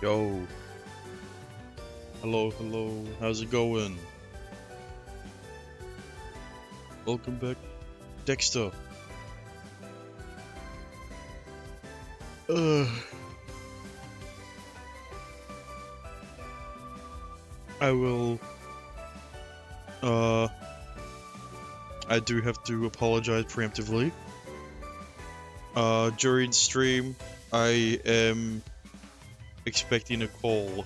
Yo, hello, hello, how's it going? Welcome back, Dexter. Uh, I will, I do have to apologize preemptively. During stream, I am expecting a call.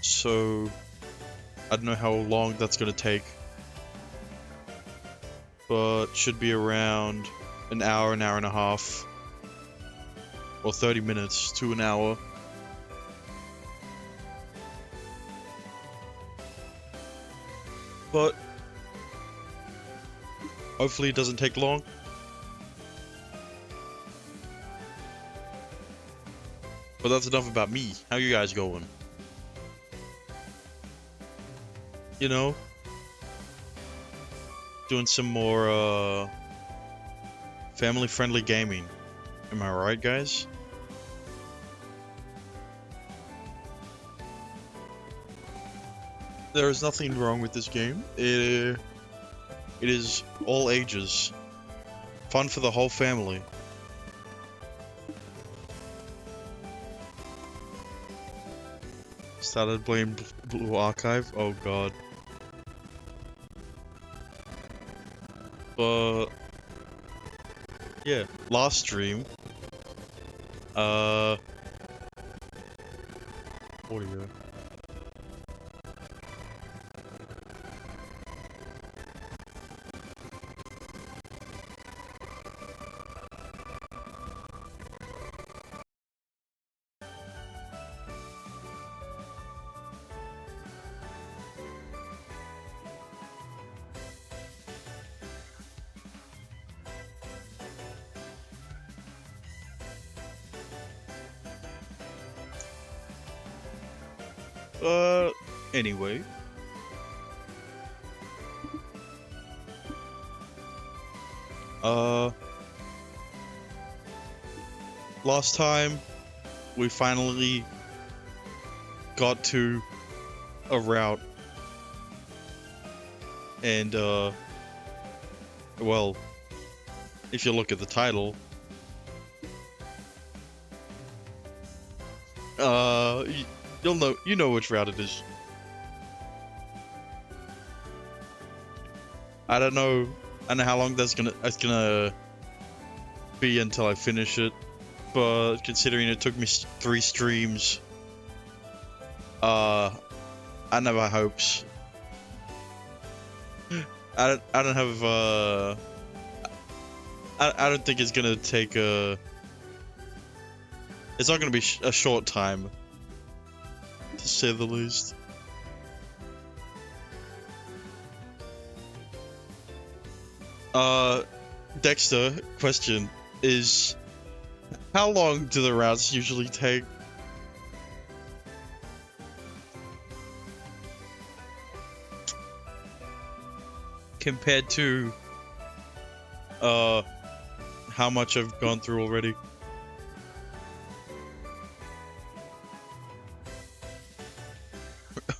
So, I don't know how long that's gonna take. But should be around an hour and a half. Or 30 minutes to an hour. But hopefully it doesn't take long. But that's enough about me. How you guys going? You know, doing some more family-friendly gaming. Am I right, guys? There is nothing wrong with this game. It is all ages. Fun for the whole family. Started playing Blue Archive. Oh god. But yeah, last stream. Audio. Anyway. Last time, we finally got to a route. And, well, if you look at the title, you know which route it is. I don't know how long it's gonna be until I finish it, but considering it took me 3 streams, I have high hopes. I don't have I don't think it's gonna take it's not gonna be a short time, to say the least. Dexter, question is, how long do the routes usually take? Compared to, how much I've gone through already?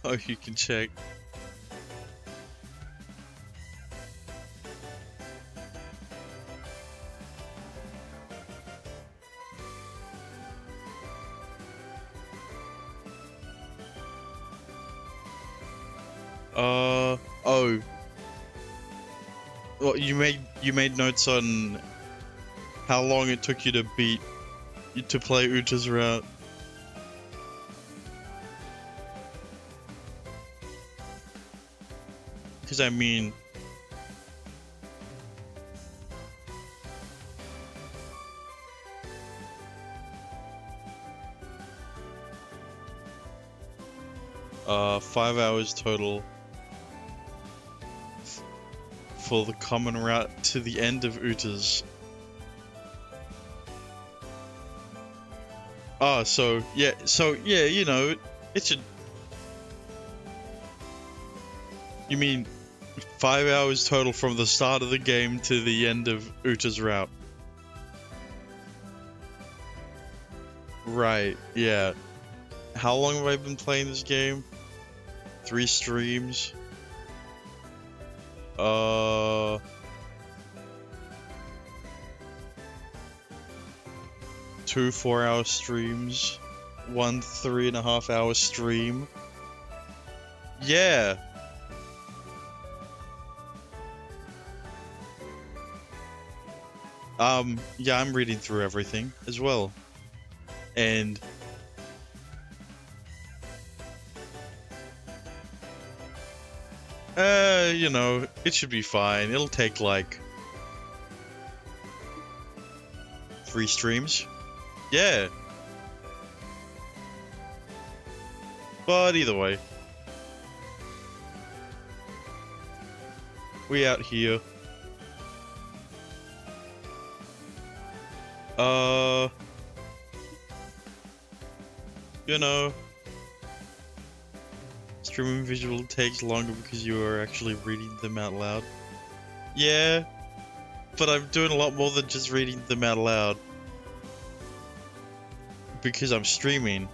Oh, you can check. Oh. Well, you made notes on how long it took you to play Uta's route. Because I mean, uh, 5 hours total for the common route to the end of Uta's. Ah, so yeah, you know, it should. You mean 5 hours total from the start of the game to the end of Uta's route? Right, yeah. How long have I been playing this game? 3 streams. 2 4-hour streams. 1 3.5-hour stream. Yeah. Yeah, I'm reading through everything as well. And you know, it should be fine. It'll take like 3 streams. Yeah. But either way. We out here. You know, streaming visual takes longer because you are actually reading them out loud. Yeah, but I'm doing a lot more than just reading them out loud. Because I'm streaming.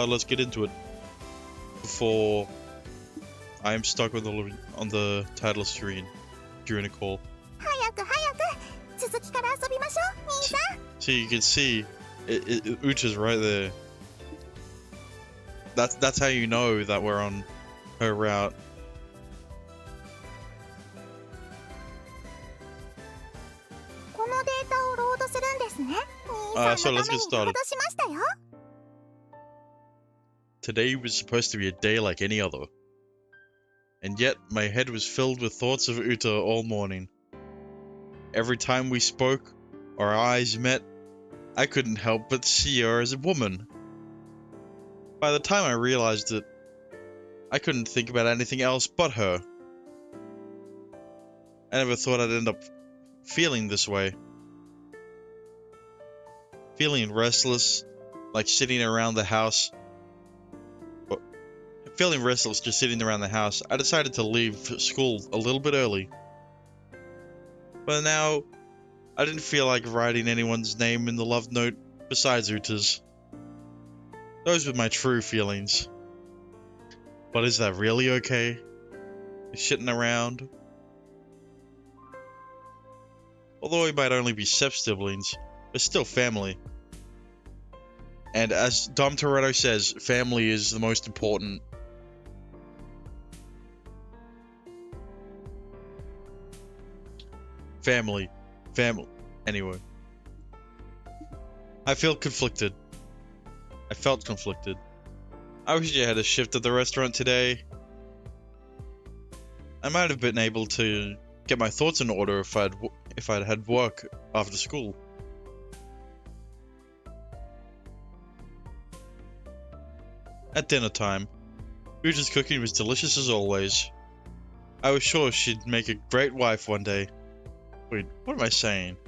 Let's get into it. Before I am stuck on the title screen during a call. So you can see, Ucha's right there. That's how you know that we're on her route. So let's get started. Today was supposed to be a day like any other. And yet, my head was filled with thoughts of Uta all morning. Every time we spoke, our eyes met, I couldn't help but see her as a woman. By the time I realized it, I couldn't think about anything else but her. I never thought I'd end up feeling this way. Feeling restless, like sitting around the house. Feeling restless just sitting around the house, I decided to leave school a little bit early. But now, I didn't feel like writing anyone's name in the love note besides Uta's. Those were my true feelings. But is that really okay? Shitting around? Although we might only be step-siblings, we're still family. And as Dom Toretto says, family is the most important. Family. Anyway. I felt conflicted. I wish I had a shift at the restaurant today. I might have been able to get my thoughts in order if I'd had work after school. At dinner time, Uja's cooking was delicious as always. I was sure she'd make a great wife one day. Wait, what am I saying?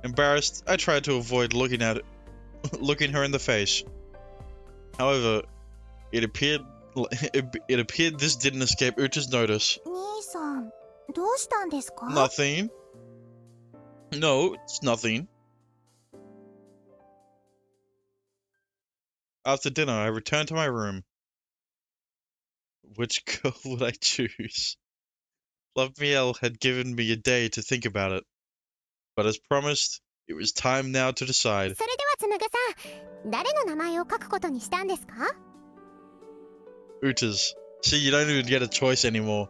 Embarrassed, I tried to avoid looking her in the face. However, it appeared this didn't escape Ucha's notice. Nothing. No, it's nothing. After dinner, I returned to my room. Which girl would I choose? Love Miel had given me a day to think about it. But as promised, it was time now to decide. Uta's. See, you don't even get a choice anymore.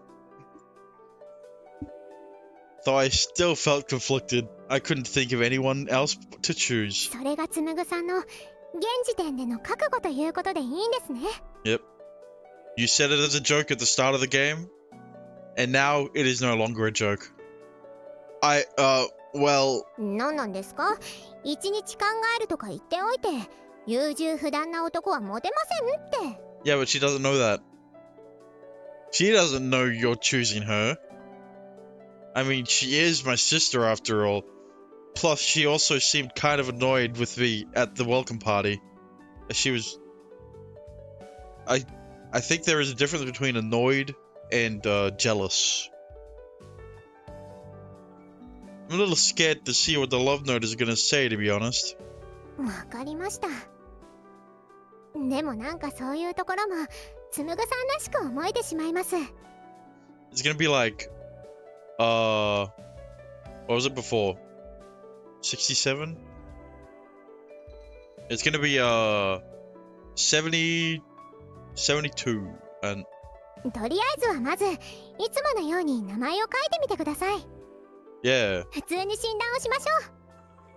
Though I still felt conflicted, I couldn't think of anyone else to choose. Yep. You said it as a joke at the start of the game, and now it is no longer a joke. Well... Yeah, but she doesn't know that. She doesn't know you're choosing her. I mean, she is my sister after all. Plus, she also seemed kind of annoyed with me at the welcome party. She was... I think there is a difference between annoyed and jealous. I'm a little scared to see what the love note is gonna say, to be honest. わかりました。でもなんかそういうところもつむぐさんらしく思えてしまいます。It's gonna be like, what was it before? 67? It's gonna be 70, 72, and とりあえずはまずいつものように名前を書いてみてください。 yeah. 普通に診断をしましょう。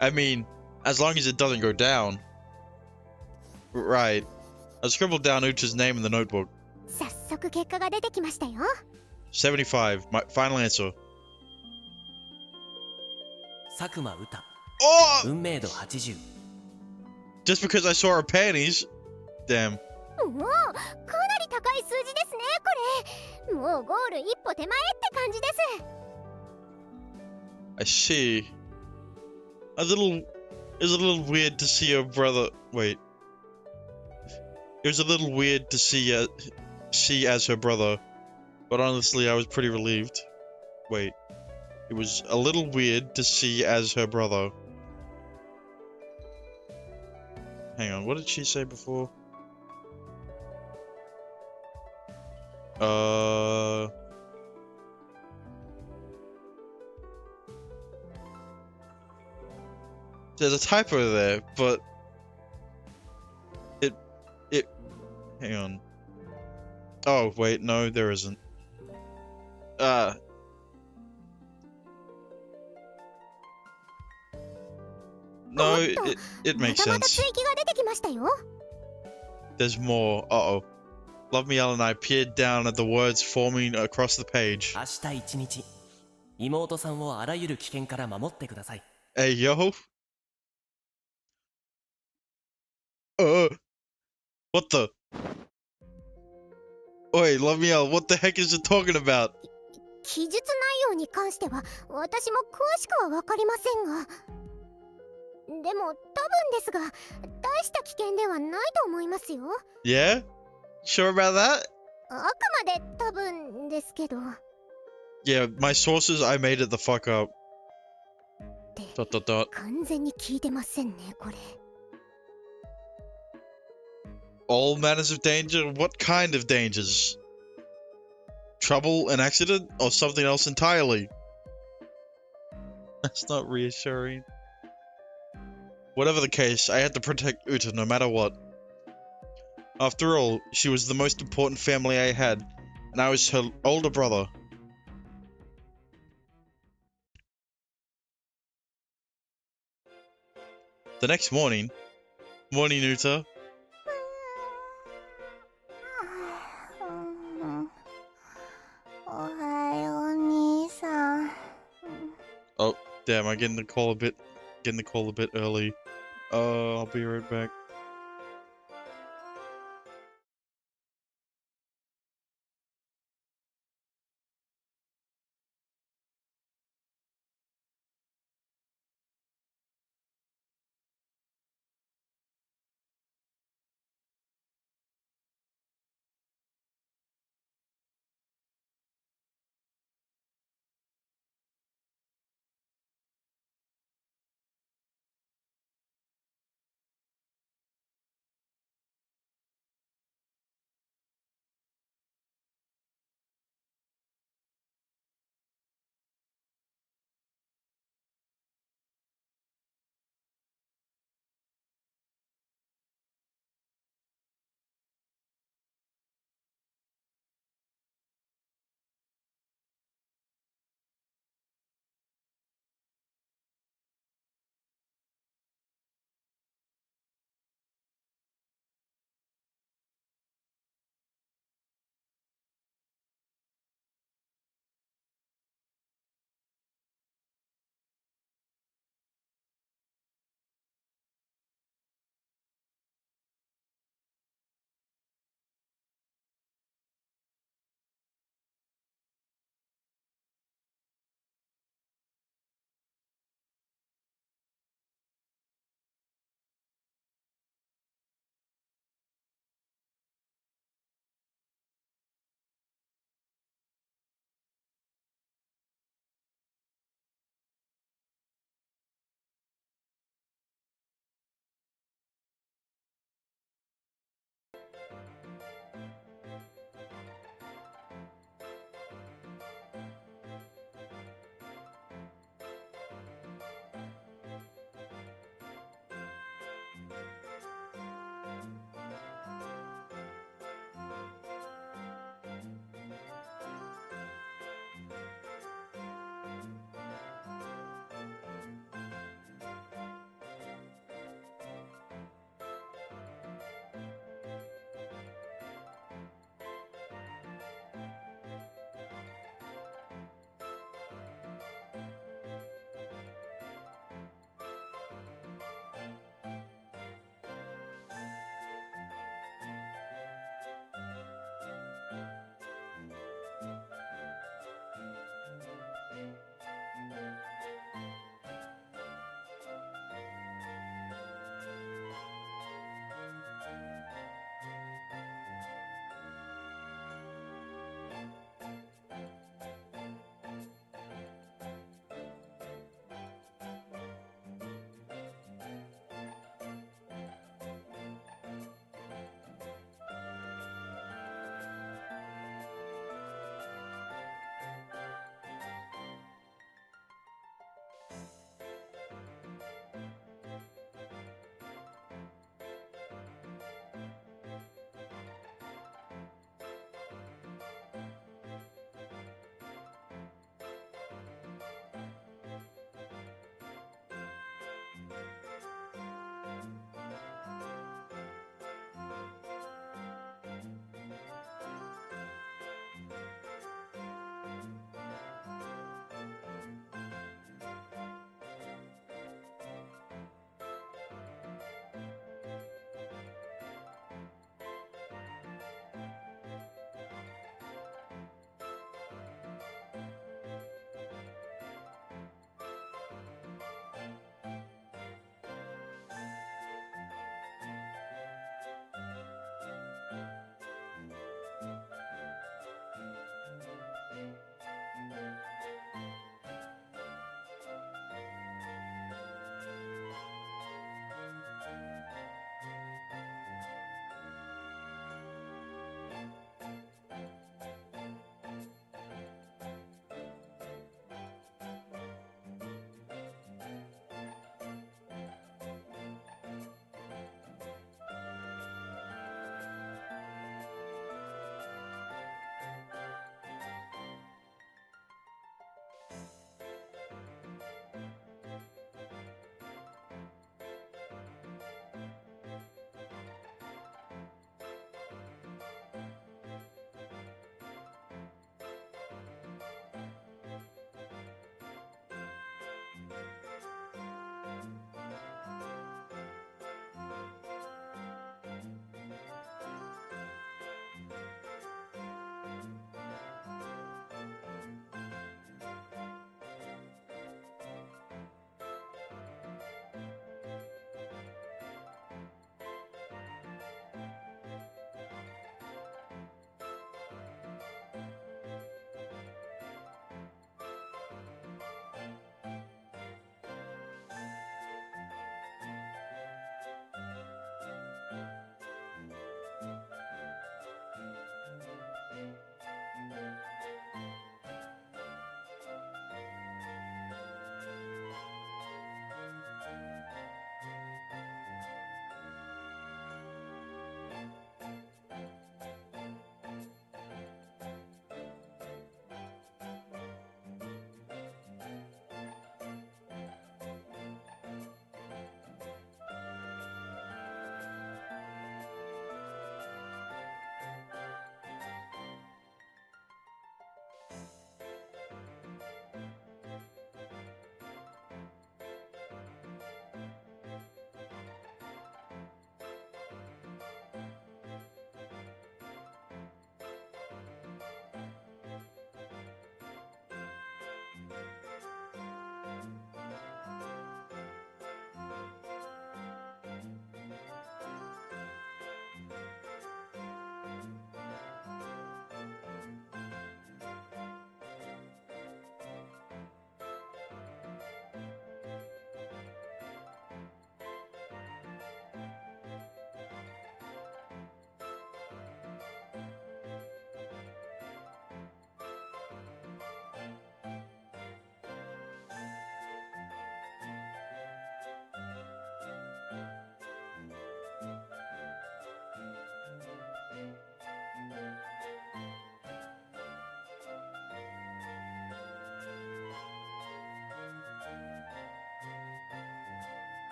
I mean, as long as it doesn't go down. Right. I scribbled down Ucha's name in the notebook. 早速結果が出てきましたよ。 75, my final answer. 佐久間歌 Oh! 運命度80 Just because I saw her panties? Damn. もうかなり高い数字ですねこれ。もうゴール一歩手前って感じです。 I see. It was a little weird to see her brother. Wait. It was a little weird to see she as her brother, but honestly, I was pretty relieved. Wait. It was a little weird to see as her brother. Hang on, what did she say before? There's a typo there, but hang on. Oh, wait, no, there isn't. No, it ま makes たまた sense. 追記が出てきましたよ。 There's more. Uh-oh. Love Me L and I peered down at the words forming across the page. 明日一日妹さんをあらゆる危険から守ってください Hey, yo. What the? Oi, Love Me L, what the heck is it talking about? 記述内容に関しては私も詳しくは分かりませんが、でも多分ですが大した危険ではないと思いますよ。 Yeah? Sure about that? あくまで多分ですけど。 Yeah, my sources, I made it the fuck up. で、完全に聞いてませんねこれ。 All manners of danger? What kind of dangers? Trouble, an accident, or something else entirely? That's not reassuring. Whatever the case, I had to protect Uta no matter what. After all, she was the most important family I had, and I was her older brother. The next morning, Morning Uta. おはよう兄さん。 Oh, damn, I'm getting the call a bit early. I'll be right back.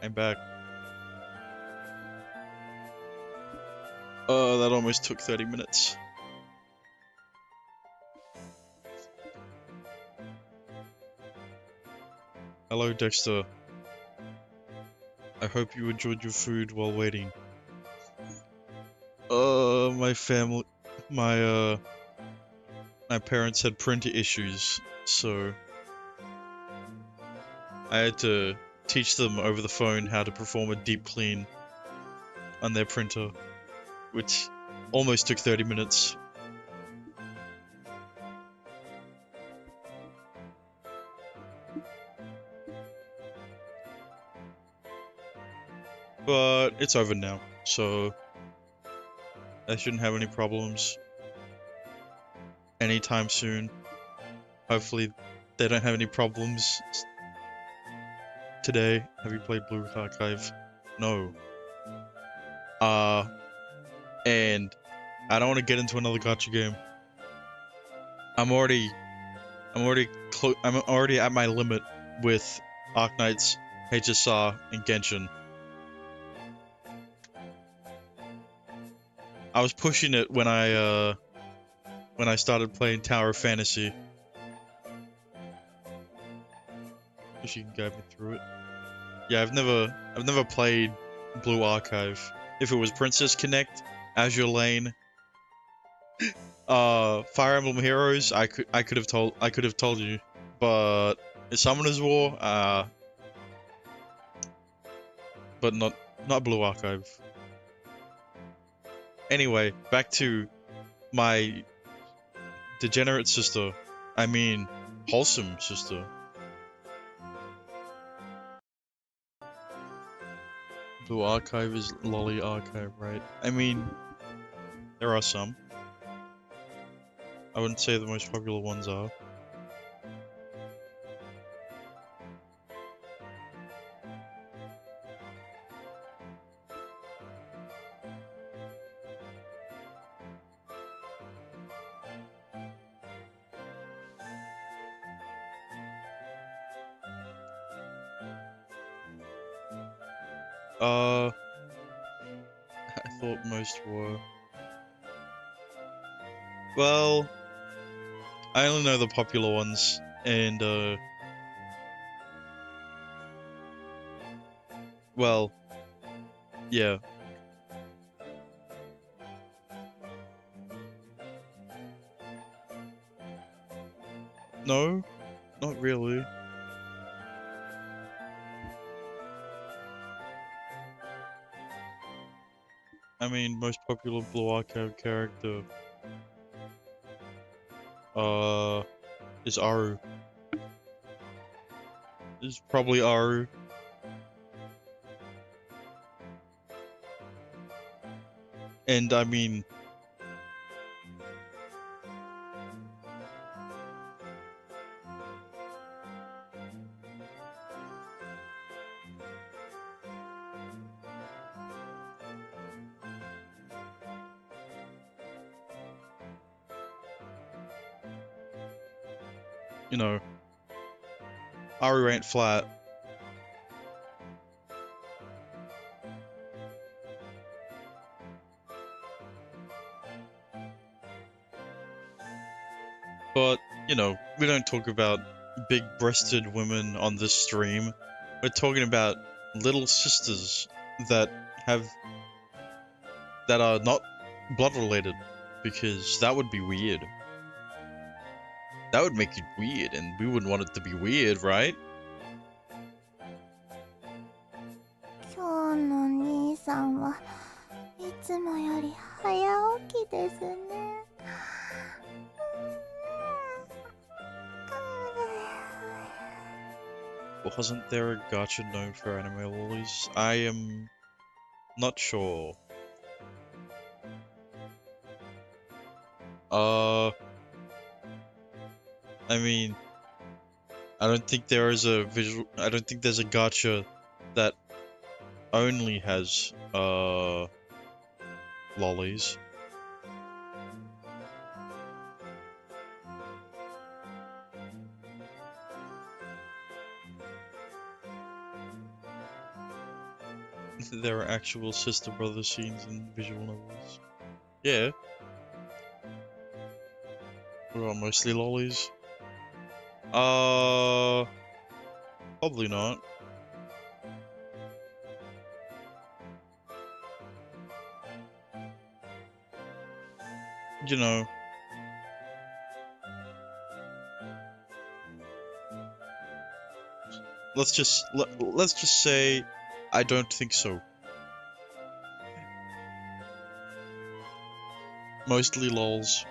I'm back. Oh, that almost took 30 minutes. Hello, Dexter. I hope you enjoyed your food while waiting. My family, my parents had printer issues, so I had to teach them over the phone how to perform a deep clean on their printer, which almost took 30 minutes. But it's over now, so I shouldn't have any problems anytime soon. Hopefully they don't have any problems today. Have you played Blue Archive? No. And I don't want to get into another gacha game. I'm already at my limit with Arknights, HSR, and Genshin. I was pushing it when I started playing Tower of Fantasy. If you can guide me through it. Yeah, I've never played Blue Archive. If it was Princess Connect, Azure Lane, Fire Emblem Heroes, I could have told you, but it's Summoner's War, but not Blue Archive. Anyway, back to my degenerate sister. I mean, wholesome sister. Blue Archive is Lolly Archive, right? I mean, there are some. I wouldn't say the most popular ones are. I thought most were. Well, I only know the popular ones, and, well, yeah. No, not really. I mean, most popular Blue Archive character, is Aru. Is probably Aru. And I mean, you know, Aru ain't flat. But, you know, we don't talk about big-breasted women on this stream. We're talking about little sisters that are not blood-related, because that would be weird. That would make it weird, and we wouldn't want it to be weird, right? 今日の兄さんはいつもより早起きですね。Wasn't there a gacha known for anime lollies? I am not sure. I mean, I don't think there's a gacha that only has, lollies. There are actual sister-brother scenes in visual novels. Yeah. What about mostly lollies? Probably not. You know. Let's just say I don't think so. Mostly lols.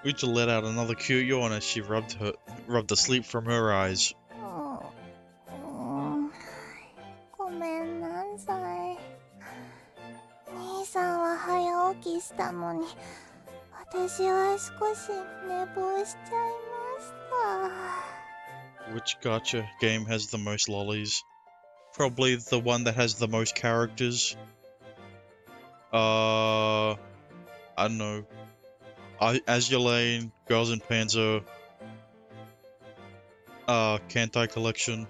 We to let out another cute yawn as she rubbed the sleep from her eyes. ごめんなさい。兄さんは早起きしたのに、私は少し寝坊しちゃいました。 Which gacha game has the most lollies? Probably the one that has the most characters. I don't know. Azulane, Girls in Panzer, Kantai Collection.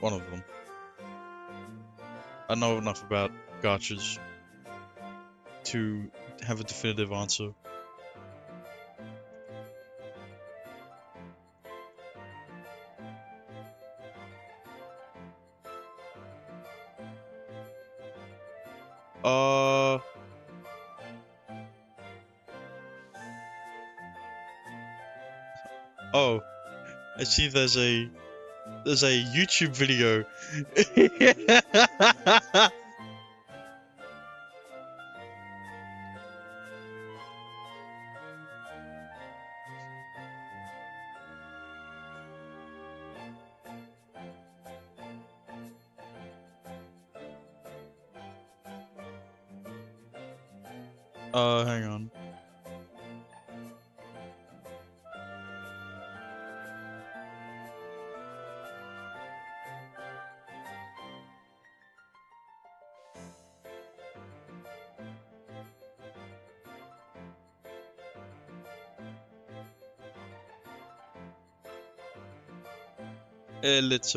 One of them. I know enough about gachas to have a definitive answer. Oh, I see there's a YouTube video. Hang on. Let's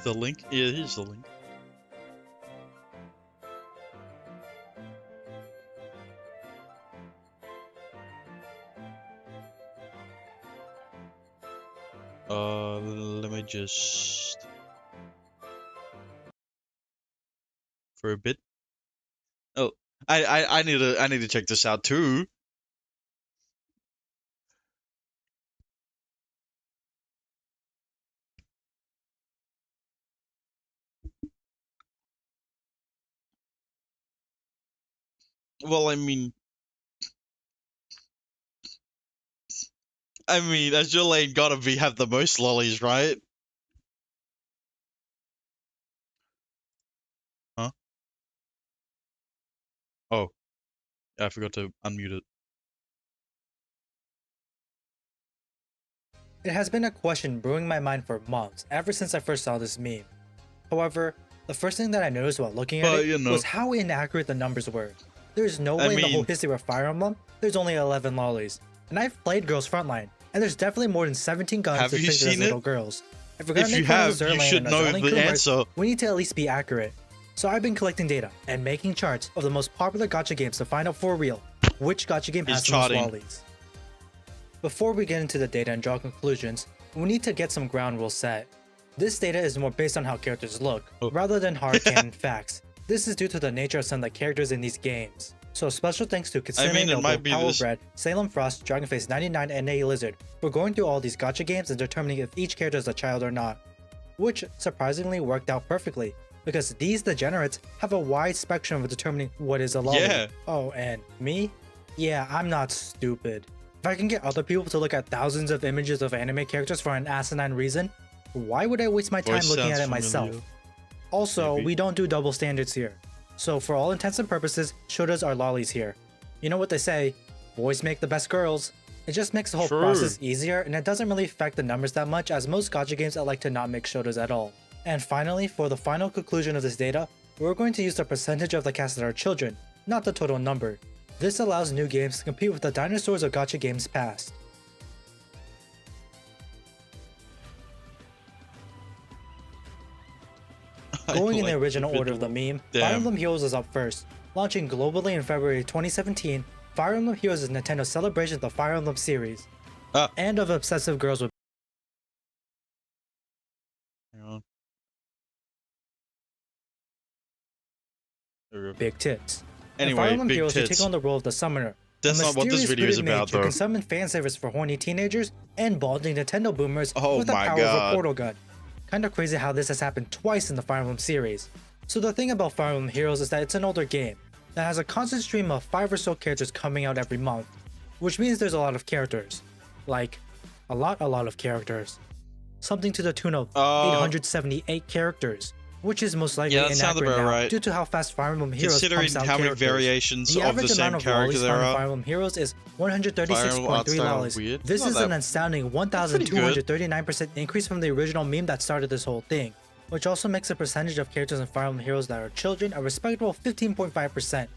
the link? Yeah, here's the link. Let me just for a bit. Oh, I need to check this out too. Well, I mean, Azure Lane gotta have the most lollies, right? Huh? Oh, I forgot to unmute it. It has been a question brewing my mind for months, ever since I first saw this meme. However, the first thing that I noticed while looking at it was how inaccurate the numbers were. There's no way in the whole history of Fire Emblem, there's only 11 lollies. And I've played Girls Frontline, and there's definitely more than 17 guns depicted as little girls. If we're gonna make fun of you should know the answer. We need to at least be accurate. So I've been collecting data and making charts of the most popular gacha games to find out for real which gacha game has the most lollies. Before we get into the data and draw conclusions, we need to get some ground rules set. This data is more based on how characters look, rather than hard canon facts. This is due to the nature of some of the characters in these games. So special thanks to Kitsune Noble, Powerbread, Salem Frost, Dragonface 99, and A Lizard for going through all these gacha games and determining if each character is a child or not. Which surprisingly worked out perfectly, because these degenerates have a wide spectrum of determining what is a lolly. Yeah. Oh, and me? Yeah, I'm not stupid. If I can get other people to look at thousands of images of anime characters for an asinine reason, why would I waste my time looking at it myself? Also, we don't do double standards here. So for all intents and purposes, shotas are lollies here. You know what they say, boys make the best girls. It just makes the whole True. process easier, and it doesn't really affect the numbers that much, as most gacha games elect to not make shotas at all. And finally, for the final conclusion of this data, we're going to use the percentage of the cast that are children, not the total number. This allows new games to compete with the dinosaurs of gacha games past. Going in the original order of the meme, Fire Emblem Heroes is up first. Launching globally in February 2017, Fire Emblem Heroes is Nintendo's celebration of the Fire Emblem series, and of obsessive girls with big tits. Anyway, Fire Emblem big Heroes, you tits. take on the role of the Summoner. That's not what this video is about, who though. can summon fan service for horny teenagers and balding Nintendo boomers Oh with the my power of a God. portal gun. Kinda crazy how this has happened twice in the Fire Emblem series. So the thing about Fire Emblem Heroes is that it's an older game that has a constant stream of 5 or so characters coming out every month, which means there's a lot of characters. Like, a lot of characters. Something to the tune of 878 characters, which is most likely that sounds inaccurate about now right. due to how fast Fire Emblem Heroes Considering pumps out how many characters. variations The of the average same amount of character lollies there found in are. Fire Emblem Heroes is Fire Emblem art 136.3 style lollies. weird. This Not is that- an astounding 1,239% increase from the original meme that started this whole thing, which also makes the percentage of characters in Fire Emblem Heroes that are children a respectable 15.5%.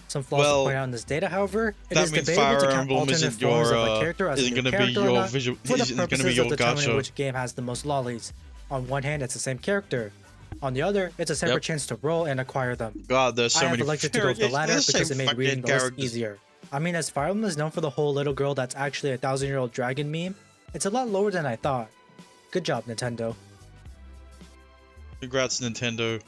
Some flaws to point out in this data, however, it that is means debatable Fire to count Emblem alternate isn't forms your, of a character as a isn't new gonna be character or your not, visual- for the isn't gonna be purposes your of determining gacha. which game has the most lollies. On one hand, it's the same character. On the other, it's a separate chance to roll and acquire them. God, there's so I many have elected to go with the latter There's because it same made reading fucking the list characters. easier. I mean, as Fire Emblem is known for the whole little girl that's actually a 1,000-year-old dragon meme, it's a lot lower than I thought. Good job, Nintendo. Congrats, Nintendo.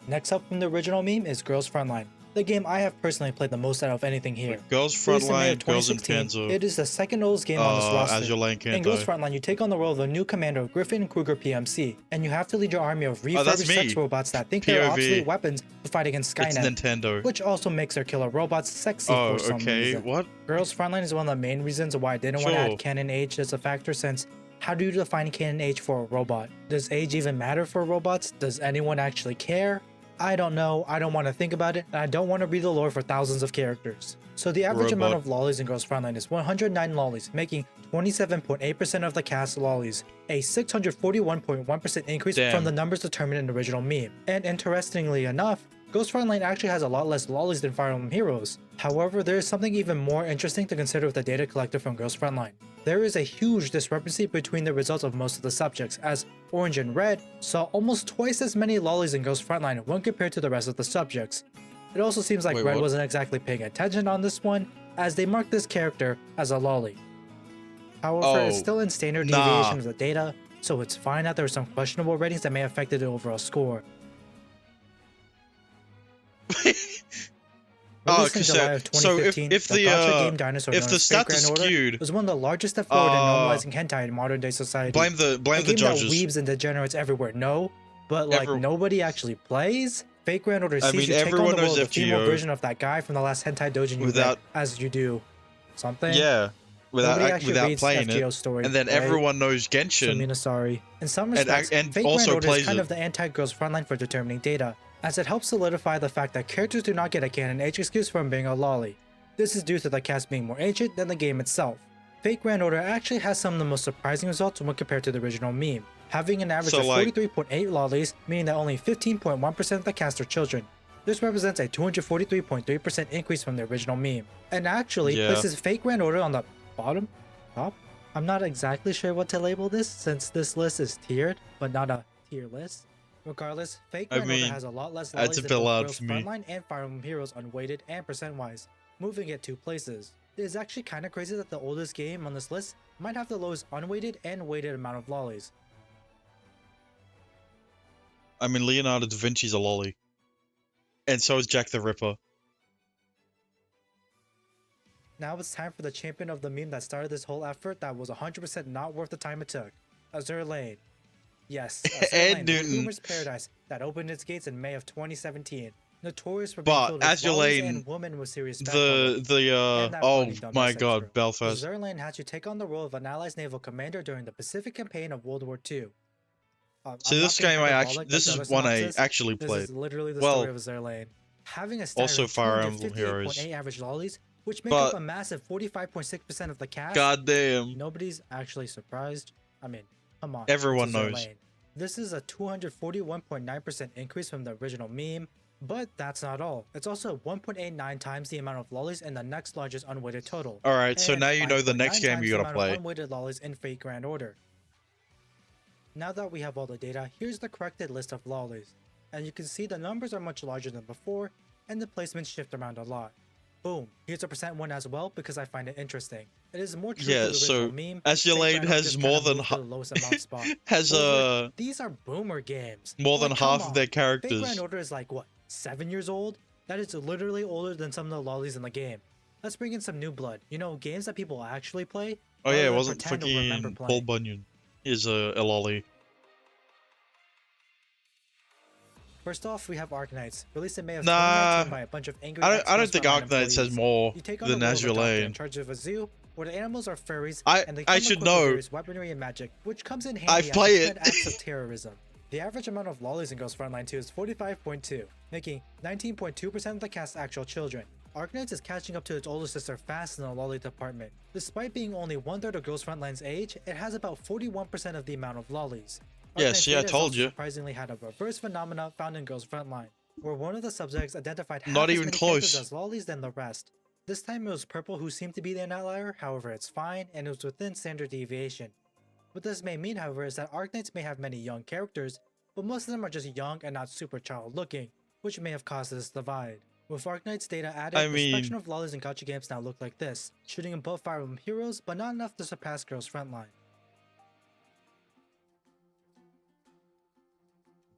Next up from the original meme is Girls Frontline, the game I have personally played the most out of anything here. Girls Released in May of Frontline, Girls in 2016, Panzer. it is the second oldest game on this roster. As your lane can't In Girls die. Frontline, you take on the role of the new commander of Griffin Kruger PMC, and you have to lead your army of Oh, that's refurbished me. sex robots that think they're POV. obsolete weapons to fight against It's Skynet, Nintendo. which also makes their killer robots sexy Oh, for some okay. reason. What? Girls Frontline is one of the main reasons why I didn't want to Sure. add canon age as a factor, since how do you define canon age for a robot? Does age even matter for robots? Does anyone actually care? I don't know, I don't want to think about it, and I don't want to read the lore for thousands of characters. So the average amount of lollies in Girls Frontline is 109 lollies, making 27.8% of the cast lollies, a 641.1% increase from the numbers determined in the original meme. And interestingly enough, Ghost Frontline actually has a lot less lollies than Fire Emblem Heroes. However, there is something even more interesting to consider with the data collected from Ghost Frontline. There is a huge discrepancy between the results of most of the subjects, as Orange and Red saw almost twice as many lollies in Ghost Frontline when compared to the rest of the subjects. It also seems like Red wasn't exactly paying attention on this one, as they marked this character as a lolly. However, it's still in standard deviation of the data, so it's fine that there are some questionable ratings that may have affected the overall score. Released in July of 2015, if the the gacha game dinosaur if known the as Fate stats Grand are Order skewed, was one of the largest step forward in normalizing hentai in modern day society. blame the a game that judges. weebs and degenerates everywhere, no, but like nobody actually plays. Fate Grand Order sees you take on everyone the role knows of the female FGO. version of that guy from the last hentai doujin you read, as you do something. Yeah, Nobody actually without reads playing FGO it, story, and then right? everyone knows So Genshin. Mina, sorry. In some respects, and Fate also Grand Order plays is kind it. of the anti-Girls Frontline for determining data, as it helps solidify the fact that characters do not get a canon age excuse from being a lolly. This is due to the cast being more ancient than the game itself. Fate Grand Order actually has some of the most surprising results when compared to the original meme, having an average of 43.8 lollies, meaning that only 15.1% of the cast are children. This represents a 243.3% increase from the original meme, and actually places Fate Grand Order on the bottom? Top? I'm not exactly sure what to label this, since this list is tiered, but not a tier list. Regardless, Fate Grand Order has a lot less lollies than both Girls Frontline and Fire Emblem Heroes unweighted and percent-wise, moving it 2 places. It is actually kinda crazy that the oldest game on this list might have the lowest unweighted and weighted amount of lollies. I mean, Leonardo da Vinci's a lolly. And so is Jack the Ripper. Now it's time for the champion of the meme that started this whole effort that was 100% not worth the time it took. Azur Lane. Yes, Azur Lane, the Boomer's Paradise that opened its gates in May of 2017. Notorious for being filled with Azur lollies Lane, and women with serious oh my god, Belfast. Azur Lane had you take on the role of an Allies naval commander during the Pacific campaign of World War II. See, I'm this not being game hyperbolic this like the is other one I synopsis. actually This played. is literally the Well, story of Zerlane. Having a also staggering Fire Emblem Heroes. 258.8 average lollies, which make up But a massive 45.6% of the cast, goddamn, nobody's actually surprised. I mean, come on, everyone it's a knows. Zerlane. This is a 241.9% increase from the original meme, but that's not all. It's also 1.89 times the amount of lollies in the next largest unweighted total. Alright, so and now you know the 5.9 next game times you the gotta amount of play. unweighted lollies in Fate Grand Order. Now that we have all the data, here's the corrected list of lollies. And you can see the numbers are much larger than before, and the placements shift around a lot. Boom, here's a percent one as well because I find it interesting. It is more true Yeah, to the so original meme. Azulane has more than the lowest amount spot. has However, these are boomer games. more than Like, come half of their on. Fate Grand characters. Order is like what, 7 years old? That is literally older than some of the lollies in the game. Let's bring in some new blood. You know, games that people actually play. Oh yeah, it rather than wasn't pretend or remember fucking Paul playing. Bunyan is a lolly. First off, we have Arknights, released in May of Nah, 2019 by a bunch of angry I don't think ex-Frontline Arknights has employees. more You take on than the role of a doctor in Azulane. charge of a zoo, where the animals are furries, and they I come should equipped with know. various weaponry and magic, which comes in handy I as they play commit it. acts of terrorism. The average amount of lollies in Ghost Frontline 2 is 45.2, making 19.2% of the cast's actual children. Arknights is catching up to its older sister fast in the lolly department. Despite being only 1/3 of Ghost Frontline's age, it has about 41% of the amount of lollies. Yeah, Arknight's see, I data has told also you. surprisingly had a reverse phenomena found in Ghost Frontline, where one of the subjects identified half Not as even many characters close. as lollies than the rest. This time it was Purple who seemed to be the outlier, however it's fine, and it was within standard deviation. What this may mean, however, is that Arknights may have many young characters, but most of them are just young and not super child looking, which may have caused this divide. With Arknight's data added, I the mean- spectrum of lollies in gacha games now look like this, shooting above Fire Emblem Heroes, but not enough to surpass Girls Frontline.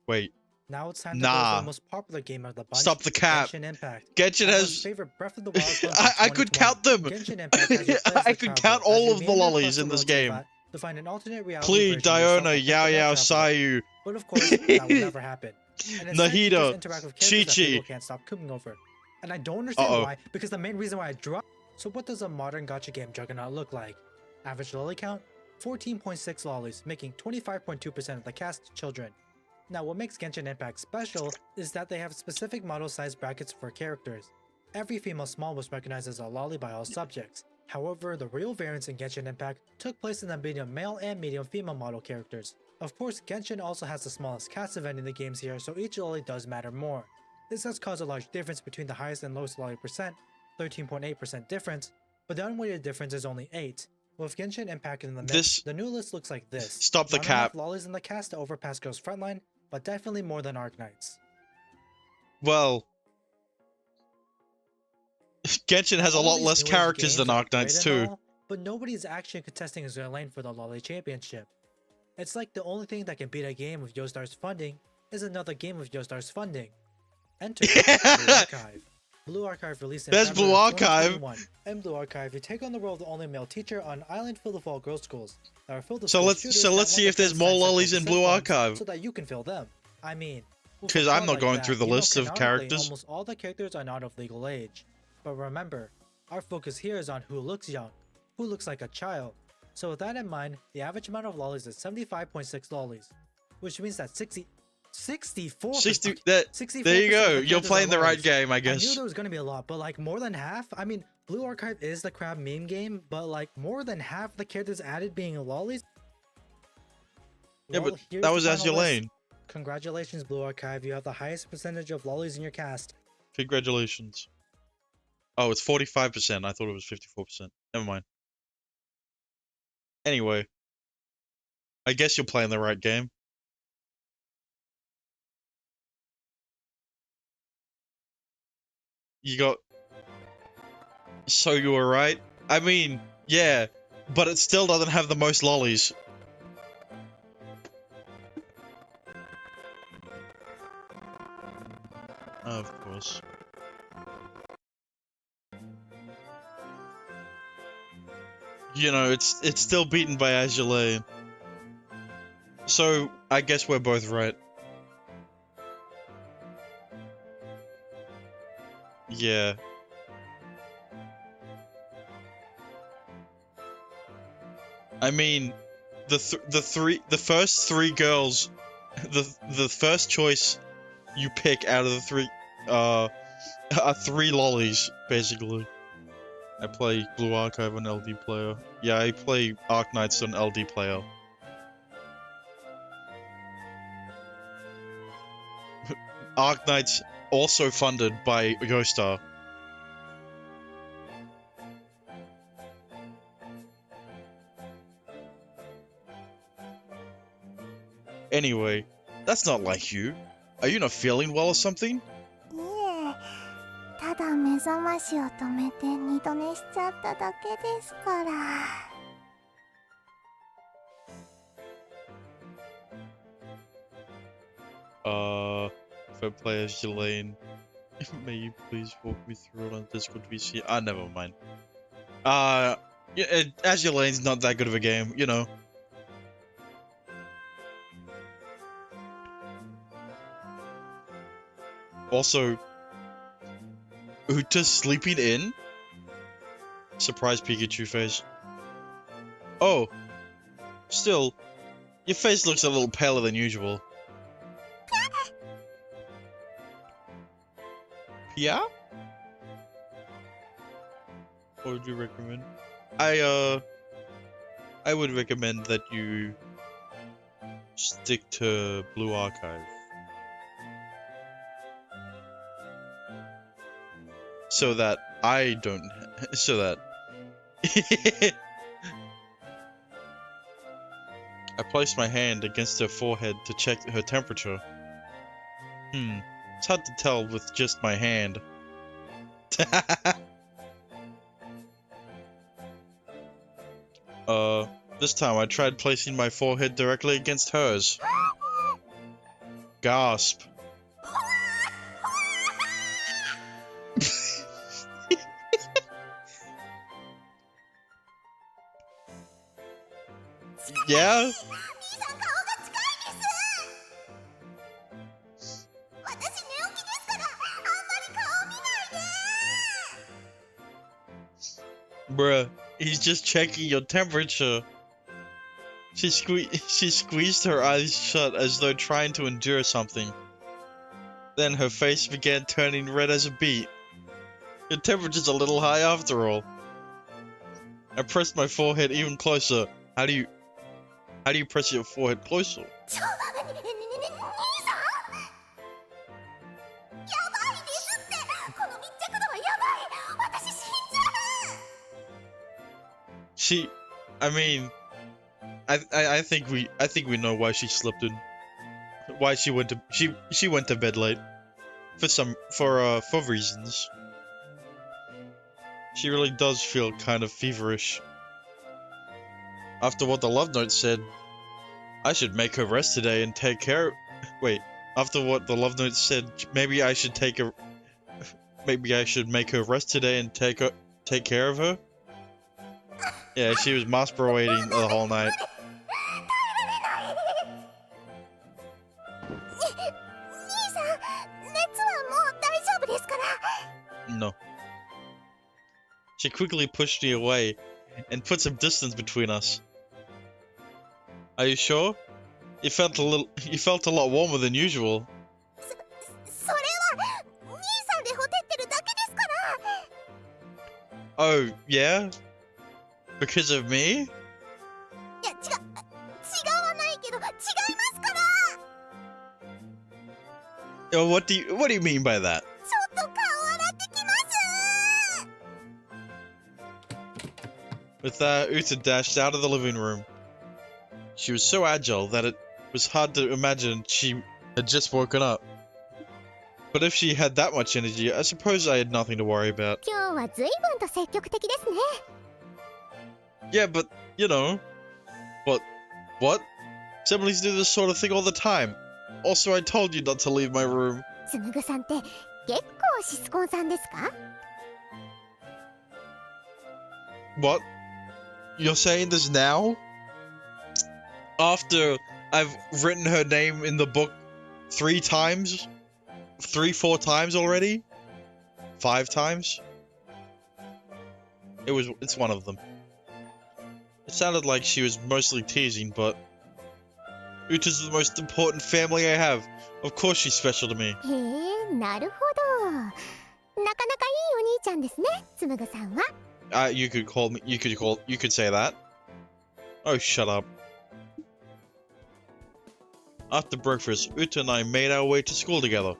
Wait, Now it's time to go Nah. for the most popular game of the bunch, Stop the cap. Genshin Impact. Genshin Everyone's has. favorite Breath of the Wild clone I could 2020. count them. Genshin Impact has replaced I the could traveler count as all you of the meander lollies across in the this world game. to find an alternate reality Please, version of yourself Diona, to Yao pick Yao, that traveler. Sayu, But of course, that will never happen. And instead, you Nahida, just interact with characters that Chi-Chi. people can't stop cooking over. And I don't understand Uh-oh. why, because the main reason why I dropped. So what does a modern gacha game juggernaut look like? Average lolly count? 14.6 lollies, making 25.2% of the cast children. Now what makes Genshin Impact special is that they have specific model size brackets for characters. Every female small was recognized as a lolly by all subjects. However, the real variance in Genshin Impact took place in the medium male and medium female model characters. Of course, Genshin also has the smallest cast event in the games here, so each lolly does matter more. This has caused a large difference between the highest and lowest lolly percent, 13.8% difference, but the unweighted difference is only 8. With Genshin Impact in the mix, the new list looks like this. Stop the Not cap. enough lollies in the cast to overpass Ghost Frontline, but definitely more than Arknights. Well, Genshin has a All lot these less new age characters than games are Arknights great and too. all, but nobody's actually contesting Zerlane for the Lolly Championship. It's like the only thing that can beat a game with Yostar's funding is another game with Yostar's funding. Enter Blue Archive. Blue Archive released in There's February Blue of Archive. 2021. In Blue Archive, you take on the role of the only male teacher on an island filled with all girls schools that are filled with So school let's- shooters so that let's want see their if there's kids more sign lollies in sexual Blue consent forms Archive. so that you can fill them. I mean, with a 'Cause I'm plot not like going that, through the you know list of canonically, characters. Almost all the characters are not of legal age. But remember, our focus here is on who looks young, who looks like a child. So with that in mind, the average amount of lollies is 75.6 lollies, which means that 64 60. There you go. You're playing the right game, I I knew guess. there was gonna be a lot, but like more than half. I mean, Blue Archive is the crab meme game, but like more than half the characters added being lollies. Yeah, Well, but here's that the was final list. Azulane. Congratulations, Blue Archive. You have the highest percentage of lollies in your cast. Congratulations. Oh, it's 45%. I thought it was 54%. Never mind. Anyway. I guess you're playing the right game. You got... So you were right? I mean, yeah. But it still doesn't have the most lollies. Of course. You know, it's still beaten by Azulane. So, I guess we're both right. Yeah. I mean, the first three girls the first choice you pick out of the three are three lollies basically. I play Blue Archive on LD player. Yeah, I play Arknights on LD player. Arknights also funded by Ghostar. Anyway, that's not like you. Are you not feeling well or something? いえ、ただ目覚ましを止めて二度寝しちゃっただけですから。If I play as Elaine, may you please walk me through it on Discord VC? Ah, never mind. Yeah, as Elaine's not that good of a game, you know. Also, Uta sleeping in? Surprise Pikachu face. Oh, still, your face looks a little paler than usual. Yeah? What would you recommend? I would recommend that you stick to Blue Archive. So that I don't... So that... I placed my hand against her forehead to check her temperature. It's hard to tell with just my hand. This time I tried placing my forehead directly against hers. Gasp. Yeah? Bruh, he's just checking your temperature. She squeezed her eyes shut as though trying to endure something. Then her face began turning red as a beet. Your temperature's a little high after all. I pressed my forehead even closer. How do you press your forehead closer? I mean, I think we know why she slipped in. Why she went to bed late. For reasons. She really does feel kind of feverish. After what the love note said, I should make her rest today and take care. Wait, after what the love note said, maybe I should make her rest today and take care of her. Yeah, she was masquerading the whole night. No. She quickly pushed me away and put some distance between us. Are you sure? You felt a lot warmer than usual. Oh, yeah? Because of me? Oh, what do you mean by that? With that, Uta dashed out of the living room. She was so agile that it was hard to imagine she had just woken up. But if she had that much energy, I suppose I had nothing to worry about. Yeah, but, you know... What? Siblings do this sort of thing all the time. Also, I told you not to leave my room. What? You're saying this now? After I've written her name in the book 4 times already? 5 times? It's one of them. It sounded like she was mostly teasing, but Uta's the most important family I have. Of course she's special to me. へえ、なるほど。なかなかいいお兄ちゃんですね、つむぐさんは。You could say that. Oh, shut up. After breakfast, Uta and I made our way to school together.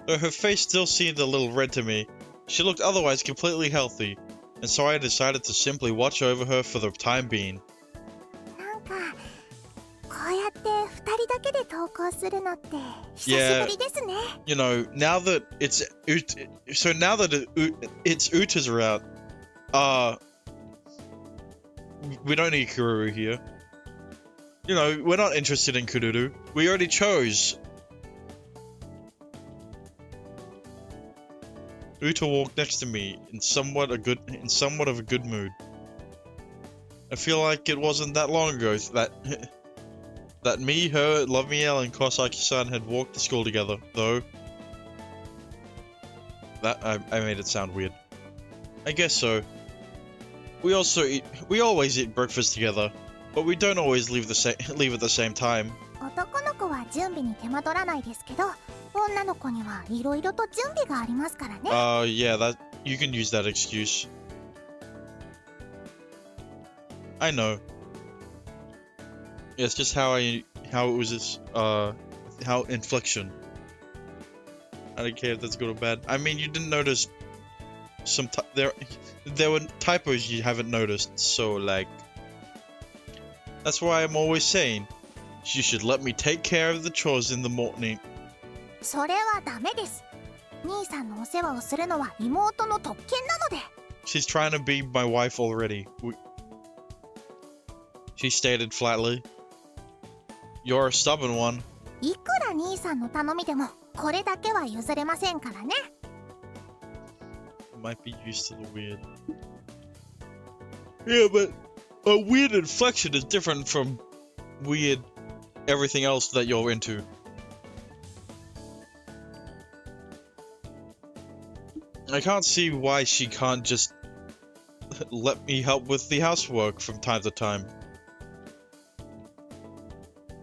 Though her face still seemed a little red to me, she looked otherwise completely healthy, and so I decided to simply watch over her for the time being. なんか、こうやって二人だけで登校するのって久しぶりですね。You know, now that it's Uta's route, we don't need Kururu here. You know, we're not interested in Kururu. We already chose. Uta walked next to me in somewhat of a good mood. I feel like it wasn't that long ago that me, her, Love-Miel, and Kosaki-san had walked to school together, though. That I made it sound weird. I guess so. We always eat breakfast together, but we don't always leave at the same time. 男の子は準備に手間取らないですけど、女の子にはいろいろと準備がありますからね。Yeah, you can use that excuse. I know. Yeah, it's just how it was how inflection. I don't care if that's good or bad. I mean, you didn't notice there were typos you haven't noticed, so like that's why I'm always saying you should let me take care of the chores in the morning. それはダメです。兄さんのお世話をするのは妹の特権なので。She's trying to be my wife already. She stated flatly. You're a stubborn one. いくら兄さんの頼みでもこれだけは譲れませんからね。Might be used to the weird. Yeah, but a weird inflection is different from weird everything else that you're into. I can't see why she can't just let me help with the housework from time to time.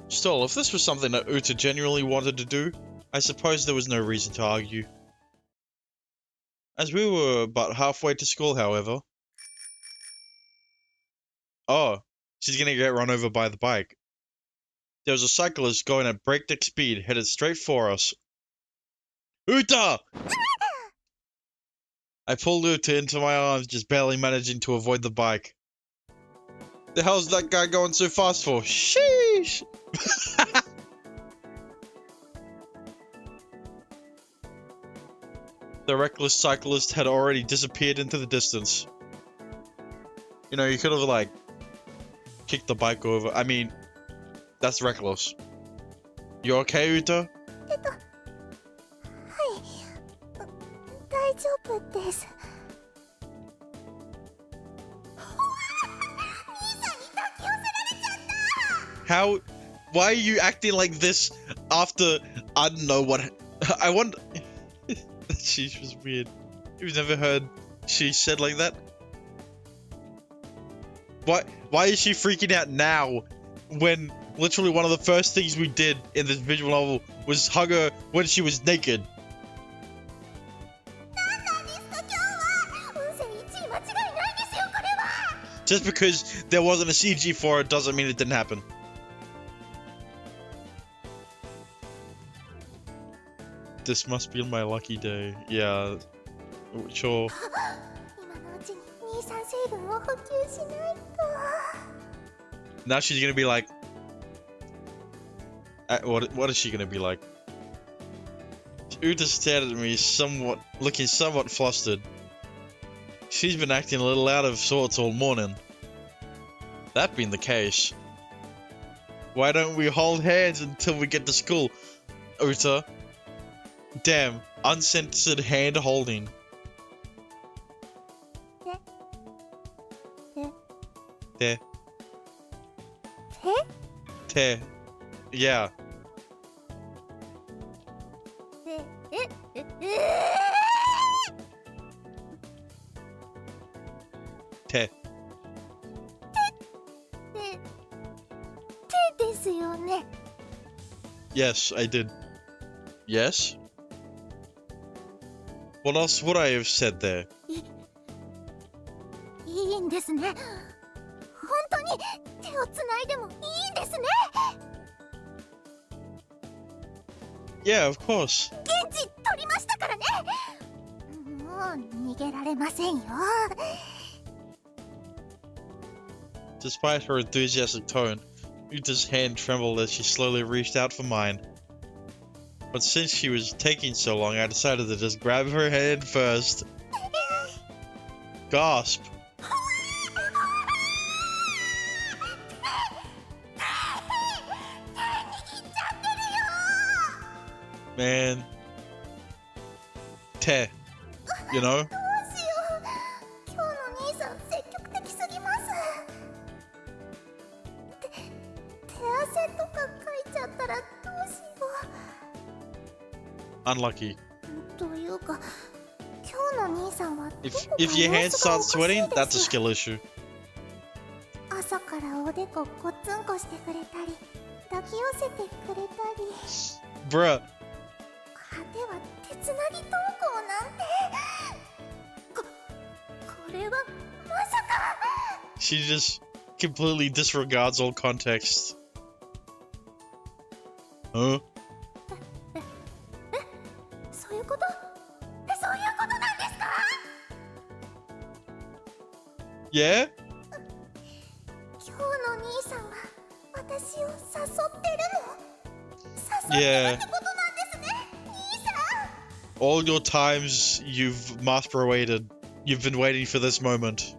Still, if this was something that Uta genuinely wanted to do, I suppose there was no reason to argue. As we were about halfway to school, however... Oh, she's gonna get run over by the bike. There was a cyclist going at breakneck speed, headed straight for us. Uta! I pulled Uta into my arms, just barely managing to avoid the bike. The hell's that guy going so fast for? Sheesh! The reckless cyclist had already disappeared into the distance. You know, you could have, like, kicked the bike over. I mean, that's reckless. You okay, Uta? 大丈夫です。How? Why are you acting like this after? I don't know what. I wonder. She was weird. You've never heard she said like that? Why is she freaking out now? When literally one of the first things we did in this visual novel was hug her when she was naked. Just because there wasn't a CG for it doesn't mean it didn't happen. This must be my lucky day. Yeah, sure. Now she's gonna be like... What is she gonna be like? Uta stared at me looking somewhat flustered. She's been acting a little out of sorts all morning. That being the case, why don't we hold hands until we get to school, Uta? Damn, uncensored hand holding. Te. Te. Yeah. Te. Yes, I did. Yes? What else would I have said there? いいんですね。本当に手をつないでもいいんですね。 Yeah, of course. 現地取りましたからね。もう逃げられませんよ。 Despite her enthusiastic tone, Uta's hand trembled as she slowly reached out for mine. But since she was taking so long, I decided to just grab her hand first. Gasp. Man. Te. You know? どうしよう。今日の兄さん積極的すぎます。手汗とかかいちゃったらどうしよ Unlucky. う。というか、今日の兄さんはどこ If か your 様 hands 子がお start かしい sweating, で that's a す。 skill issue. 朝からおでこごっつんこしてくれたり、抱き寄せてくれたり、 Bruh. 果ては手つなぎ投稿なんて。これはまさか。 She just completely disregards all context. Huh? そういうこと？そういうことなんですか？ Yeah? 今日の兄さんは私を誘ってるの？誘って Yeah. るってことなんですね、兄さん。 All your times you've masqueraded. You've been waiting for this moment.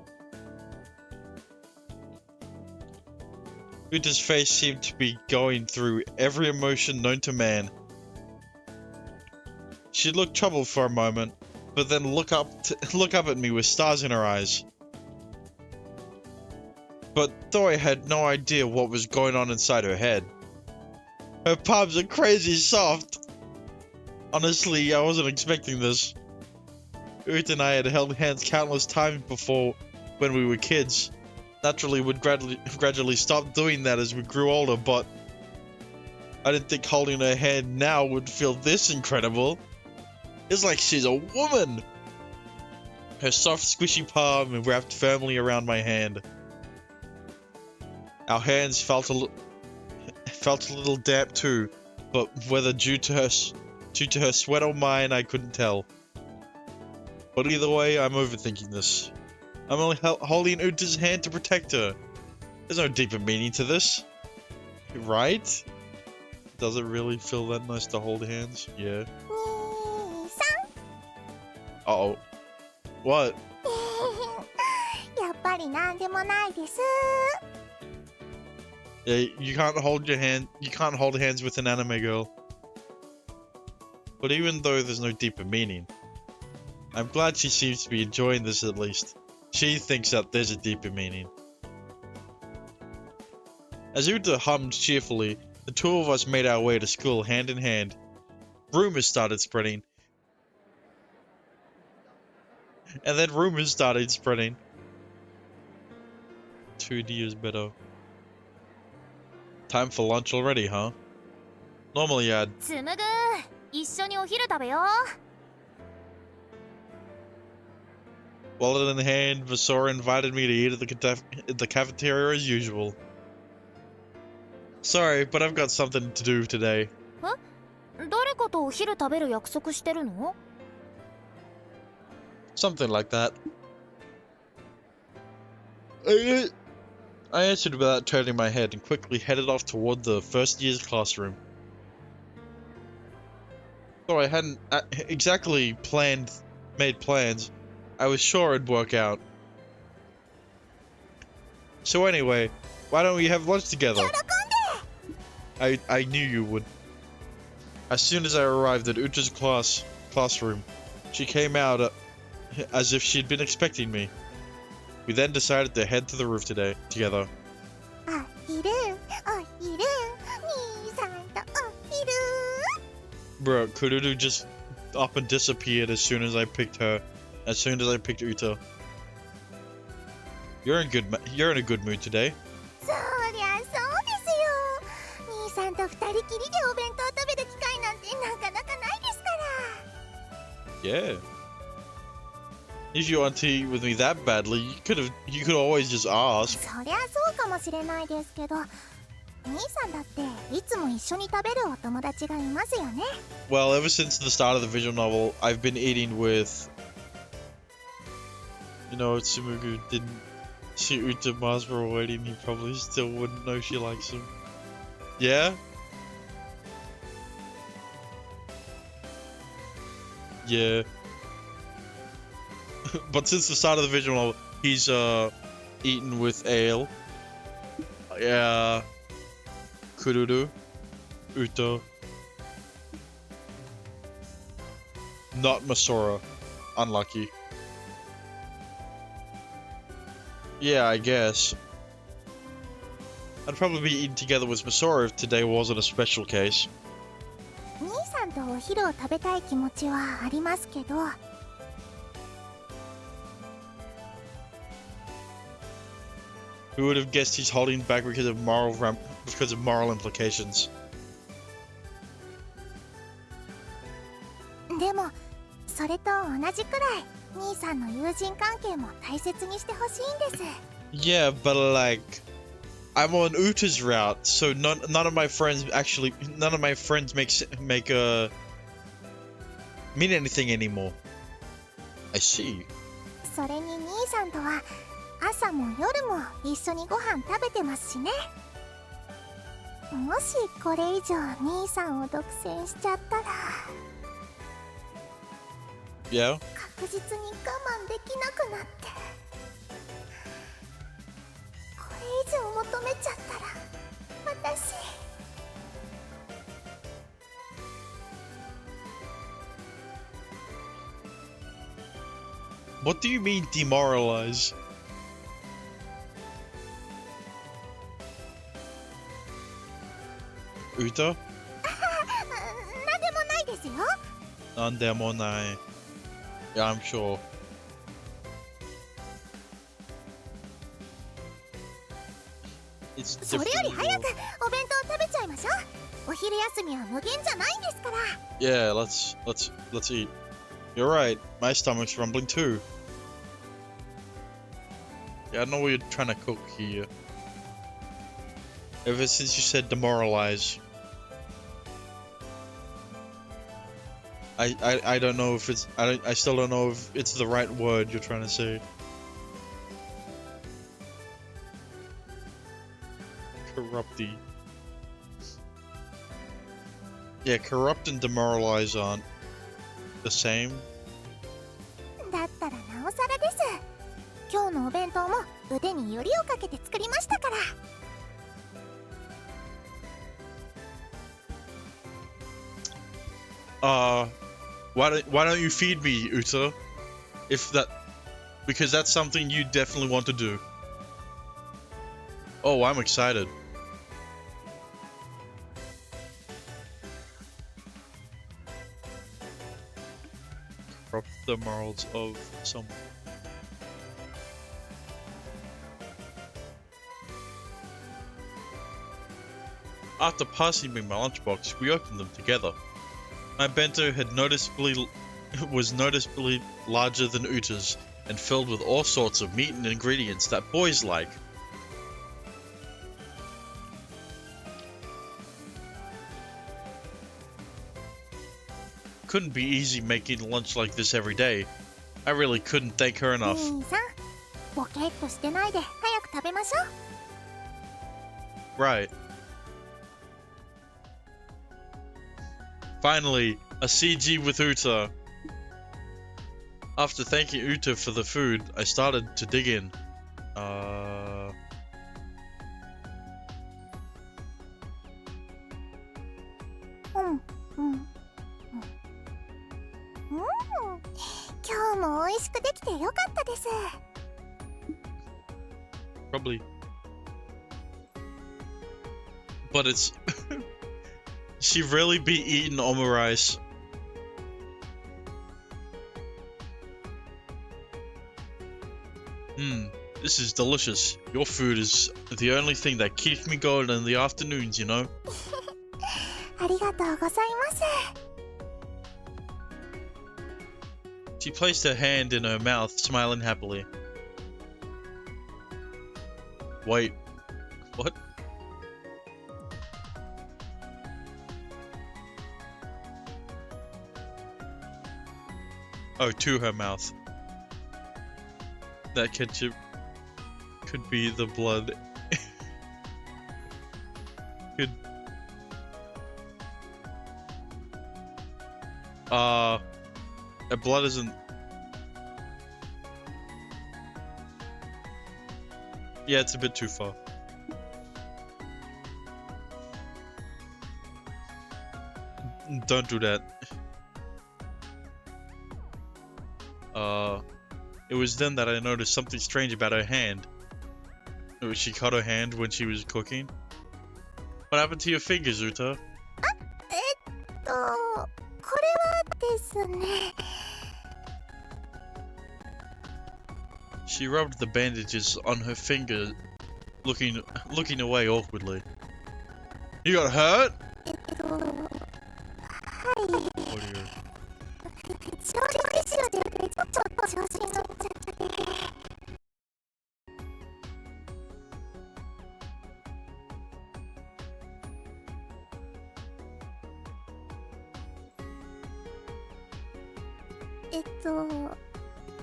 Uta's face seemed to be going through every emotion known to man. She looked troubled for a moment, but then look up at me with stars in her eyes. But though I had no idea what was going on inside her head, her palms are crazy soft. Honestly, I wasn't expecting this. Uta and I had held hands countless times before when we were kids. Naturally, would gradually stop doing that as we grew older, but I didn't think holding her hand now would feel this incredible. It's like she's a woman! Her soft, squishy palm wrapped firmly around my hand. Our hands felt a little damp too, but whether due to her sweat or mine, I couldn't tell. But either way, I'm overthinking this. I'm only holding Uta's hand to protect her. There's no deeper meaning to this. Right? Does it really feel that nice to hold hands? Yeah. 兄さん。 Uh-oh. What? やっぱりなんでもないです。 Yeah, you can't hold hands with an anime girl. But even though there's no deeper meaning, I'm glad she seems to be enjoying this at least. She thinks that there's a deeper meaning. As Uta hummed cheerfully, the two of us made our way to school hand in hand. Rumors started spreading. And then rumors started spreading. 2D is better. Time for lunch already, huh? Normally I'd... つむぐ、一緒にお昼食べよう。 Wallet in hand, Vasora invited me to eat at the cafeteria as usual. Sorry, but I've got something to do today. 誰かとお昼食べる約束してるの？ Something like that. I answered without turning my head and quickly headed off toward the first year's classroom. Though I hadn't exactly made plans, I was sure it'd work out. So anyway, why don't we have lunch together? I knew you would. As soon as I arrived at Uta's classroom, she came out as if she'd been expecting me. We then decided to head to the roof together. お昼、お昼、兄さんとお昼。 Bro, Kururu just up and disappeared as soon as I picked Uta. You're in a good mood today. そりゃそうですよ。兄さんんと二人きりでお弁当食べる機会なんてなかなかないですから。 Yeah. If you want to eat with me that badly, you could always just ask. そりゃそうかもしれないですけど、兄さんだっていつも一緒に食べるお友達がいますよね。 Well, ever since the start of the visual novel, I've been eating with... You know, Tsumugu didn't see Uta Masbro waiting, he probably still wouldn't know she likes him. Yeah? Yeah. But since the start of the visual novel, he's eaten with ale. Yeah. Kururu. Uta. Not Masora. Unlucky. Yeah, I guess. I'd probably be eating together with Masora if today wasn't a special case. 兄さんとお昼を食べたい気持ちはありますけど、 Who would have guessed he's holding back because of moral implications? でもそれと同じくらい兄さんの友人関係も大切にしてほしいんです。 Yeah, but like, I'm on Uta's route, so none of my friends mean anything anymore. I see. それに兄さんとは朝も夜も一緒にご飯食べてますしね。もしこれ以上兄さんを独占しちゃったら、 Yeah? 確実に我慢できなくなって、これ以上求めちゃったら私。 What do you mean demoralize? Uta? なんでもないですよ。 Nandemonai. Yeah, I'm sure. It's それより different. 早くお弁当食べちゃいましょう。お昼休みは無限じゃないんですから。 Yeah, let's eat. You're right. My stomach's rumbling too. Yeah, I know what you're trying to cook here. Ever since you said demoralize, I don't know if it's I still don't know if it's the right word you're trying to say. Corrupty. Yeah, corrupt and demoralize aren't the same. だったらなおさらです。今日のお弁当も腕によりをかけて作りましたから。 Why don't you feed me, Uta? Because that's something you definitely want to do. Oh, I'm excited. Corrupt the morals of someone. After passing me my lunchbox, we opened them together. My bento was noticeably larger than Uta's and filled with all sorts of meat and ingredients that boys like. Couldn't be easy making lunch like this every day. I really couldn't thank her enough. 兄さん、ボケっとしてないで早く食べましょう。 Right. Finally, a CG with Uta. After thanking Uta for the food, I started to dig in.今日も美味しくできてよかったです。 Probably. But it's... She really be eating omurice. This is delicious. Your food is the only thing that keeps me going in the afternoons, you know? ありがとうございます。 She placed her hand in her mouth, smiling happily. Wait, what? Oh, to her mouth. That ketchup could be the blood. Could. The blood isn't. Yeah, it's a bit too far. Don't do that. It was then that I noticed something strange about her hand. She cut her hand when she was cooking. What happened to your fingers, Uta? これはですね。 She rubbed the bandages on her finger, looking away awkwardly. You got hurt? はい。 What are you? 調理師でちょっと調子に乗っちゃって。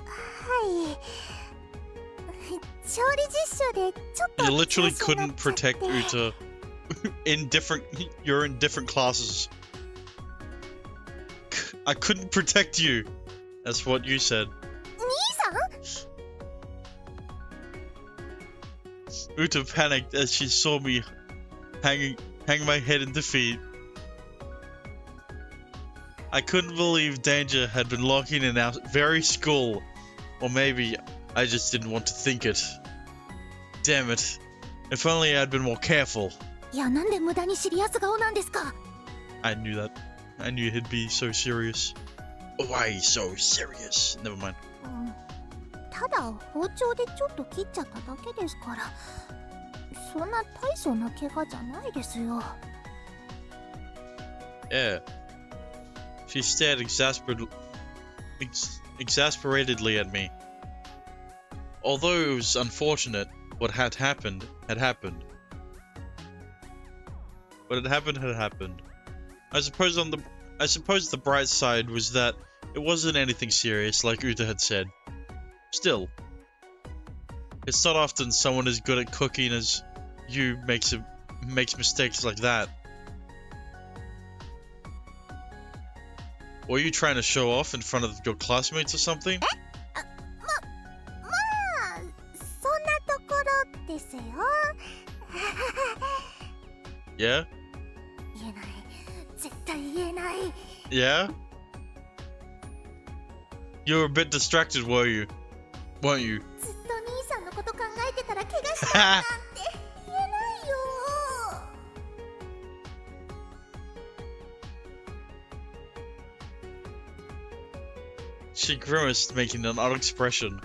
はい。調理実習でちょっと You literally 調子に乗っ couldn't ちゃって。 protect Uta. You're in different classes. I couldn't protect you. That's what you said. 兄さん？ Uta panicked as she saw me hang my head in defeat. I couldn't believe danger had been lurking in our very school. Or maybe I just didn't want to think it. Damn it. If only I'd been more careful. いや、なんで無駄にシリアス顔なんですか？ I knew that. I knew he'd be so serious. Why so serious? Never mind. ただ包丁でちょっと切っちゃっただけですから、そんな大層な怪我じゃないですよ。 Yeah. She stared exasperatedly at me. Although it was unfortunate, what had happened had happened. What had happened had happened. I suppose the bright side was that it wasn't anything serious, like Uta had said. Still, it's not often someone as good at cooking as you makes mistakes like that. Were you trying to show off in front of your classmates or something? まあ、そんなところですよ。 Yeah? 言えない。絶対言えない。 Yeah? You were a bit distracted, weren't you? ずっと兄さんのこと考えてたら怪我したなんて言えないよ。 She grimaced, making an odd expression.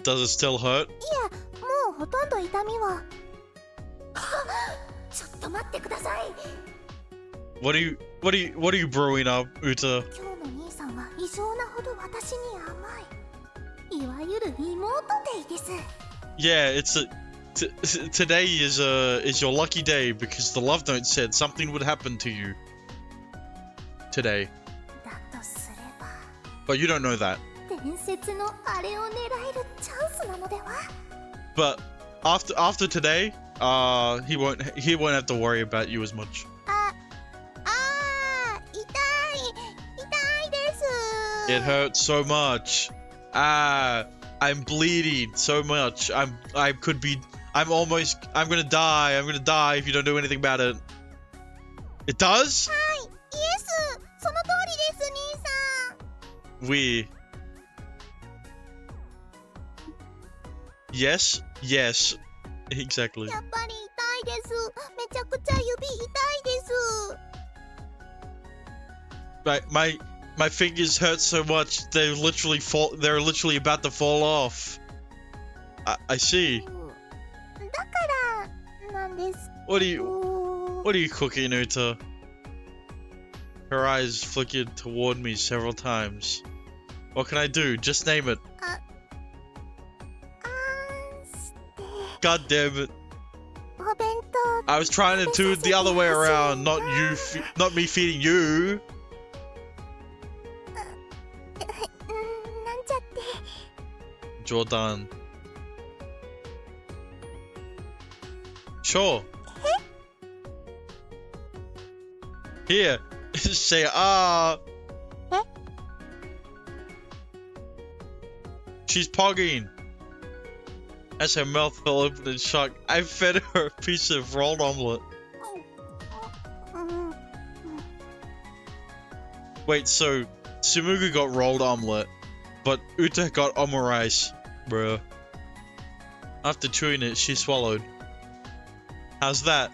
Does it still hurt? いや、もうほとんど痛みは。ちょっと待ってください。 What are you brewing up, Uta? 今日の兄さんは異常なほど私に甘い。いわゆる妹デイです。 Yeah, today is your lucky day because the love note said something would happen to you today. だとすれば、 But you don't know that. 伝説のあれを狙えるチャンスなのでは？ But after today, he won't have to worry about you as much. 痛いです。 It hurts so much. I'm bleeding so much. I'm gonna die. I'm gonna die if you don't do anything about it. It does? はい、イエス、その通りです、兄さん。 We. Yes, exactly. やっぱり痛いです。めちゃくちゃ指痛いです。 My fingers hurt so much they're literally about to fall off. I see. だからなんです。 What are you cooking, Uta? Her eyes flickered toward me several times. What can I do? Just name it. God damn it. お弁当 I was trying to do it the other way around, not not me feeding you. なんちゃって Jordan. Sure. Here. Say ah. Eh? She's pogging. As her mouth fell open in shock, I fed her a piece of rolled omelette. うん Wait, so Sumugu got rolled omelette, but Uta got omurice, bruh. After chewing it, she swallowed. How's that?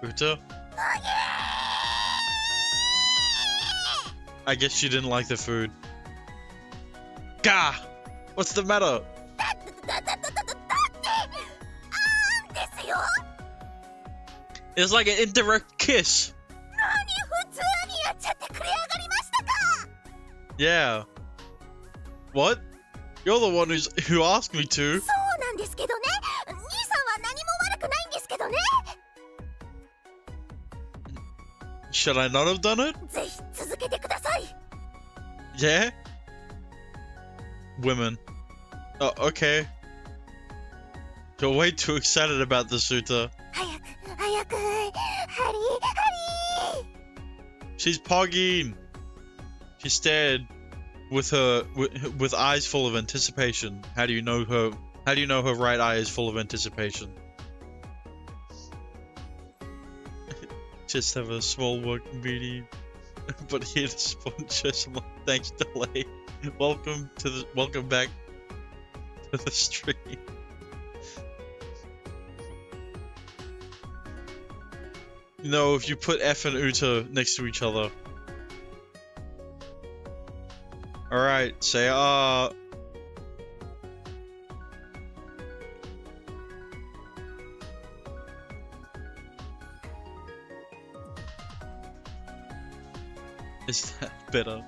Uta? I guess she didn't like the food. Gah! What's the matter? ですよ It's like an indirect kiss. 普通にやっちゃってくれやがりましたか Yeah. What? You're the one who asked me to. そうなんですけどね兄さんは何も悪くないんですけどね Should I not have done it? ぜひ続けてください Yeah? Women. Oh, okay. You're way too excited about this, Uta. 早くハリー She's pogging. She stared with eyes full of anticipation. How do you know her right eye is full of anticipation? Just have a small work meeting, but here to sponsor some. Thanks, delay. Welcome back to the stream. You know, if you put F and Uta next to each other. Alright, say Is that better?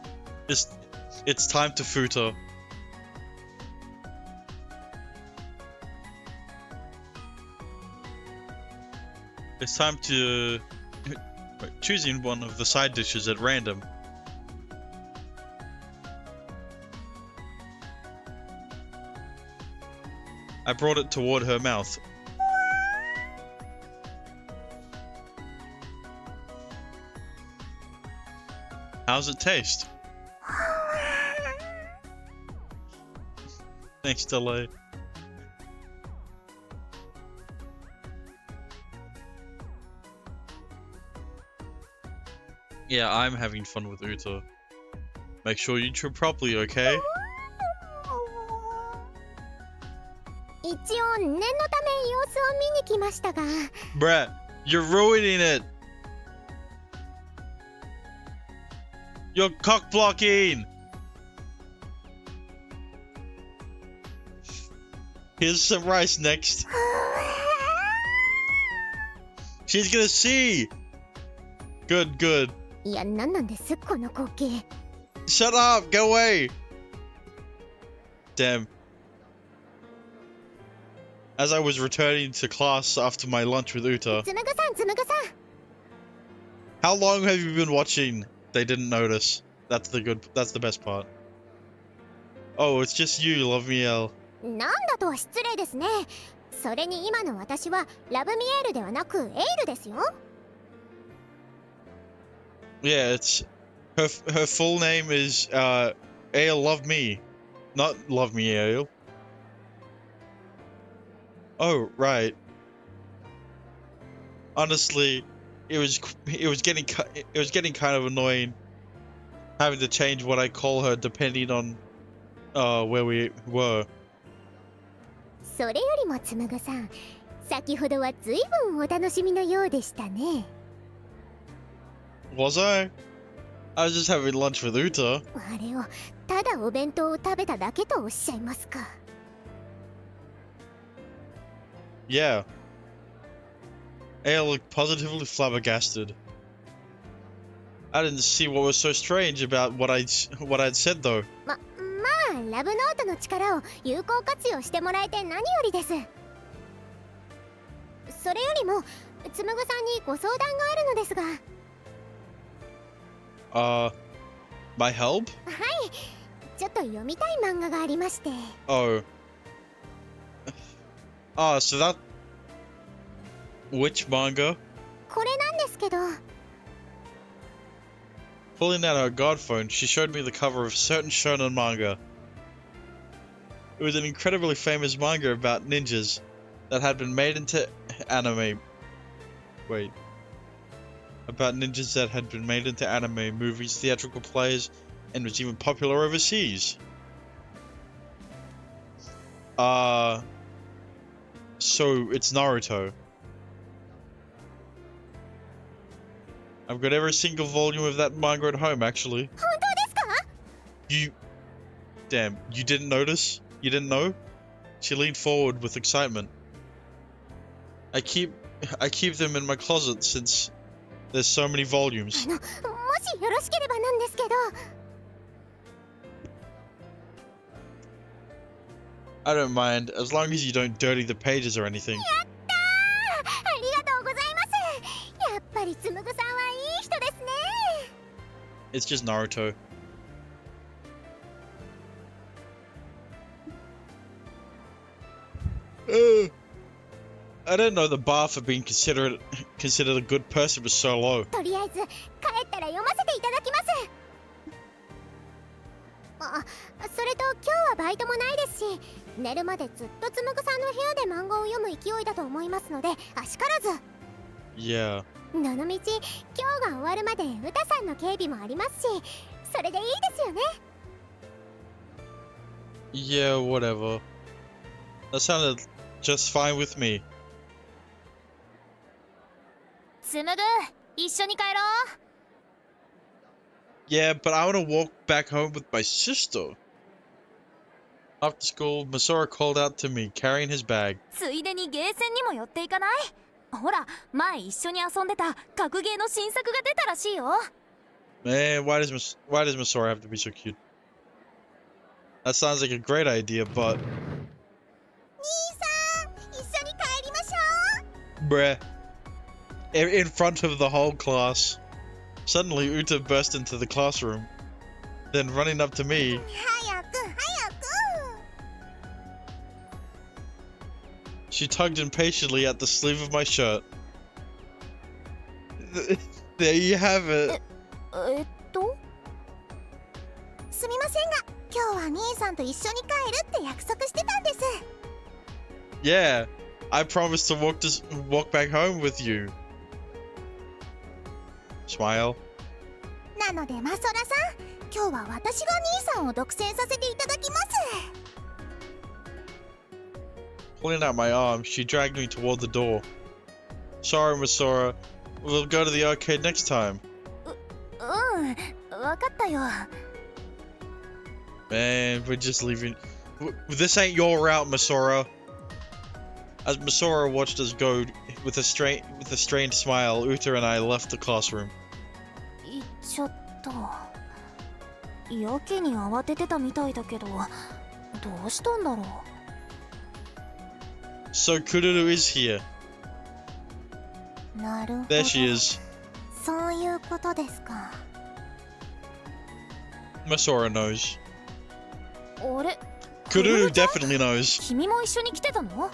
It's time to futa. It's time to choosing one of the side dishes at random. I brought it toward her mouth. How's it taste? Thanks, delay. Yeah, I'm having fun with Uta. Make sure you chew properly, okay? 一応念のため様子を見に来ましたが Bruh, you're ruining it! You're cock blocking! Here's some rice next. She's gonna see! Good, good. いや何なんですこの光景 Shut up! Go away! Damn. As I was returning to class after my lunch with Uta. つむぐさんつむぐさん How long have you been watching? They didn't notice. That's the best part. Oh, it's just you, Love Miel. なんだとは失礼ですねそれに今の私はラブミエールではなくエイルですよ Yeah, it's her full name is Ale Love Me, not Love Me Ale. Oh, right. Honestly, it was getting kind of annoying having to change what I call her depending on where we were. それよりもつむぐさん先ほどは随分お楽しみのようでしたね Was I? I was just having lunch with Uta. あれをただお弁当を食べただけとおっしゃいますか Yeah. Ale looked positively flabbergasted. I didn't see what was so strange about what I'd said though. まあラブノートの力を有効活用してもらえて何よりです。それよりもつむぐさんにご相談があるのですが。My help? はい、ちょっと読みたい漫画がありまして。Oh. So that... Which manga? これなんですけど。Pulling out her god phone, she showed me the cover of a certain shonen manga. It was an incredibly famous manga about ninjas that had been made into anime. Wait. About ninjas that had been made into anime, movies, theatrical plays, and was even popular overseas. So it's Naruto. I've got every single volume of that manga at home, actually. 本当ですか? You... Damn, you didn't notice? You didn't know? She leaned forward with excitement. I keep them in my closet since there's so many volumes. もしよろしければなんですけど。I don't mind, as long as you don't dirty the pages or anything. やったー！ありがとうございます。やっぱりつむぐさんはいい人ですね。It's just Naruto. I didn't know the bar for being considered a good person was so low. とりあえず帰ったら読ませていただきます。それと今日はバイトもないですし、寝るまでずっとつむぐさんの部屋で漫画を読む勢いだと思いますので、あしからず。Yeah. どのみち今日が終わるまでうたさんの警備もありますし、それでいいですよね。Yeah, whatever. That sounded just fine with me. つむぐ、一緒に帰ろう。Yeah, but I want to walk back home with my sister. After school, Masora called out to me, carrying his bag. ついでにゲーセンにも寄っていかない？ほら、前一緒に遊んでた格ゲーの新作が出たらしいよ。Man, why does Masora have to be so cute? That sounds like a great idea, but... 兄さん、一緒に帰りましょう。 Bruh. In front of the whole class. Suddenly, Uta burst into the classroom. Then running up to me... 早く早く。 She tugged impatiently at the sleeve of my shirt. There you have it. すみませんが、今日は兄さんと一緒に帰るって約束してたんです。 Yeah, I promised to walk back home with you. Smile. なのでマソラさん、今日は私が兄さんを独占させていただきます。 Pulling out my arm, she dragged me toward the door. Sorry, Masora. We'll go to the arcade next time. わかったよ。 Man, we're just leaving. This ain't your route, Masora. As Masora watched us go with a strained smile, Uta and I left the classroom. 行っちゃった。やけに慌ててたみたいだけど、どうしたんだろう。 So Kururu is here. なるほど。 There she is. そういうことですか。 Masora knows. あれ？ Kururu definitely knows. 君も一緒に来てたの？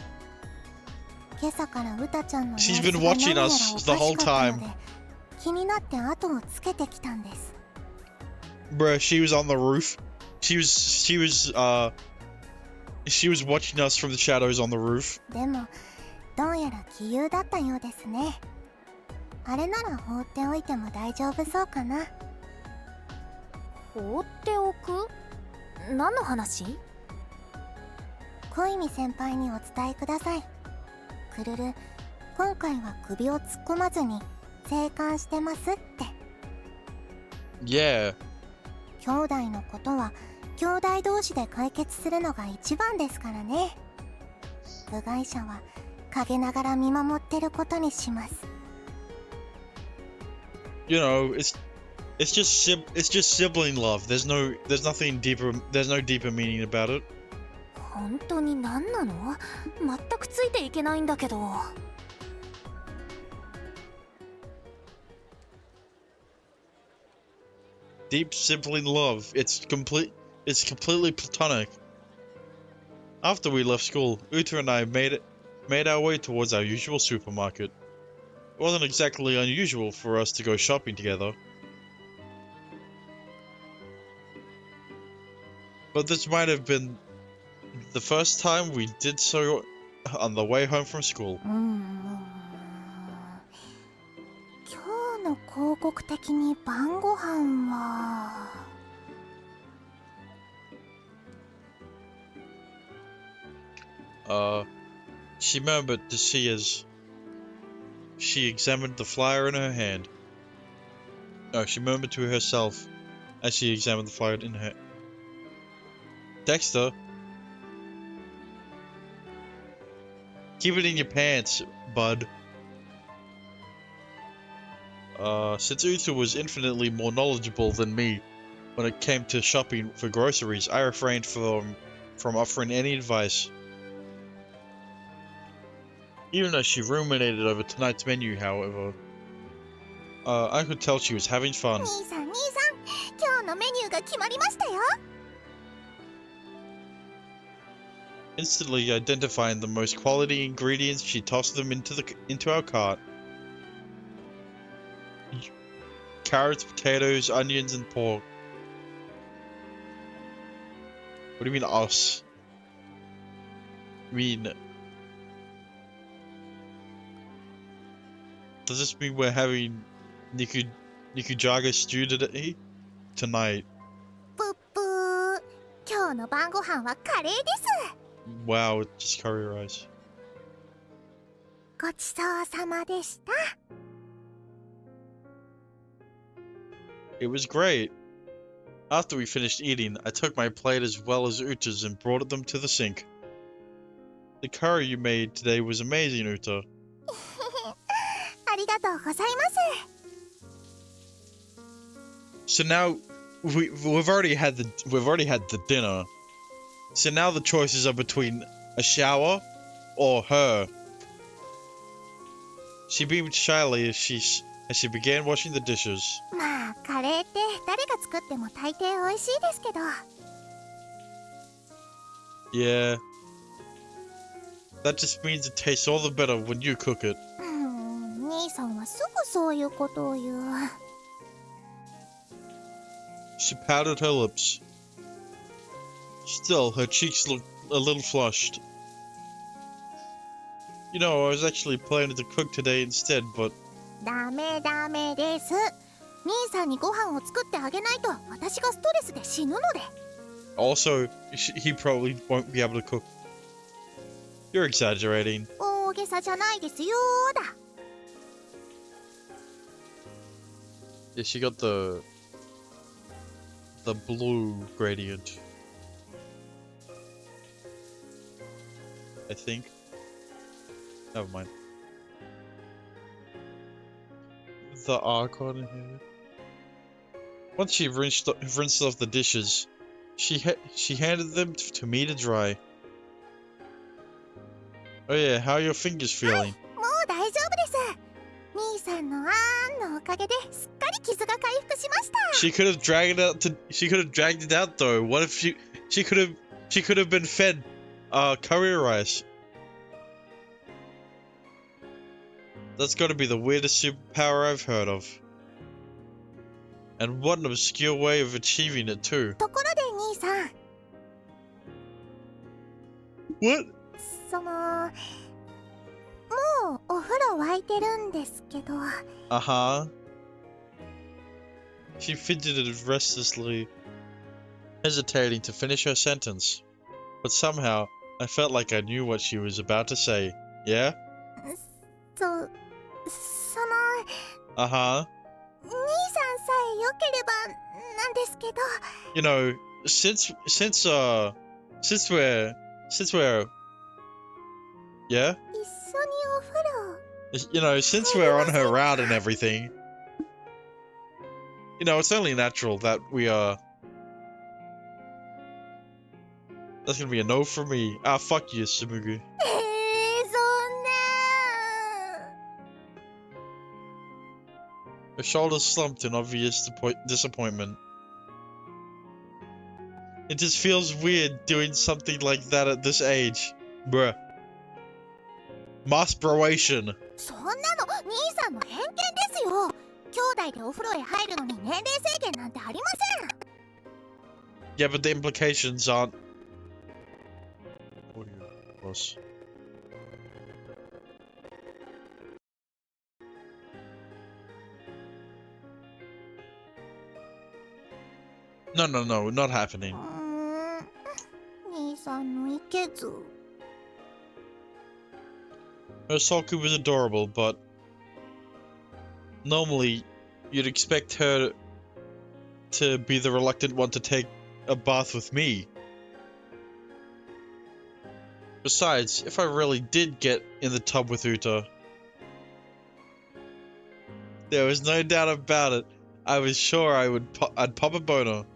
今朝からウタちゃんの She's 様子 been が watching 何やらお us か the し whole かったの time. で、気になって後をつけてきたんです。 Bruh, she was on the roof. She was watching us from the shadows on the roof. でもどうやら杞憂だったようですね。あれなら放っておいても大丈夫そうかな。放っておく？何の話？小泉先輩にお伝えください。クルル、今回は首を突っ込まずに静観してますって。 Yeah. 兄弟のことは兄弟同士で解決するのが一番ですからね。部外者は陰ながら見守ってることにします。 You know, it's just sibling love. There's nothing deeper. There's no deeper meaning about it. 本当に何なの？全くついていけないんだけど。Deep sibling love. It's completely platonic. After we left school, Uta and I made our way towards our usual supermarket. It wasn't exactly unusual for us to go shopping together. But this might have been the first time we did so on the way home from school. 今日の広告的に晩ご飯は。She murmured to see as she examined the flyer in her hand. She murmured to herself as she examined the flyer in her. Dexter, keep it in your pants, bud. Since Uta was infinitely more knowledgeable than me when it came to shopping for groceries, I refrained from offering any advice. Even as she ruminated over tonight's menu, however, I could tell she was having fun. 兄さん、今日のメニューが決まりましたよ。 Instantly identifying the most quality ingredients, she tossed them into our cart. Carrots, potatoes, onions, and pork. What do you mean us? I mean, does this mean we're having Nikujaga stew today? Tonight? ぷっぷー。今日の晩ご飯はカレーです。 Wow, it's just curry rice. ごちそうさまでした。 It was great. After we finished eating, I took my plate as well as Uta's and brought them to the sink. The curry you made today was amazing, Uta. ありがとうございます。 So now we've already had the dinner. So now the choices are between a shower or her. She beamed shyly as she began washing the dishes. まあカレーって誰が作っても大抵美味しいですけど。 Yeah. That just means it tastes all the better when you cook it. 兄さんはすぐそういうことを言う。 She pouted her lips. Still, her cheeks looked a little flushed. You know, I was actually planning to cook today instead, but... ダメです。兄さんにご飯を作ってあげないと私がストレスで死ぬので。 Also, he probably won't be able to cook. You're exaggerating. 大げさじゃないですよーだ。 Yeah, she got the blue gradient. I think. Never mind. The archon in here. Once she rinsed off the dishes, she handed them to me to dry. Oh yeah, how are your fingers feeling? もう大丈夫です。兄さんのあんのおかげですっかり傷が回復しました。 She could have dragged it out though. What if she could have been fed curry rice? That's got to be the weirdest superpower I've heard of. And what an obscure way of achieving it too. ところで兄さん、 What? そのもうお風呂沸いてるんですけど。 Uh-huh. She fidgeted restlessly, hesitating to finish her sentence. But somehow, I felt like I knew what she was about to say. Yeah? その Uh-huh. 兄さんさえ良ければなんですけど。 You know, since we're yeah? 一緒 You know, since we're on her route and everything, you know, it's only natural that we are. That's gonna be a no for me. Ah, fuck you, Sumugu. そんな Her shoulders slumped in obvious disappointment. It just feels weird doing something like that at this age. Bruh. Masturbation. そんなの兄さんの偏見ですよ。兄弟でお風呂へ入るのに年齢制限なんてありません。 Yeah, but the implications aren't. Audio plus. No, not happening. 兄さんのいけず。 Her Soku was adorable, but normally you'd expect her to be the reluctant one to take a bath with me. Besides, if I really did get in the tub with Uta, there was no doubt about it. I was sure I'd pop a boner.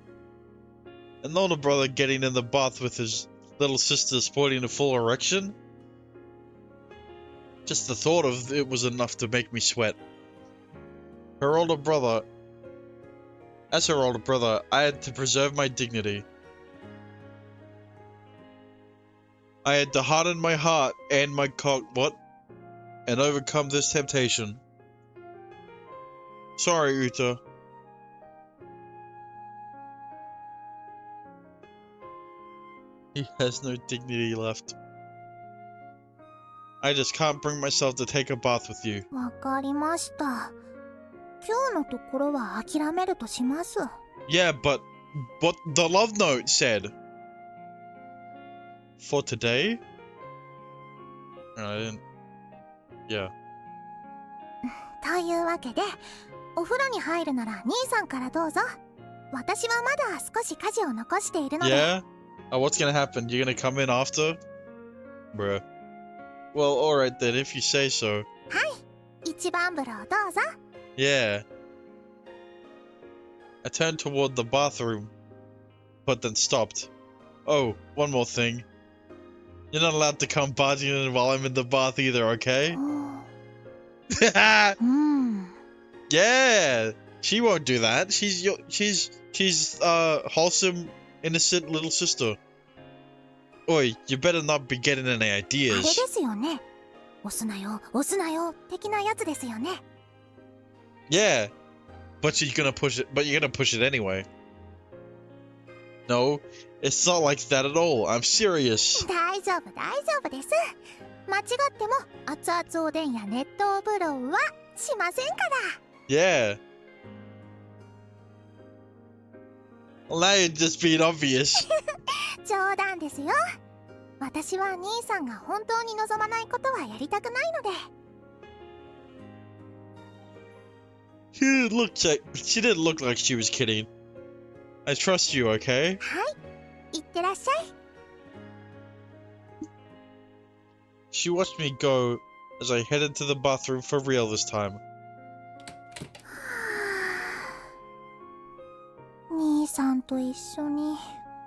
An older brother getting in the bath with his little sister sporting a full erection? Just the thought of it was enough to make me sweat. As her older brother, I had to preserve my dignity. I had to harden my heart and my and overcome this temptation. Sorry, Uta. He has no dignity left. I just can't bring myself to take a bath with you. わかりました。今日のところは諦めるとします。 Yeah, but what the love note said. For today? I didn't. Yeah. というわけで、お風呂に入るなら兄さんからどうぞ。私はまだ少し家事を残しているので。 Yeah? Oh, what's gonna happen? You're gonna come in after? Bruh. Well, alright then, if you say so. 一番風呂をどうぞ。 Yeah. I turned toward the bathroom, but then stopped. Oh, one more thing. You're not allowed to come barging in while I'm in the bath either, okay? うん。 Yeah! She won't do that. She's wholesome, innocent little sister. Oi, you better not be getting any あれで ideas. すよね。押すなよ、押すなよ、的なやつですよね。 Yeah. But you're gonna push it anyway. No, it's not like that at all. I'm serious. 大丈夫、大丈夫です。間違っても熱々おでんや熱湯風呂はしませんから。 Yeah. Well, now you're just being obvious. 冗談ですよ。私は兄さんが本当に望まないことはやりたくないので。 She didn't look like she was kidding. I trust you, okay? はい、いってらっしゃい。 She watched me go as I headed to the bathroom for real this time. 兄さんと一緒に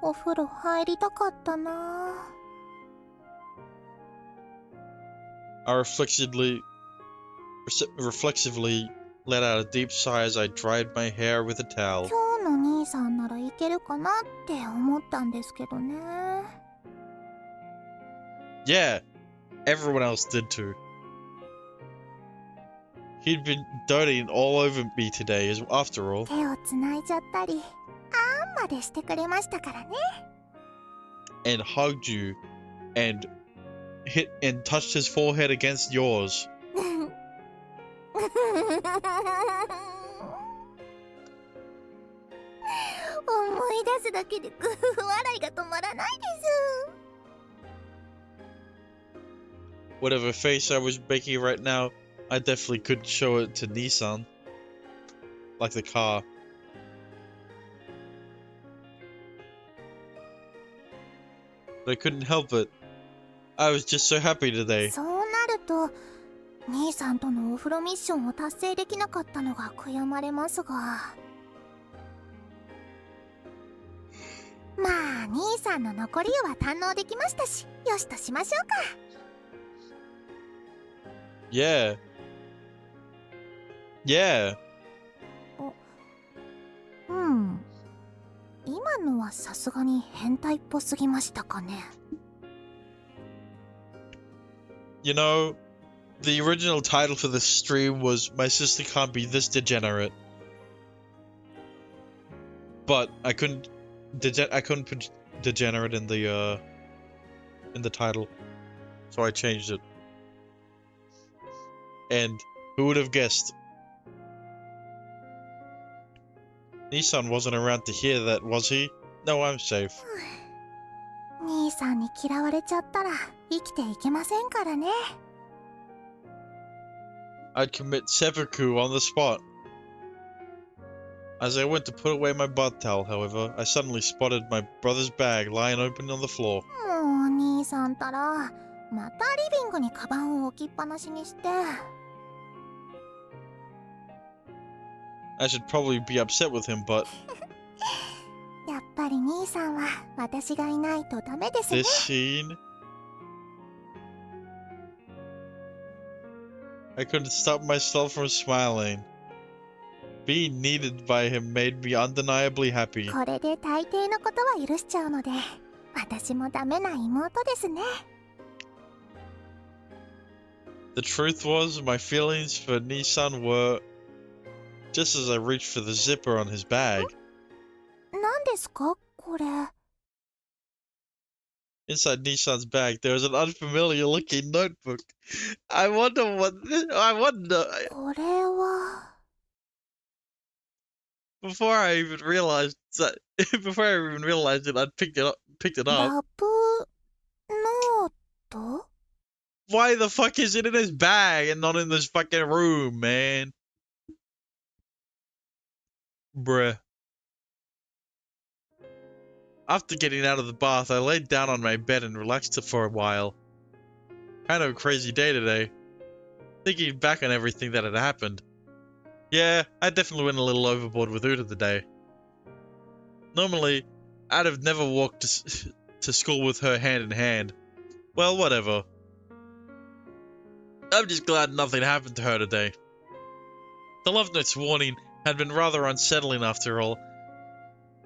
お風呂入りたかったな。 I reflexively let out a deep sigh as I dried my hair with a towel. 今日の兄さんならいけるかなって思ったんですけどね。 Yeah, everyone else did too. He'd been doting all over me today, after all. 手をつないじゃったり、あんまでしてくれましたからね。 And hugged you, and touched his forehead against yours. 思い出すだけでグフフ笑いが止まらないです。 Whatever face I was making right now, I definitely couldn't show it to Nissan. Like the car. But I couldn't help it. I was just so happy today. そうなると兄さんとのお風呂ミッションを達成できなかったのが悔やまれますが、まあ兄さんの残り湯は堪能できましたし、よしとしましょうか。Yeah. Yeah. 今のはさすがに変態っぽすぎましたかね。You know, the original title for this stream was My Sister Can't Be This Degenerate. But I couldn't put degenerate in the title. So I changed it. And who would have guessed? Nissan wasn't around to hear that, was he? No, I'm safe. 兄さんに嫌われちゃったら生きていけませんからね。I'd commit seppuku on the spot. As I went to put away my bath towel, however, I suddenly spotted my brother's bag lying open on the floor. もう兄さんたらまたリビングにカバンを置きっぱなしにして。I should probably be upset with him, but やっぱり兄さんは私がいないとダメですね。 this scene... I couldn't stop myself from smiling. Being needed by him made me undeniably happy. これで大抵のことは許しちゃうので、私もダメな妹ですね。The truth was, my feelings for Nissan were... Just as I reached for the zipper on his bag, 何ですかこれ。 inside Nissan's bag, there was an unfamiliar-looking notebook. I wonder... これは Before I even realized it, I'd picked it up. ラブノート。 Why the fuck is it in his bag and not in this fucking room, man? Bruh. After getting out of the bath, I laid down on my bed and relaxed for a while. Kind of a crazy day today. Thinking back on everything that had happened. Yeah, I definitely went a little overboard with Uta today. Normally, I'd have never walked to school with her hand in hand. Well, whatever. I'm just glad nothing happened to her today. The love note's warning had been rather unsettling after all.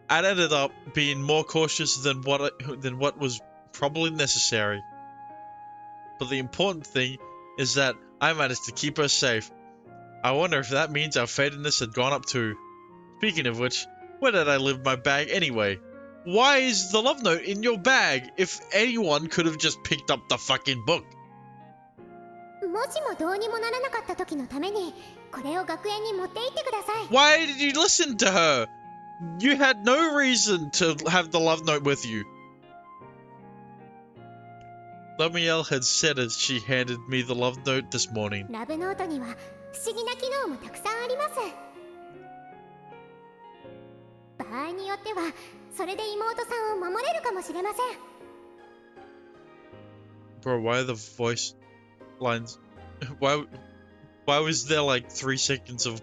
I'd ended up being more cautious than what was probably necessary. But the important thing is that I managed to keep her safe. I wonder if that means our fatedness had gone up too. Speaking of which, where did I leave my bag anyway? Why is the love note in your bag if anyone could have just picked up the fucking book? もしもどうにもならなかった時のためにこれを学園に持って行ってください。 Why did you listen to her? You had no reason to have the love note with you. Lamiel had said as she handed me the love note this morning. ラブノートには不思議な機能もたくさんあります。場合によってはそれで妹さんを守れるかもしれません。 Bro, why are the voice lines? Why was there like 3 seconds of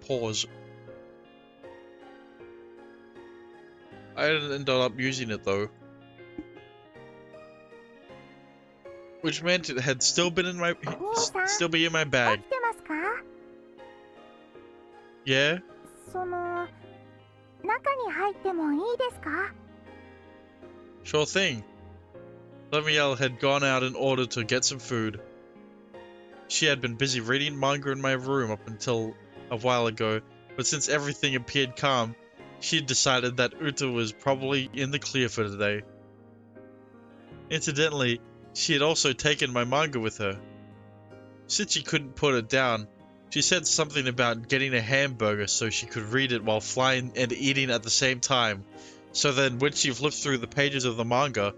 pause? I didn't end up using it though, which meant it had still been in my bag. 起きてますか？ Yeah. その中に入ってもいいですか？ Sure thing. Lamiel had gone out in order to get some food. She had been busy reading manga in my room up until a while ago, but since everything appeared calm, she had decided that Uta was probably in the clear for today. Incidentally, she had also taken my manga with her. Since she couldn't put it down, she said something about getting a hamburger so she could read it while flying and eating at the same time. So then when she flipped through the pages of the manga,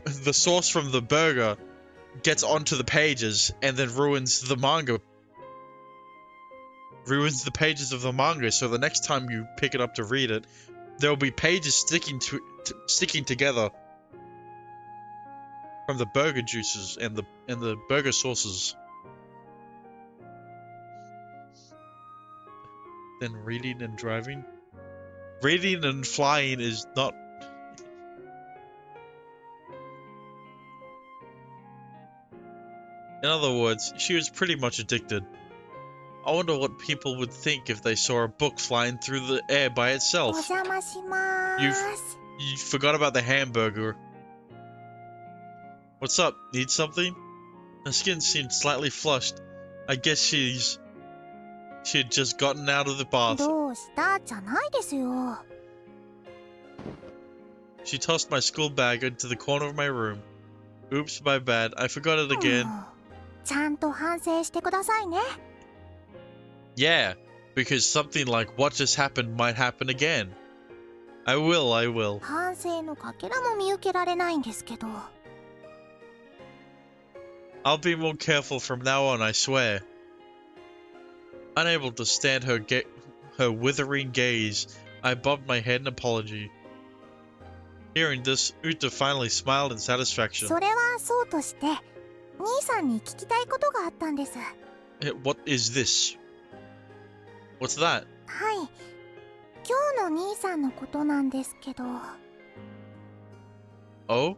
the sauce from the burger gets onto the pages and then ruins the pages of the manga, so the next time you pick it up to read it, there will be pages sticking together from the burger juices and the burger sauces. Then reading and driving? Reading and flying is not... In other words, she was pretty much addicted. I wonder what people would think if they saw a book flying through the air by お itself. 邪魔しまーす。 You forgot about the hamburger. What's up? Need something? Her skin seemed slightly flushed. I guess she had just gotten out of the bath. どうしたじゃないですよ。 She tossed my school bag into the corner of my room. Oops, my bad. I forgot it again. ちゃんと反省してくださいね。 Yeah, because something like what just happened might happen again. I will. 反省のかけらも見受けられないんですけど。 I'll be more careful from now on, I swear. Unable to stand her withering gaze, I bobbed my head in apology. Hearing this, Uta finally smiled in satisfaction. それはそうとして、兄さんに聞きたいことがあったんです。 What is this? What's that? はい。今日の兄さんのことなんですけど。 Oh?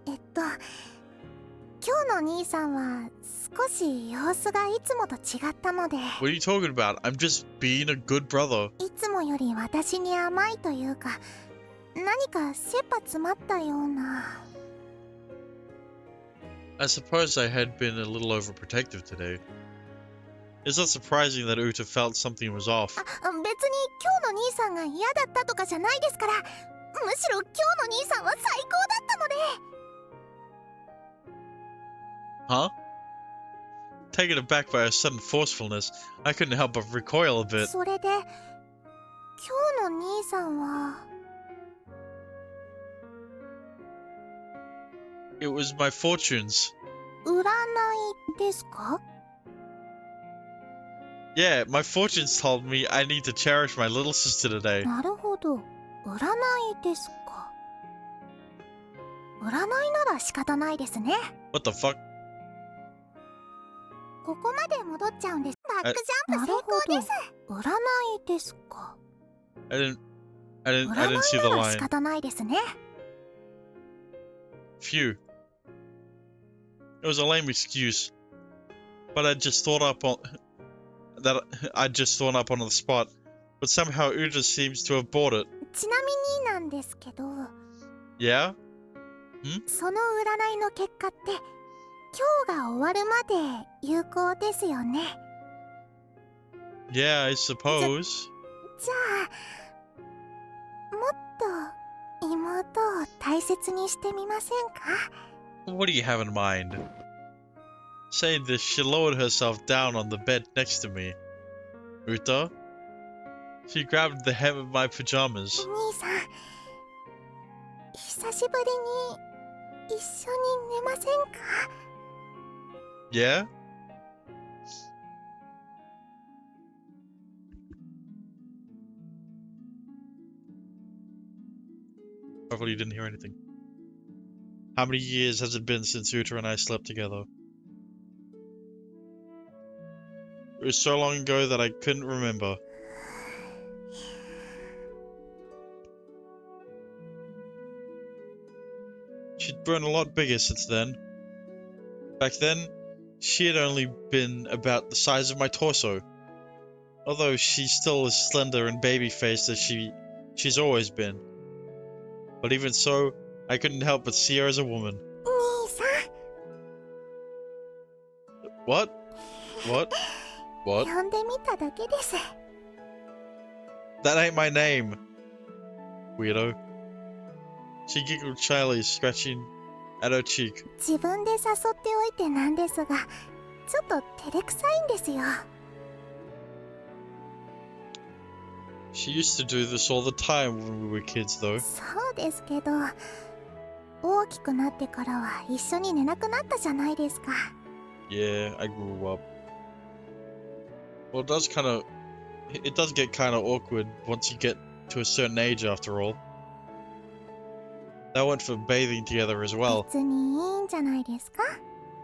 今日の兄さんは少し様子がいつもと違ったので、 What are you talking about? I'm just being a good brother. いつもより私に甘いというか、何か切羽詰まったような。 I suppose I had been a little overprotective today. It's not surprising that Uta felt something was off. 別に今日の兄さんが嫌だったとかじゃないですから、むしろ今日の兄さんは最高だったので。 Huh? Taken aback by her sudden forcefulness, I couldn't help but recoil a bit. それで、今日の兄さんは。 It was my fortunes. 占いですか？ Yeah, my fortunes told me I need to cherish my little sister today. なるほど、占いですか。占いなら仕方ないですね。 What the fuck? ここまで戻っちゃうんです。バックジャンプ成功です。占いですか。 I didn't 占い see the なら仕 line. 方ないですね。 Phew. It was a lame excuse, but I'd just thought up on the spot. But somehow Uta seems to have bought it. ちなみになんですけど、 Yeah? その占いの結果って今日が終わるまで有効ですよね。 Yeah, I suppose. じゃあもっと妹を大切にしてみませんか？ What do you have in mind? Saying this, she lowered herself down on the bed next to me. Uta? She grabbed the hem of my pajamas. 兄さん、久しぶりに一緒に寝ませんか？ Yeah? Hopefully you didn't hear anything. How many years has it been since Uta and I slept together? It was so long ago that I couldn't remember. She'd grown a lot bigger since then. Back then, she had only been about the size of my torso. Although she's still as slender and baby-faced as she's always been. But even so, I couldn't help but see her as a woman. 兄さ What? What? ん、 What? 呼んでみただけです。 That ain't my name. Weirdo. She giggled shyly, scratching at her cheek. 自分で誘っておいてなんですが、ちょっと照れくさいんですよ。 She used to do this all the time when we were kids, though. そうですけど、大きくなってからは一緒に寝なくなったじゃないですか。 Yeah, I grew up. Well, it does get kind of awkward once you get to a certain age, after all. They went for bathing together as well. 別にいいんじゃないですか。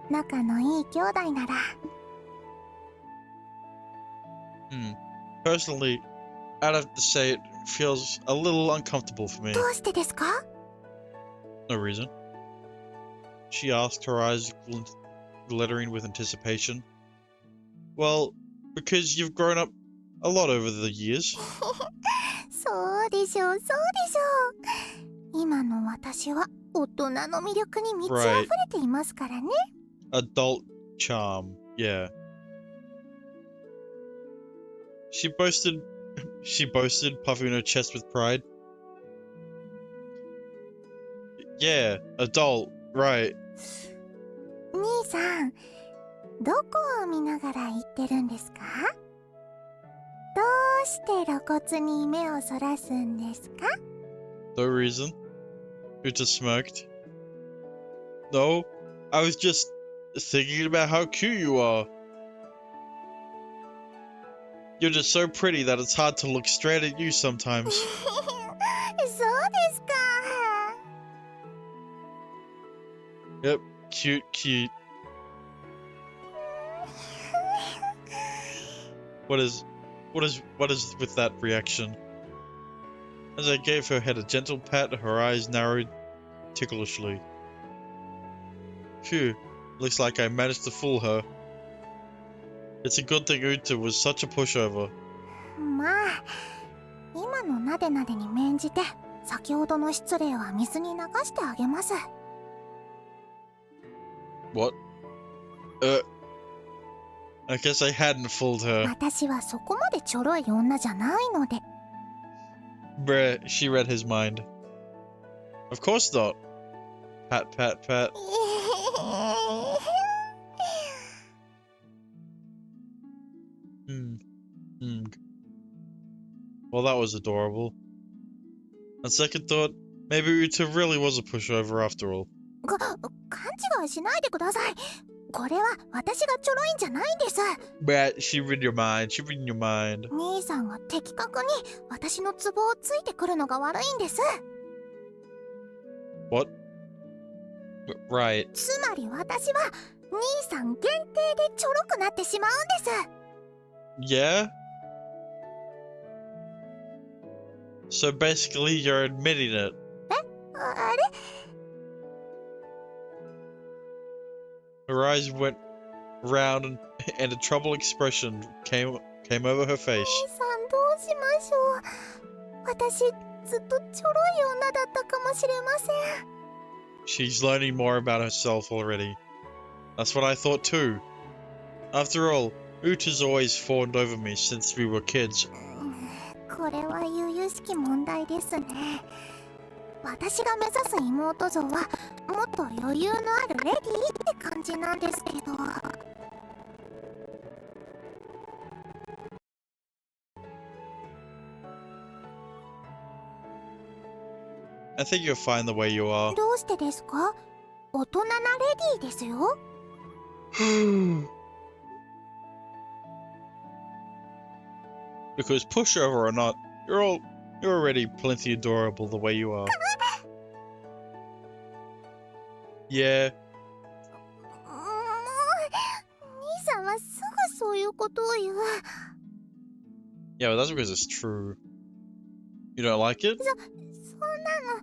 仲のいい兄弟なら。Personally, I'd have to say it feels a little uncomfortable for me. どうしてですか？ No reason. She asked, her eyes glittering with anticipation. Well, because you've grown up a lot over the years. そうでしょう、そうでしょう。今の私は大人の魅力に満ち溢れていますからね。Adult charm, yeah. She boasted, puffing her chest with pride. Yeah, adult, right. 兄さん、どこを見ながら言ってるんですか？どうして露骨に目をそらすんですか？ No reason. Uta smirked. No, I was just thinking about how cute you are. You're just so pretty that it's hard to look straight at you sometimes. そうですか。Yep, cute, cute. What is with that reaction? As I gave her head a gentle pat, her eyes narrowed ticklishly. Phew, looks like I managed to fool her. It's a good thing Uta was such a pushover. まあ、今のなでなでに免じて、先ほどの失礼は水に流してあげます。What? I guess I hadn't fooled her. 私はそこまでちょろい女じゃないので。Bruh, she read his mind. Of course not. Pat, pat, pat. Well, that was adorable. On second thought, maybe Uta really was a pushover after all. 勘違いしないでください。これは私がちょろいんじゃないんです。Bruh, she read your mind. She read your mind. 兄さんが的確に私のツボをついてくるのが悪いんです。What? Right. つまり私は兄さん限定でちょろくなってしまうんです。Yeah? So basically, you're admitting it. あれ？ Her eyes went round and a troubled expression came over her face. 兄さんどうしましょう。私ずっとちょろい女だったかもしれません。She's learning more about herself already. That's what I thought too. After all, Uta's always fawned over me since we were kids. これは由々しき問題ですね。私が目指す妹像はもっと余裕のあるレディーって感じなんですけど。I think you're fine the way you are. どうしてですか？大人なレディーですよ。Because pushover or not, you're already plenty adorable the way you are. Yeah. もう兄さんはすぐそういうことを言う。 Yeah, well, that's because it's true. You don't like it? そんなの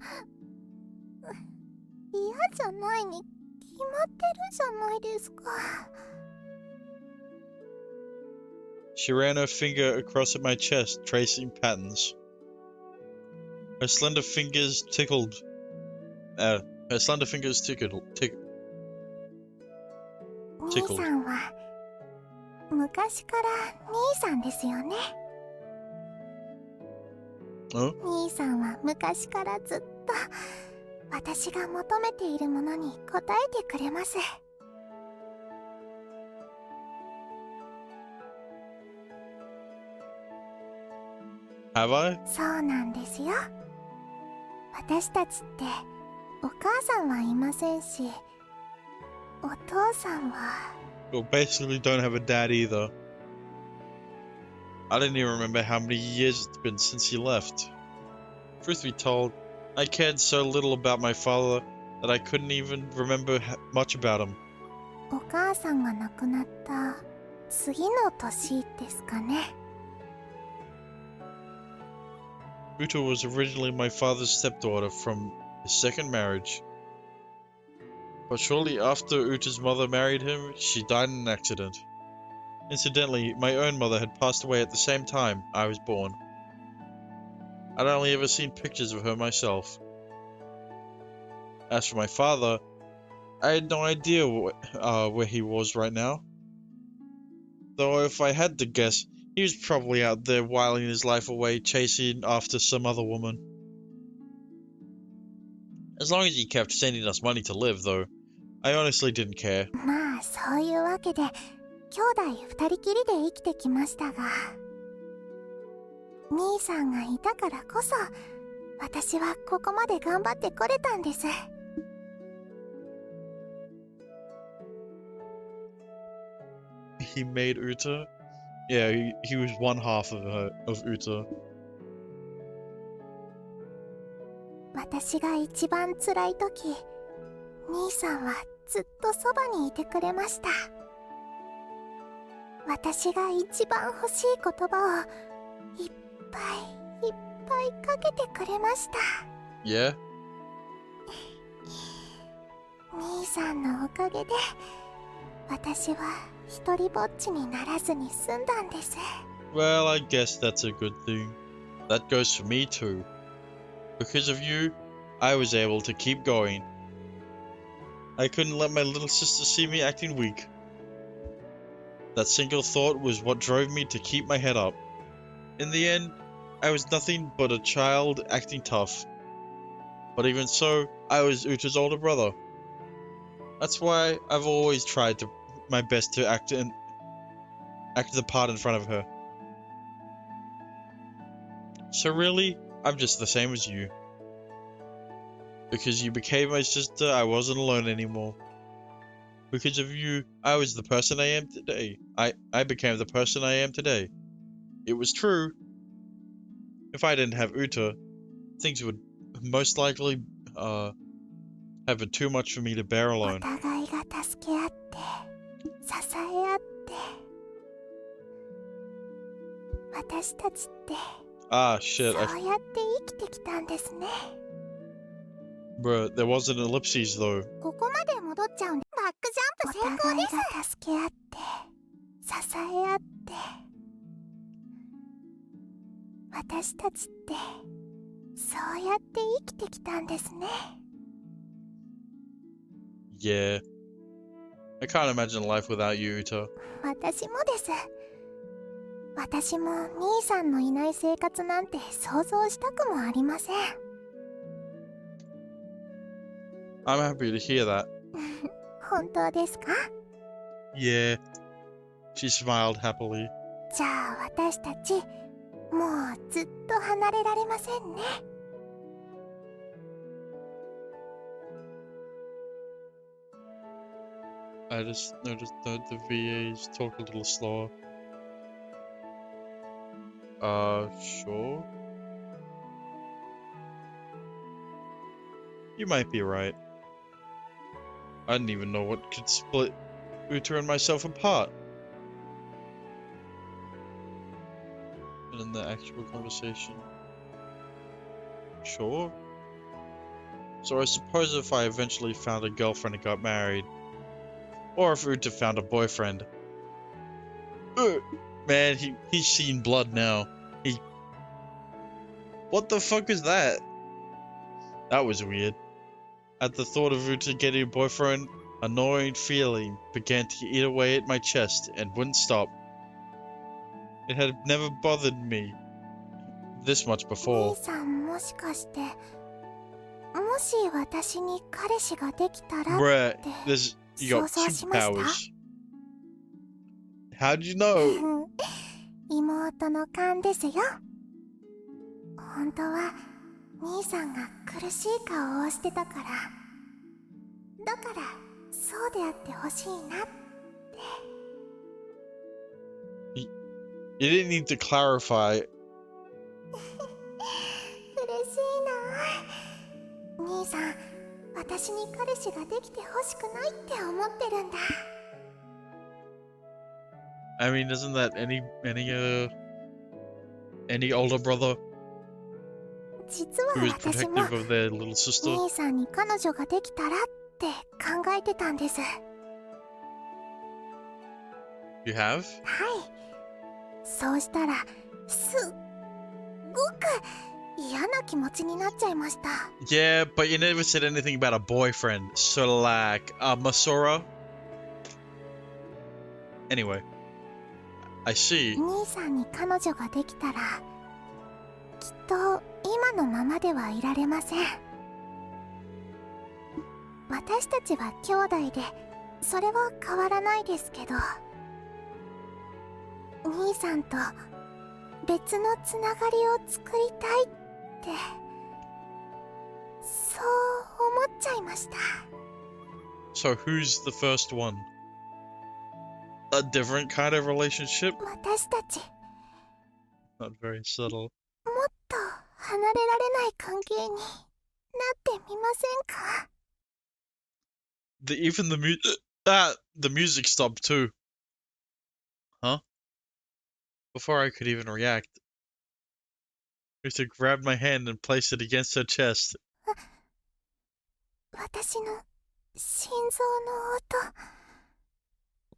嫌じゃないに決まってるじゃないですか。 She ran her finger across at my chest, tracing patterns. Her slender fingers tickled. Her slender fingers tickled. 兄さんは昔から兄さんですよね。兄さんは昔からずっと私が求めているものに応えてくれます。 Have I? そうなんですよ。私たちってお母さんはいませんし、お父さんは。 Well, basically don't have a dad either. I didn't even remember how many years it's been since he left. Truth be told, I cared so little about my father that I couldn't even remember much about him. お母さんが亡くなった次の年ですかね。Uta was originally my father's stepdaughter from his second marriage. But shortly after Uta's mother married him, she died in an accident. Incidentally, my own mother had passed away at the same time I was born. I'd only ever seen pictures of her myself. As for my father, I had no idea where he was right now. Though if I had to guess, he was probably out there whiling his life away chasing after some other woman. As long as he kept sending us money to live, though, I honestly didn't care. まあそういうわけで兄弟二人きりで生きてきましたが、兄さんがいたからこそ私はここまで頑張ってこれたんです。He made Uta? Yeah, he was one half of Uta. 私が一番辛い時、兄さんはずっとそばにいてくれました。私が一番欲しい言葉をいっぱいいっぱいかけてくれました。Yeah? 兄さんのおかげで私は一人ぼっちにならずに済んだんです。 Well, I guess that's a good thing. That goes for me too. Because of you, I was able to keep going. I couldn't let my little sister see me acting weak. That single thought was what drove me to keep my head up. In the end, I was nothing but a child acting tough. But even so, I was Uta's older brother. That's why I've always tried my best to act the part in front of her. So really, I'm just the same as you. Because you became my sister, I wasn't alone anymore. Because of you, I was the person I am today. I became the person I am today. It was true. If I didn't have Uta, things would most likely have been too much for me to bear お alone. 互いが助け合って支え合って私たちって Ah, そう shit. やって生きてきたんですね。 Bruh, there was an ellipses though. ここまで戻っちゃうんでバックジャンプ成功です。お互いが助け合って支え合って私たちってそうやって生きてきたんですね。 Yeah. I can't imagine life without you, Uta. 私もです。私も兄さんのいない生活なんて想像したくもありません。 I'm happy to hear that. 本当ですか？ Yeah. She smiled happily. じゃあ私たちもうずっと離れられませんね。 I just noticed that the VAs talk a little slower. Sure. You might be right. I didn't even know what could split Uta and myself apart. And in the actual conversation. Sure. So I suppose if I eventually found a girlfriend and got married, or if Uta found a boyfriend. Man, he's seen blood now. What the fuck is that? That was weird. At the thought of Uta getting a boyfriend, a gnawing feeling began to eat away at my chest and wouldn't stop. It had never bothered me this much 兄 before. さんもしかしてもし私に彼氏ができたら Bruh, って you got 想像しました？ superpowers. How'd you know? 妹の勘ですよ。本当は兄さんが苦しい顔をしてたからだからそうであってほしいなって。 You didn't need to clarify. 嬉しいな。さん、私に彼氏ができてほしくないって思ってるんだ。I mean, isn't that any older brother 実は who is 私も protective of their little sister? 兄さんに彼女ができたらって考えてたんです。You have? はい。そうしたらすっごく嫌な気持ちになっちゃいました。 Yeah, but you never said anything about a boyfriend. So like, Masora? Anyway, I see. 兄さんに彼女ができたらきっと今のままではいられません。私たちは兄弟でそれは変わらないですけど、兄さんと別のつながりを作りたいってそう思っちゃいました。 So who's the first one? A different kind of relationship? 私たち Not very subtle. もっと離れられない関係になってみませんか？ Even the music stopped too. Huh? Before I could even react, Rita grabbed my hand and placed it against her chest. 私の心臓の音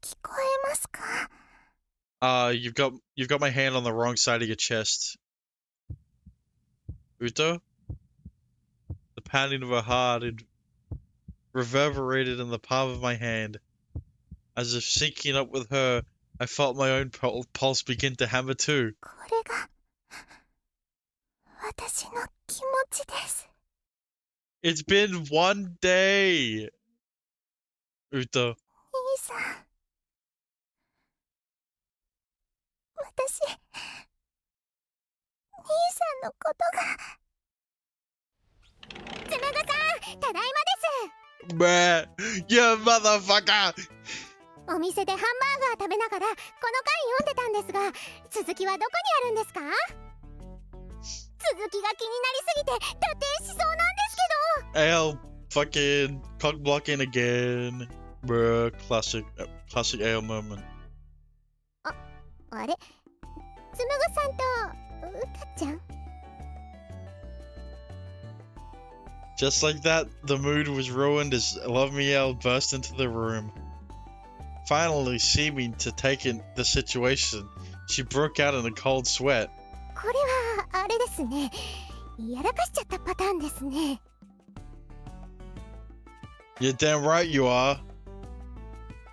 聞こえますか？ You've got my hand on the wrong side of your chest. Uto? The pounding of her heart had reverberated in the palm of my hand. As if syncing up with her, I felt my own pulse begin to hammer too. これが私の気持ちです。 It's been 1 day! Uto. 兄さん、私兄さんのことが。つむぐさん、ただいまです。 Bruh, you motherfucker! お店でハンバーガー食べながらこの回読んでたんですが、続きはどこにあるんですか？続きが気になりすぎて脱停しそうなんですけど。 Ale fucking cock blocking again. Bruh, classic Ale moment. あれ、つむぐさんとうたちゃん。 Just like that, the mood was ruined as Love Miel burst into the room. Finally seeming to take in the situation, she broke out in a cold sweat. これはあれですね。やらかしちゃったパターンですね。 You're damn right you are.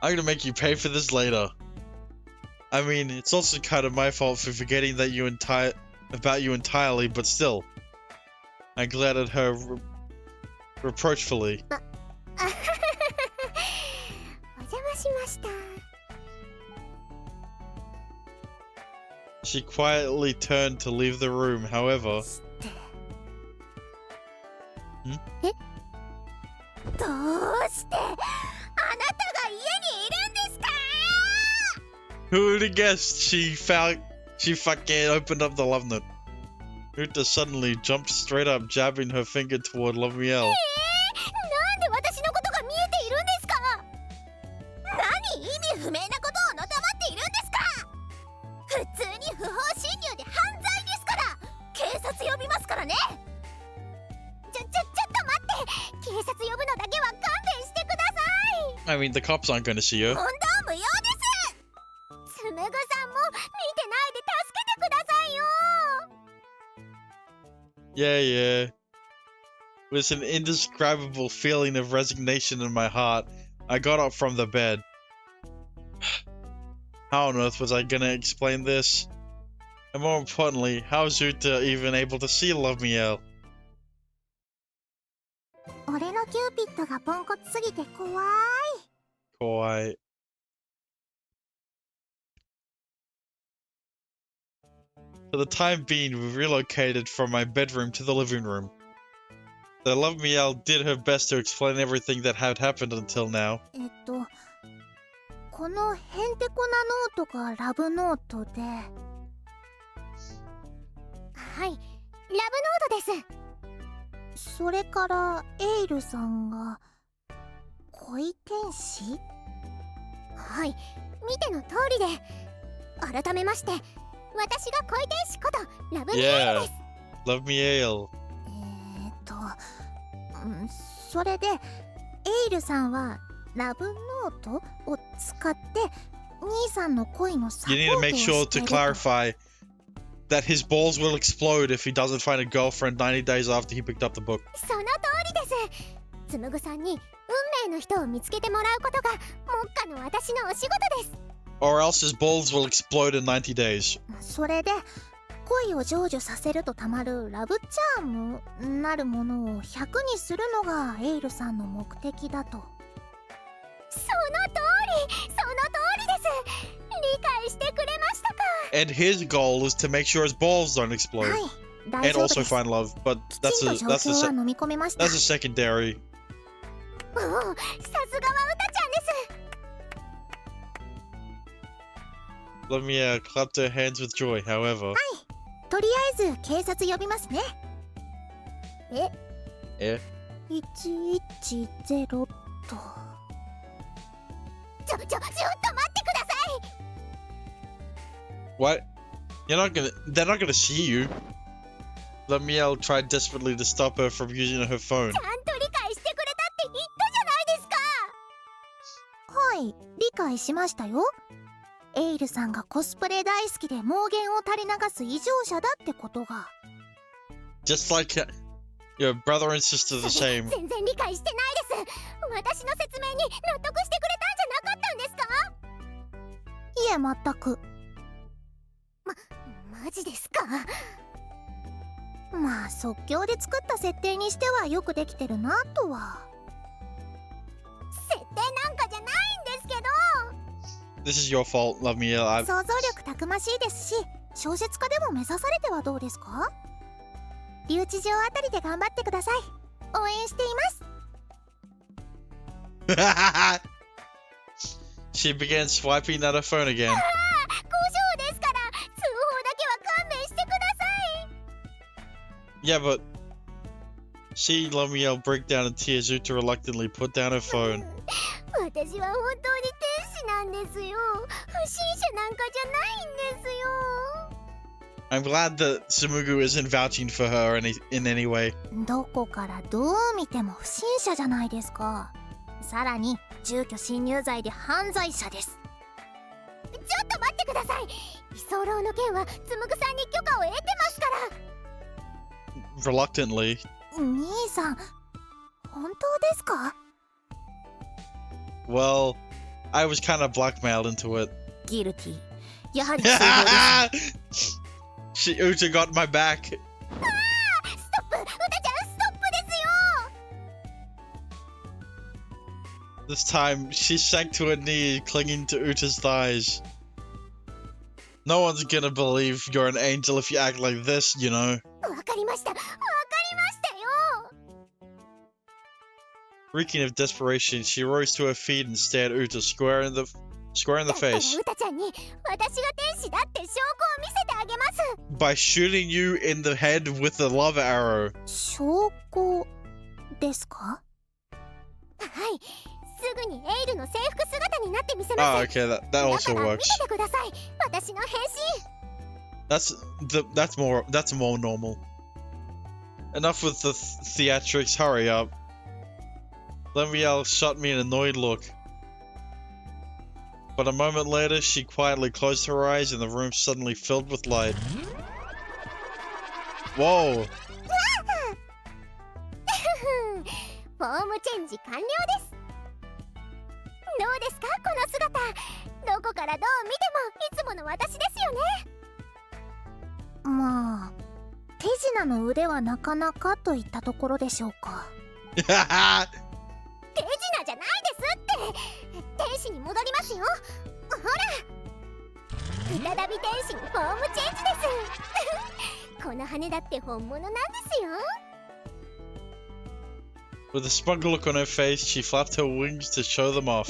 I'm gonna make you pay for this later. I mean, it's also kind of my fault for forgetting that about you entirely, but still. I glared at her reproachfully. お邪魔しました。 She quietly turned to leave the room, however. え？どうしてあなたが家にいるんですか？ Who would have guessed she fucking opened up the love note? Ruta suddenly jumped straight up, jabbing her finger toward Love Miel. なんで私のことが見えているんですか？何意味不明なことをのたまっているんですか？普通に不法侵入で犯罪ですから、警察呼びますからね。ちょっと待って、警察呼ぶのだけは勘弁してください。 I mean, the cops aren't gonna see her. 問答無用です。つむぐさんも見てないで助けてくださいよ。 Yeah. With an indescribable feeling of resignation in my heart, I got up from the bed. How on earth was I gonna explain this? And more importantly, how was Uta even able to see Love Miel? 俺のキューピッドがポンコツすぎて怖い。 Kawaii. For the time being, we relocated from my bedroom to the living room. The Love Miel did her best to explain everything that had happened until now. このヘンテコなノートがラブノートで。はい、ラブノートです。それからエイルさんが恋天使？はい、見ての通りで。改めまして、私が恋天使ことラブミエールです。 Love me ale. それでエイルさんはラブノートを使って兄さんの恋のサポ You ート need を to make し sure て to ると。 clarify that his balls will explode if he doesn't find a girlfriend 90 days after he picked up the book. その通りです。つむぐさんに運命の人を見つけてもらうことが目下の私のお仕事です。 Or else his balls will explode in 90 days. それで恋を成就させるとたまるラブチャームなるものを100にするのがエイルさんの目的だと。その通りです。理解してくれましたか。 And his goal is to make sure his balls don't explode. はい、大 And 丈夫 also です。 find love. But き that's ちん a と状 that's a 況は se- 飲み込めました。 that's a secondary. おお、さすがはうたちゃんです。 Let me clap their hands with joy, however. とりあえず警察呼びますね。え110と。ちょっと待ってください。 What? They're not gonna see you. Lemiel tried desperately to stop her from using her phone. ちゃんと理解してくれたって言ったじゃないですか。はい、理解しましたよ。エイルさんがコスプレ大好きで妄言を垂れ流す異常者だってことが。 Just like your brother and sister the same. 全然理解してないです。私の説明に納得してくれたんじゃなかったんですか。いえ、全く。マジですか。まあ即興で作った設定にしてはよくできてるなとは。設定なんかじゃないんですけど。 This is your fault, Lemiel. 想像力たくましいですし、小説家でも目指されてはどうですか？留置場あたりで頑張ってください。応援しています。 She began swiping at her phone again. 工場ですから通報だけは勘弁してください。 Yeah, but seeing Lemiel break down in tears, Uta reluctantly put down her phone. 私は本当に天使なんですよ。不審者なんかじゃないんですよ。 I'm glad that Sumugu isn't vouching for her in any way. どこからどう見ても不審者じゃないですか。さらに住居侵入罪で犯罪者です。ちょっと待ってください。居候の件はつむぐさんに許可を得てますから。 Reluctantly. 兄さん、本当ですか？ Well, I was kind of blackmailed into it. ギルティ。やはり通報です。Uta got my back. ストップ、うたちゃんストップですよ。 This time, she sank to her knee, clinging to Uta's thighs. No one's gonna believe you're an angel if you act like this, you know. わかりました。わかりましたよ。 Reeking of desperation, she rose to her feet and stared Uta square in the だったら face. うたちゃんに私が天使だって証拠を見せてあげます。 By shooting you in the head with a love arrow. 証拠ですか？はい、すぐにエイルの制服姿になってみせ Oh, ます。 okay, that だ also から見 works. ててください。私の変身。 That's more normal. Enough with the theatrics, hurry up. Lemiel shot me an annoyed look. But a moment later, she quietly closed her eyes and the room suddenly filled with light. Whoa! フォームチェンジ完了です。どうですかこの姿。どこからどう見てもいつもの私ですよね。まあ、手品の腕はなかなかといったところでしょうか。手品じゃないですって。天使に戻りますよ。ほら、再び天使にフォームチェンジですこの羽だって本物なんですよ。 With a smug look on her face, she flapped her wings to show them off.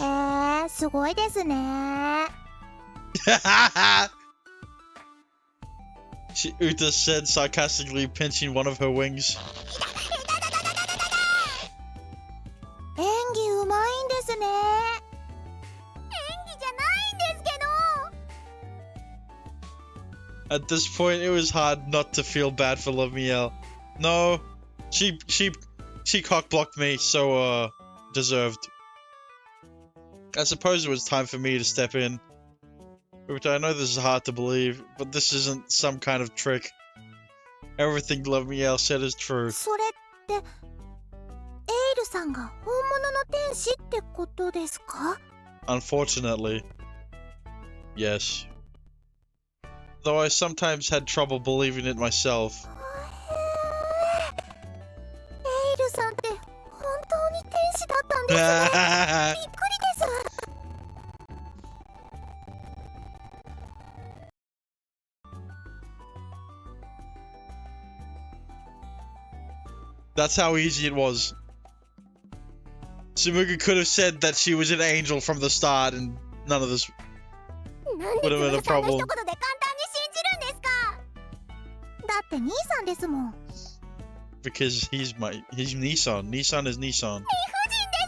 すごいですね。Uta said sarcastically, pinching one of her wings. At this point, it was hard not to feel bad for Love Miel. No, she cock blocked me, so deserved. I suppose it was time for me to step in. Which I know this is hard to believe, but this isn't some kind of trick. Everything Love Miel said is true. それってエイルさんが本物の天使ってことですか？ Unfortunately. Yes. Though I sometimes had trouble believing it myself. エイルさんって本当に天使だったんですね。びっくりです。That's how easy it was. Tsumugi could have said that she was an angel from the start and none of this なんで would have been a つむぐさんの problem. 一言で簡単に信じるんですか？だって兄さんですもん。 Because he's Nissan. Nissan is Nissan. 理不尽で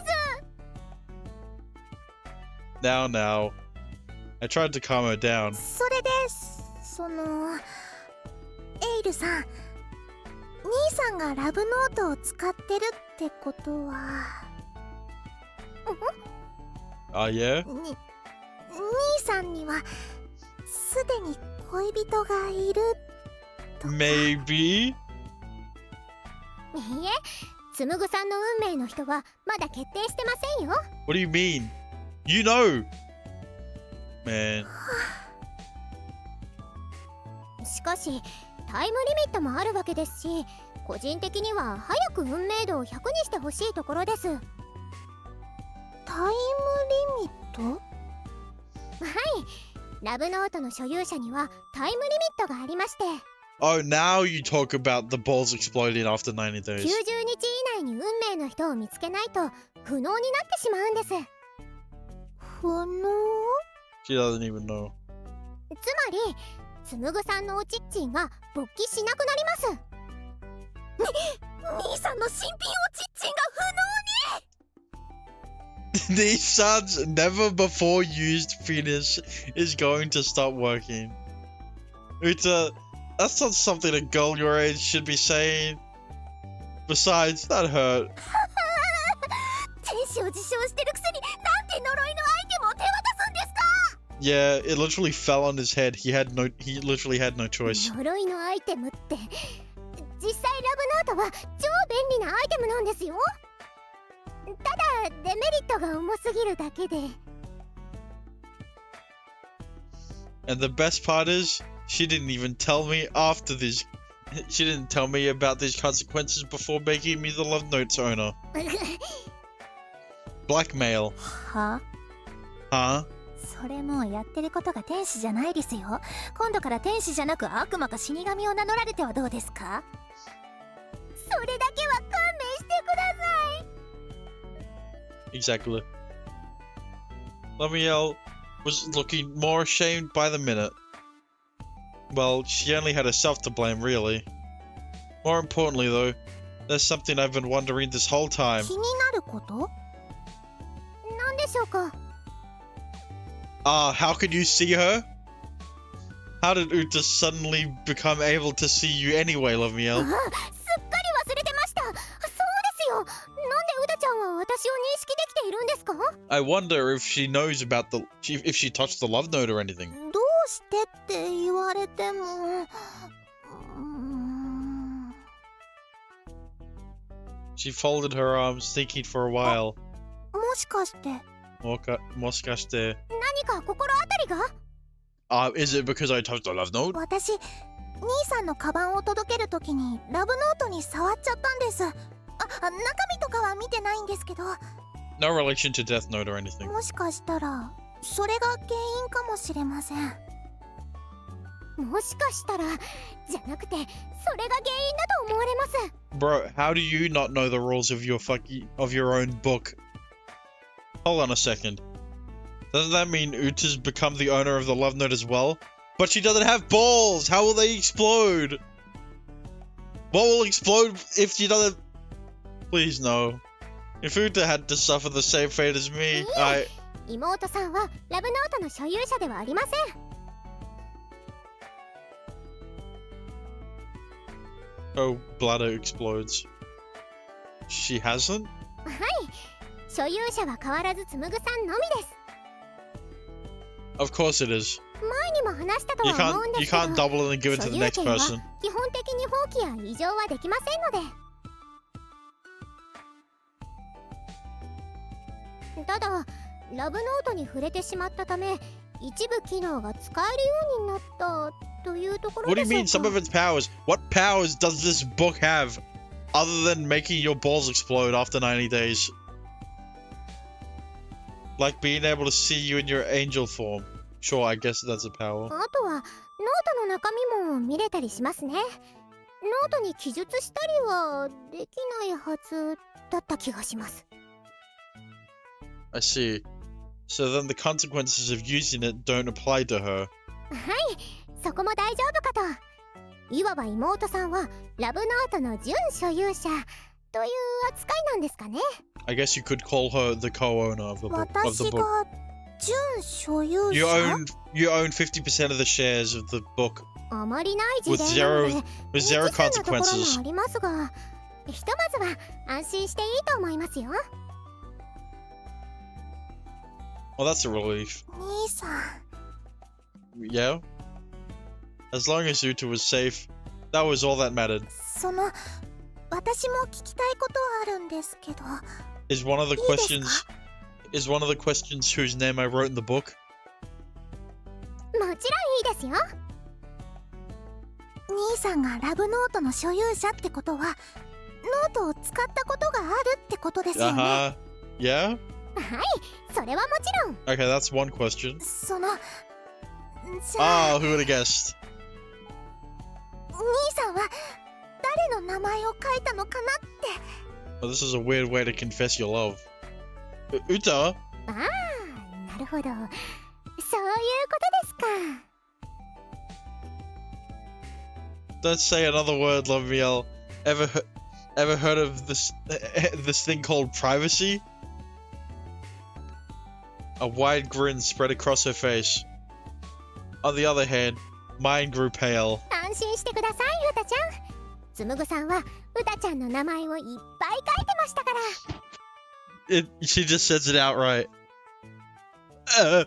す。 Now. I tried to calm her down. それでエイルさん、兄さんがラブノートを使ってるってことは、Yeah? 兄さんにはすでに恋人がいるとか。 Maybe? いいえ、つむぐさんの運命の人はまだ決定してませんよ。 What do you mean? You know! Man. しかしタイムリミットもあるわけですし、個人的には早く運命度を100にしてほしいところです。はい、タイムリミット？ラブノートの所有者にはタイムリミットがありまして、 Oh, now you talk about the balls exploding after 90 days. 90日以内に運命の人を見つけないと不能になってしまうんです。不能？ She doesn't even know. つまりつむぐさんのおちっちんが勃起しなくなります。兄さんの新品おちっちんが不能に。 Nissan's never before used penis is going to stop working. Uta, that's not something a girl your age should be saying. Besides, that hurt. 天使を自称してるくせになんで呪いのアイテムを手渡すんですか？ Yeah, it literally fell on his head. He literally had no choice. 呪いのアイテムって実際ラブノートは超便利なアイテムなんですよ。ただデメリットが重すぎるだけで。 And the best part is, she didn't even tell me after this. She didn't tell me about these consequences before making me the Love Note's owner. Blackmail. は？ Huh? それもうやってることが天使じゃないですよ。今度から天使じゃなく悪魔か死神を名乗られてはどうですか？それだけは勘弁してください。 Exactly. Lamiel was looking more ashamed by the minute. Well, she only had herself to blame, really. More importantly, though, there's something I've been wondering this whole time. 気になること？なんでしょうか？ How could you see her? How did Uta suddenly become able to see you anyway, Lamiel? すっかり忘れてました。そうですよ。なんでうだちゃんは私を認識できているんですか？ I wonder if she knows about if she touched the love note or anything. どうしてって言われても、She folded her arms, thinking for a while. もしかして。Moshikaste. 何か心当たりが？ Is it because I touched the love note? 私、兄さんのカバンを届けるときにラブノートに触っちゃったんです。中身とかは見てないんですけど。 No relation to Death Note or anything. もしかしたらそれが原因かもしれません。もしかしたらじゃなくてそれが原因だと思われます。 Bro, how do you not know the rules of your own book? Hold on a second. Doesn't that mean Uta's become the owner of the love note as well? But she doesn't have balls! How will they explode? What will explode if she doesn't... Please no. If Uta had to suffer the same fate as me, 妹さんはラブノートの所有者ではありません。her bladder explodes. She hasn't? はい、所有者は変わらず紡さんのみです。 Of course it is. 前にも話したと You は思うん can't ですけど、 double it and give it to 所 the 有 next 権は person. 基本的に放棄や異常はできませんので。ただラブノートに触れてしまったため一部機能が使えるようになったというところ What do で you しょ mean う some か。 of its powers? What powers does this book have other than making your balls explode after 90 days? Like being able to see you in your angel form. Sure, I guess that's a power. あとはノートの中身も見れたりしますね。ノートに記述したりはできないはずだった気がします。 I see. So then the consequences of using it don't apply to her. はい、そこも大丈夫かと。いわば妹さんはラブノートの準所有者という扱いなんですかね。 I guess you could call her the co-owner of the book. 私が準所有者 You own 50% of the shares of the book あまりない事例なので with zero 未知数なところも consequences. ありますが、ひとまずは安心していいと思いますよ。 Well, that's a relief. 兄さん Yeah? As long as Uta was safe, that was all that mattered. その私も聞きたいことはあるんですけど Is one of the いいですか is one of the questions whose name I wrote in the book? もちろんいいですよ。兄さんがラブノートの所有者ってことはノートを使ったことがあるってことですよね。 Yeah? はい、それはもちろん。 Okay, that's one question. そのじゃあ Ah, who would have guessed? 兄さんは誰の名前を書いたのかなって。 Well, this is a weird way to confess your love. Uta? ああ、なるほど。そういうことですか。 Don't say another word, Loviel. Ever heard of this thing called privacy? A wide grin spread across her face. On the other hand, mine grew pale. 安心してください、ウタちゃん。つむぐさんはウタちゃんの名前をいっぱい書いてましたから。 She just says it outright. 兄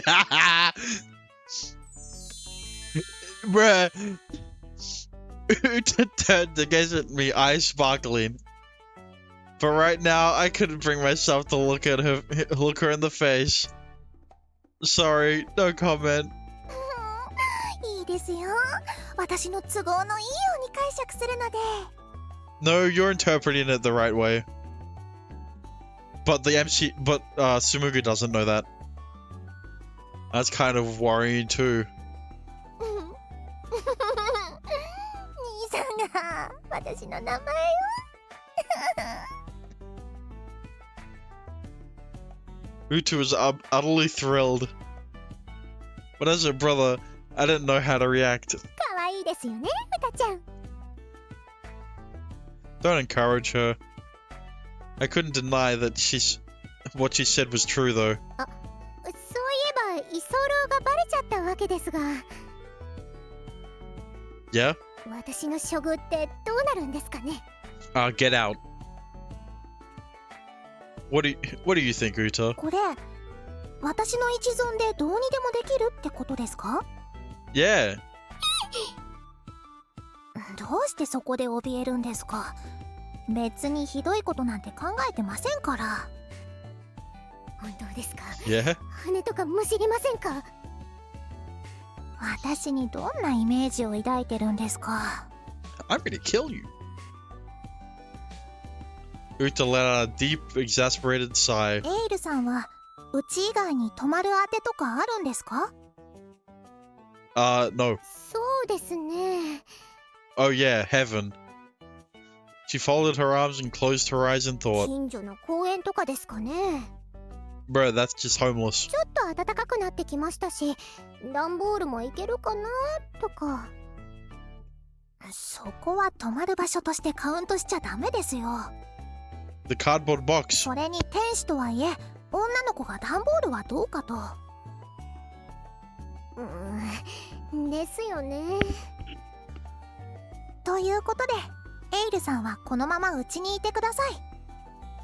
さん Bruh. Uta turned to gaze at me, eyes sparkling. But right now, I couldn't bring myself to look her in the face. Sorry, no comment. いいですよ。私の都合のいいように解釈するので。 No, you're interpreting it the right way. But Sumugu doesn't know that. That's kind of worrying too. 兄さんが私の名前を Uta was utterly thrilled. But as her brother, I didn't know how to react. 可愛いですよね、ウタちゃん。 Don't encourage her. I couldn't deny that what she said was true though. そういえば居候がバレちゃったわけですが、 Yeah? 私の処遇ってどうなるんですかね。 Get out. What do you think, Uta? これ私の一存でどうにでもできるってことですか？ Yeah. どうしてそこで怯えるんですか？別にひどいことなんて考えてませんから。本当ですか？ Yeah? 羽とかむしりませんか？私にどんなイメージを抱いてるんですか？ I'm gonna kill you. Uta let out a deep, exasperated sigh. エイルさんはうち以外に泊まるあてとかあるんですか？ No. そうですね。 Oh yeah, heaven. She folded her arms and closed her eyes in thought. 近所の公園とかですかね。 Bro, that's just homeless. ちょっと暖かくなってきましたし、段ボールもいけるかなとか。そこは泊まる場所としてカウントしちゃダメですよ。 The cardboard box. それに天使とはいえ女の子が段ボールはどうかと。ですよね。ということで、エイルさんはこのままうちにいてください。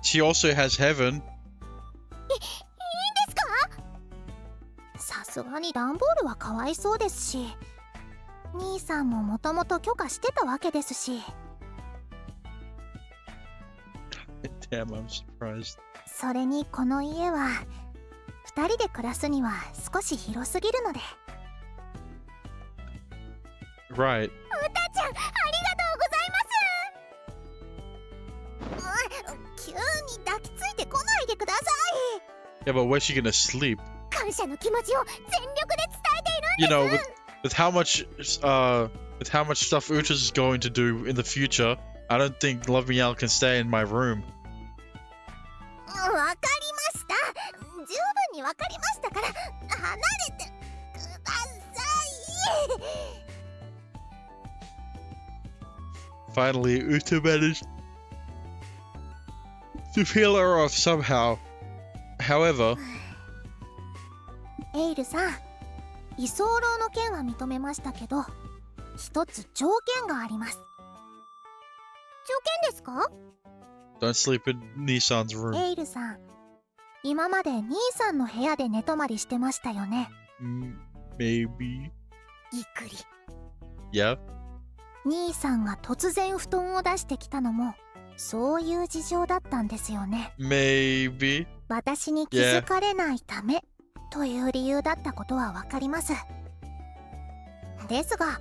She also has heaven. さすがに段ボールはかわいそうですし、兄さんももともと許可してたわけですし。 Damn, I'm surprised. それにこの家は2人で暮らすには少し広すぎるので。 Right. うたちゃん、ありがとうございます。急に抱きついてこないでください。 Yeah, but where's she gonna sleep? 感謝の気持ちを全力で伝えているん You です。 know, with how much stuff Utas is going to do in the future, I don't think Love Meow can stay in my room. わかりました。十分にわかりましたから、離れてください。 Finally, Uta managed to peel her off somehow. However, エイルさん、居候の件は認めましたけど、一つ条件があります。条件ですか？ don't sleep in Nissan's room. エイルさん、今まで兄さんの部屋で寝泊まりしてましたよね。Maybe. びっくり。 Yeah? 兄さんが突然布団を出してきたのもそういう事情だったんですよね。 Maybe. 私に気づかれないためという理由だったことはわかります。ですが、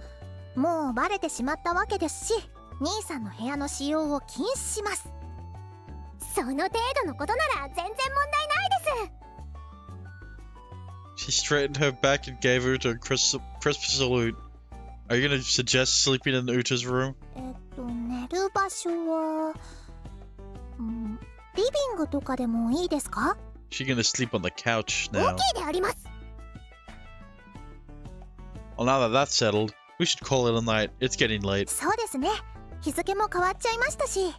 もうバレてしまったわけですし、兄さんの部屋の使用を禁止します。その程度のことなら全然問題ないです。 She straightened her back and gave Uta a crisp salute. Are you gonna suggest sleeping in Uta's room? 寝る場所は、リビングとかでもいいですか？ She's gonna sleep on the couch now. OK であります。 Well, now that that's settled, we should call it a night. It's getting late. そうですね。日付も変わっちゃいましたし。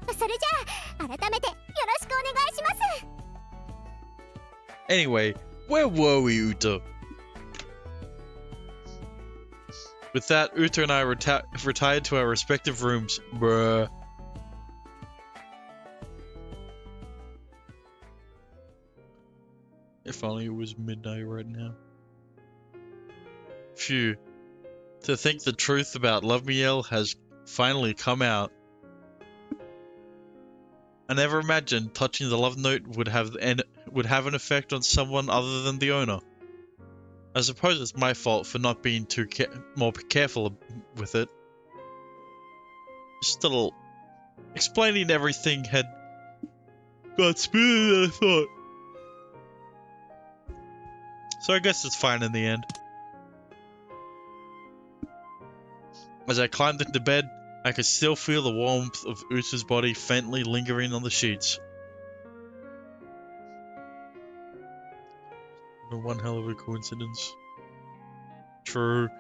それじゃあ改めてよろしくお願いします。 Anyway, where were we, Uta? With that, Uta and I retired to our respective rooms. Bruh. If only it was midnight right now. Phew. To think the truth about Love Miel has finally come out. I never imagined touching the love note would have an effect on someone other than the owner. I suppose it's my fault for not being more careful with it. Still, explaining everything had got smoother than I thought. So I guess it's fine in the end. As I climbed into bed, I could still feel the warmth of Uta's body faintly lingering on the sheets. One hell of a coincidence. True.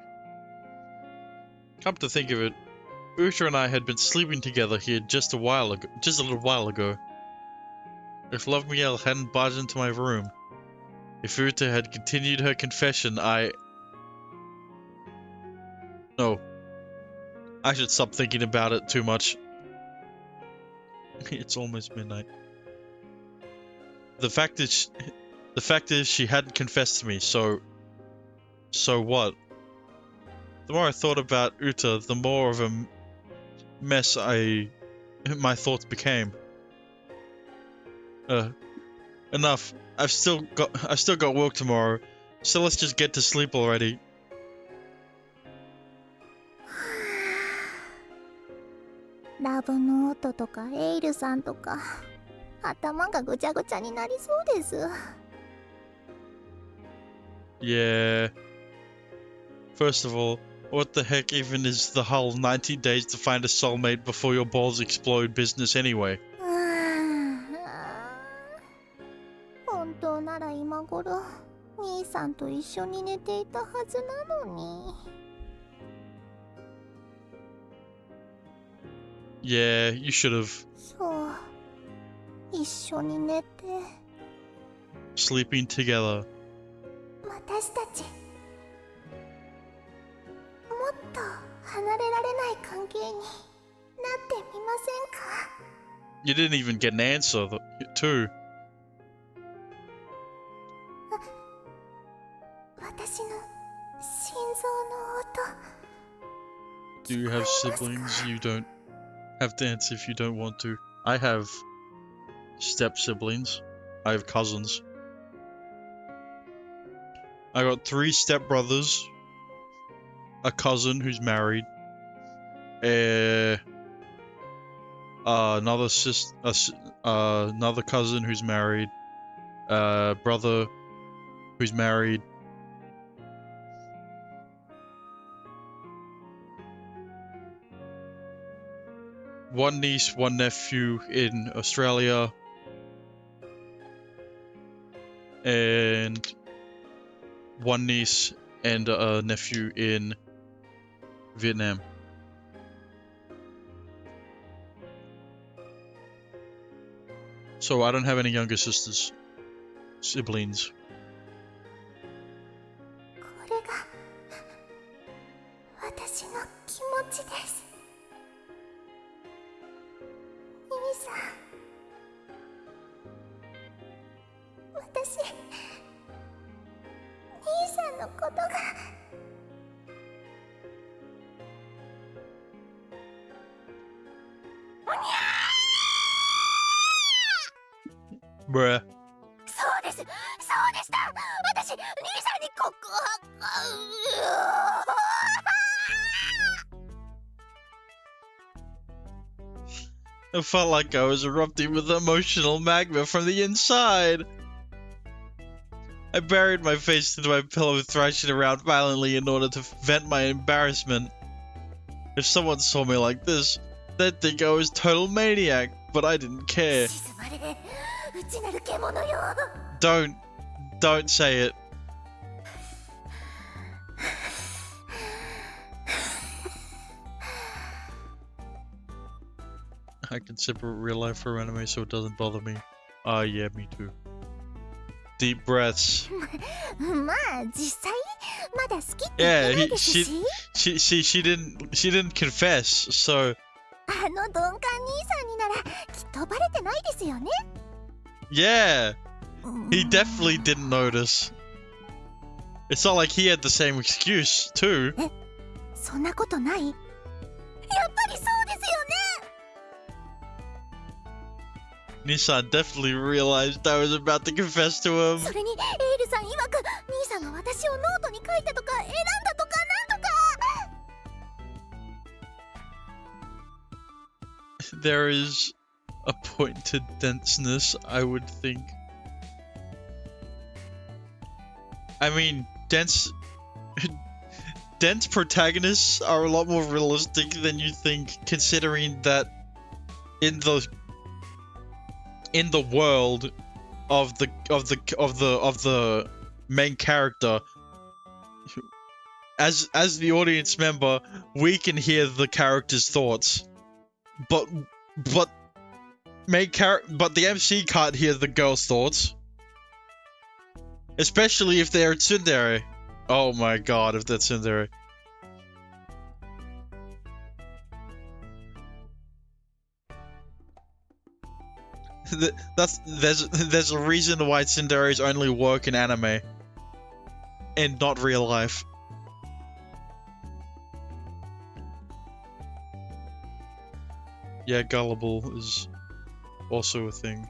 Come to think of it, Uta and I had been sleeping together here just a little while ago. If Love Miel hadn't barged into my room, if Uta had continued her confession, No. I should stop thinking about it too much. It's almost midnight. The fact is she hadn't confessed to me, so what? The more I thought about Uta, the more of a mess my thoughts became. Enough. I've still got work tomorrow, so let's just get to sleep already. ラブノートとかエイルさんとか頭がぐちゃぐちゃになりそうです。 Yeah. First of all, what the heck even is the whole 90 days to find a soulmate before your balls explode business anyway? 本当なら今頃兄さんと一緒に寝ていたはずなのに。 Yeah, you should have. そう、一緒に寝て。 Sleeping together. 私たちっと離れられない関係になってみませんか？ You didn't even get an answer, too. 私の心臓の音 Do you have siblings? You don't have to answer if you don't want to. I have step siblings. I have cousins. I got 3 step brothers, a cousin who's married, another another cousin who's married, brother who's married. One niece, one nephew in Australia, and one niece and a nephew in Vietnam. So I don't have any younger siblings. これが私の気持ちです。兄さん、私兄さんのことが Bruh. そうです、そうでした。私兄さんに告白。 It felt like I was erupting with emotional magma from the inside. I buried my face into my pillow, thrashing around violently in order to vent my embarrassment. If someone saw me like this, they'd think I was total maniac, but I didn't care. 静まれ、内なる獣よ。 Don't say it. I can separate real life from anime so it doesn't bother me. Ah, yeah, me too. Deep breaths. まあ実際まだ好きって言 Yeah, ってないですし。 she didn't confess, so あの鈍感兄さんにならきっとバレてないですよね。 yeah, he definitely didn't notice. It's not like he had the same excuse too. そんなことない？やっぱりそうですよね。 Nissan definitely realized I was about to confess to him. それにエールさん曰く兄さんが私をノートに書いたとか選んだとかなんとか。 There is a point to denseness, I would think. I mean, dense protagonists are a lot more realistic than you think, considering that in the world of the main character, as the audience member, we can hear the character's thoughts, but the MC can't hear the girl's thoughts, especially if they're tsundere. Oh my god, if that's tsundere. There's a reason why tsunderes only work in anime and not real life. Yeah, gullible is also a thing.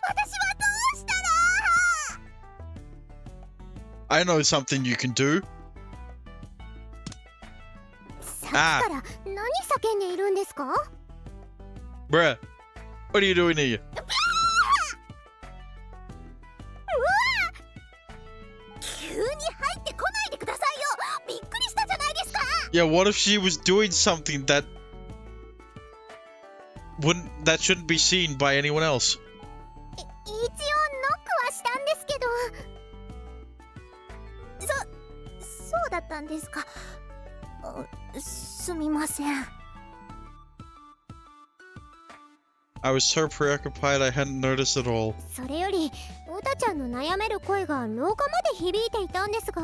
私はどうしたら。 I know something you can do. さっきから何叫んでいるんですか？ Bruh, what are you doing here? 急に入ってこないでくださいよ。びっくりしたじゃないですか。 Yeah, what if she was doing something that shouldn't be seen by anyone else? 一応ノックはしたんですけど。そうだったんですか。すみません。I was so preoccupied I hadn't noticed at all. それよりウタちゃんの悩める声が廊下まで響いていたんですが。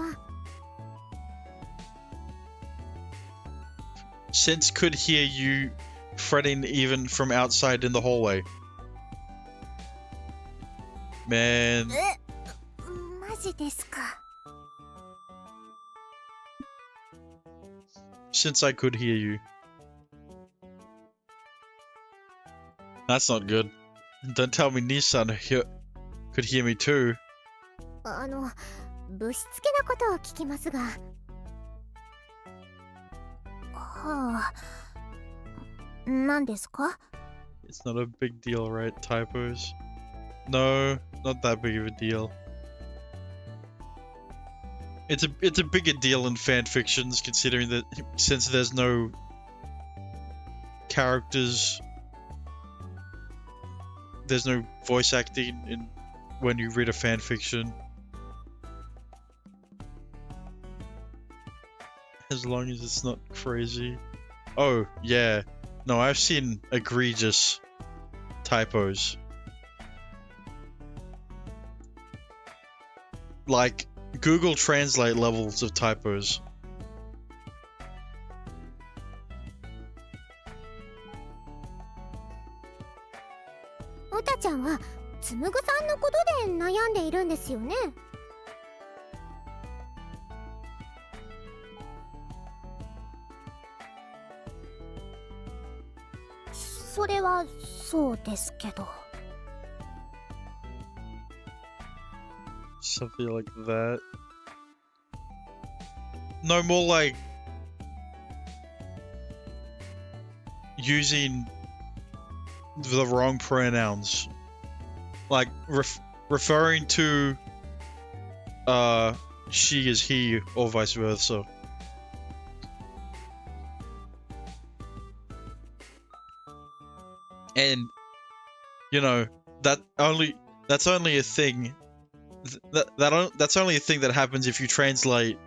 Since could hear you fretting even from outside in the hallway. Man. マジですか。 Since I could hear you. That's not good. Don't tell me Nissan could hear me too. ぶしつけなことを聞きますが。はあ。何ですか？ It's not a big deal, right? Typos? No, not that big of a deal. It's a bigger deal in fan fictions, considering that since there's no characters, there's no voice acting in when you read a fan fiction. As long as it's not crazy. Oh, yeah. No, I've seen egregious typos. Like, Google Translate levels of typos. ウタちゃんはつむぐさんのことで悩んでいるんですよね。それはそうですけど。 Something like that. No, more like using the wrong pronouns. Like referring to she as he or vice versa. And you know, that's only a thing. That's only a thing that happens if you translate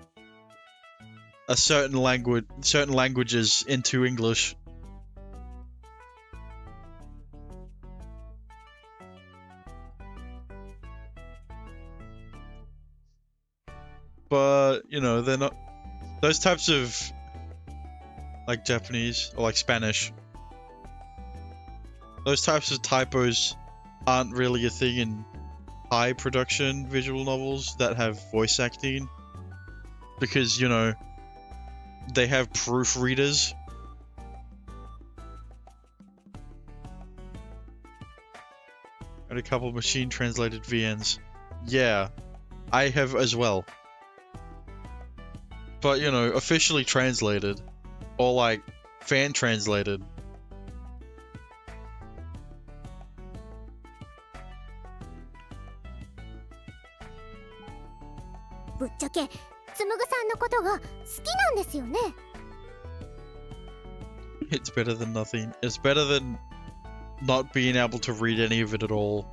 a certain languages into English. But you know, they're not those types of like Japanese or like Spanish. Those types of typos aren't really a thing in high production visual novels that have voice acting, because you know they have proofreaders. And a couple of machine translated VNs. Yeah, I have as well. But you know, officially translated or like fan translated. ぶっちゃけつむぐさんのことが好きなんですよね。 It's better than nothing. It's better than not being able to read any of it at all.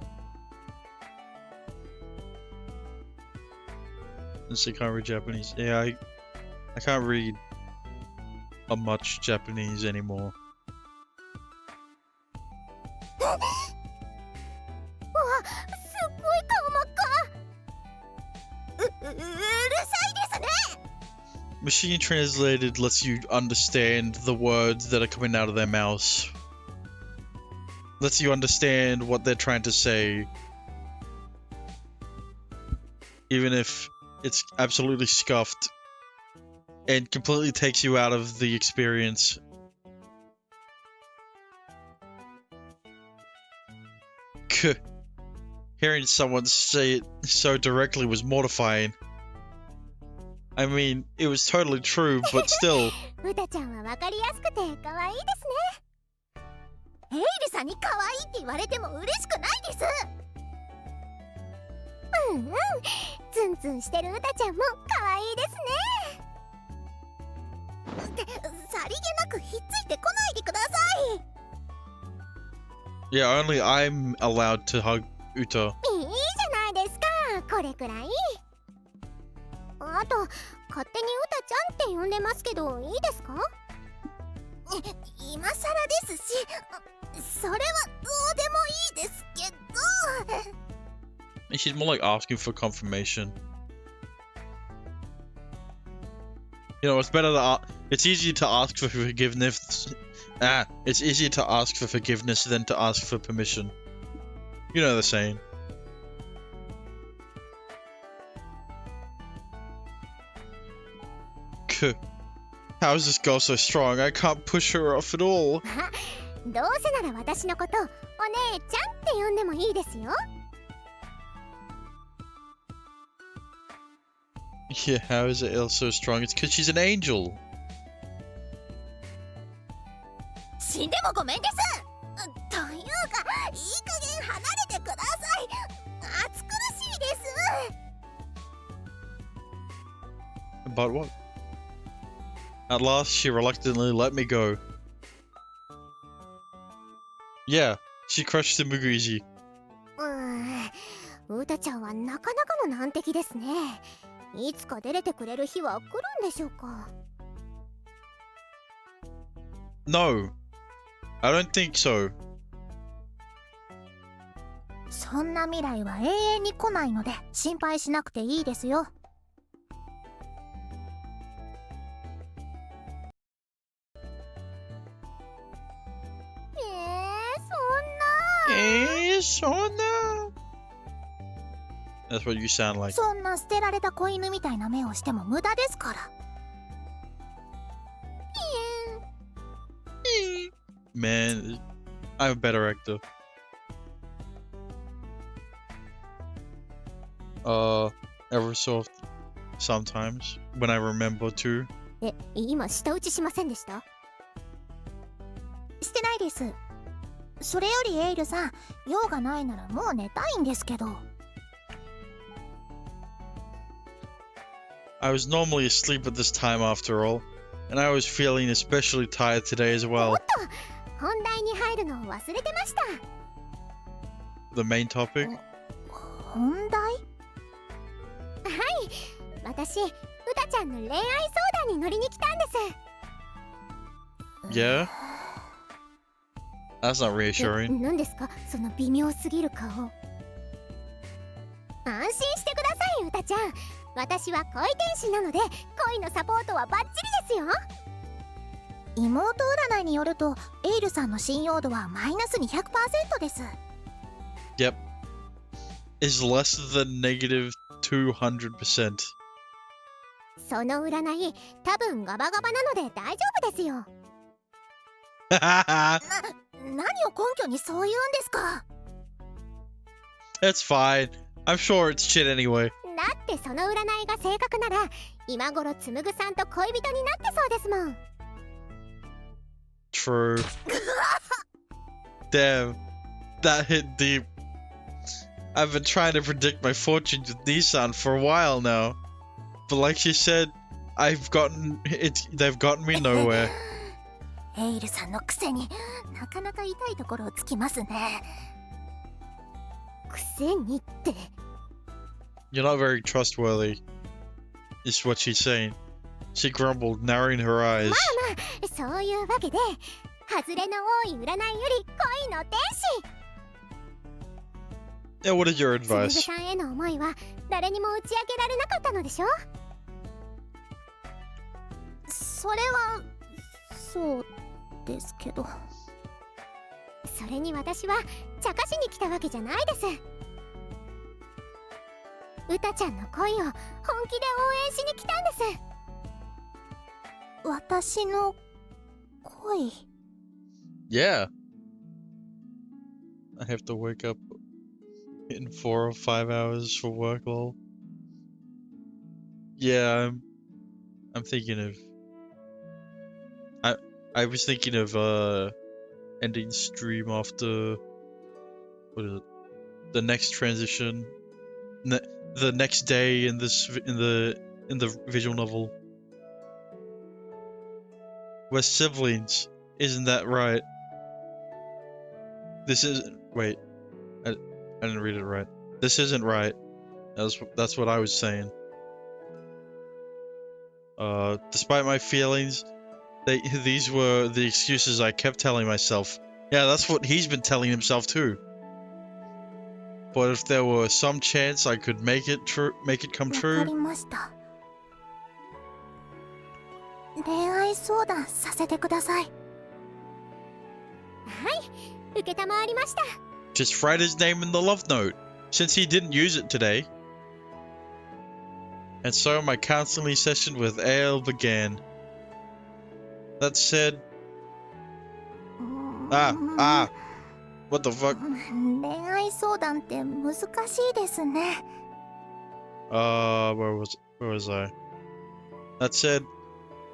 Since I can't read Japanese. Yeah, I can't read much Japanese anymore. わあ、すっごい顔真っ赤。うるさいですね。 Machine translated lets you understand the words that are coming out of their mouths. Lets you understand what they're trying to say. Even if it's absolutely scuffed. And completely takes you out of the experience. Hearing someone say it so directly was mortifying. I mean, it was totally true, but still. うたちゃんはわかりやすくて可愛いですね。エイルさんに可愛いって言われても嬉しくないです。うんうん、ツンツンしてるうたちゃんも可愛いですね。ってさりげなくひっついてこないでください。 Yeah, only I'm allowed to hug Uta. いいじゃないですか、これくらい。あと、勝手にうたちゃんって呼んでますけど、いいですか？今更ですし、それはどう She's more like asking for confirmation. You know, it's better to it's easier to ask for forgiveness. It's easier to ask for forgiveness than to ask for permission. You know the saying. How is this girl so strong? I can't push her off at all. どうせなら私のことお姉ちゃんって呼んでもいいですよ。 Yeah, how is it so strong? It's because she's an angel. 死んでもごめんです。というか、いい加減離れてください。暑苦しいです。 About what? At last, she reluctantly let me go. Yeah, she crushed the Muguizi. うたちゃんはなかなかの難敵ですね。いつか出れてくれる日は来るんでしょうか。 No, I don't think so. そんな未来は永遠に来ないので心配しなくていいですよ。そんな。That's what you sound like. そんな捨てられた子犬みたいな目をしても無駄ですから。Man, I'm a better actor. Ever so sometimes when I remember to. 今舌打ちしませんでした？してないです。それよりエイルさん、用がないならもう寝たいんですけど。I was normally asleep at this time after all, and I was feeling especially tired today as お well. っと、本題に入るのを忘れてました。 The main topic? 本題？はい、私、うたちゃんの恋愛相談に乗りに来たんです。 Yeah? That's not reassuring. 何ですか、その微妙すぎる顔。安心してください、うたちゃん。私は恋天使なので恋のサポートはバッチリですよ。妹占いによるとエイルさんの信用度はマイナス200%です。 Yep. Is less than negative 200%. その占い多分ガバガバなので大丈夫ですよ。何を根拠にそう言うんですか。 It's fine. I'm sure it's shit anyway. だってその占いが正確なら今頃つむぐさんと恋人になってそうですもん。 True. Damn. That hit deep. I've been trying to predict my fortunes with Nissan for a while now. But like she said, they've gotten me nowhere. エイルさんのくせになかなか痛いところをつきますね。くせにって。 You're not very trustworthy, is what she's saying. She grumbled, narrowing her eyes. まあそういうわけで外れの多い占いより恋の天使。 Yeah, what is your つむぐ advice? さんへの思いは誰にも打ち明けられなかったのでしょ。それはそうですけど。それに私は茶化しに来たわけじゃないです。うたちゃんの恋を本気で応援しに来たんです。私の恋。 Yeah. I have to wake up in 4 or 5 hours for work, lol. Yeah, I'm thinking of... I was thinking of, ending stream after... What is it? The next transition. The next day in the visual novel. We're siblings, isn't that right? This isn't... Wait. I didn't read it right. This isn't right. That's what I was saying. Despite my feelings, these were the excuses I kept telling myself. Yeah, that's what he's been telling himself too. but if there were some chance I could make it come わかり true, ました。恋愛相談させてください。はい、承りました。 just write his name in the love note, since he didn't use it today. And so my counseling session with Ale began. That said, what the fuck? 恋愛相談って難しいですね。Where was I? That said,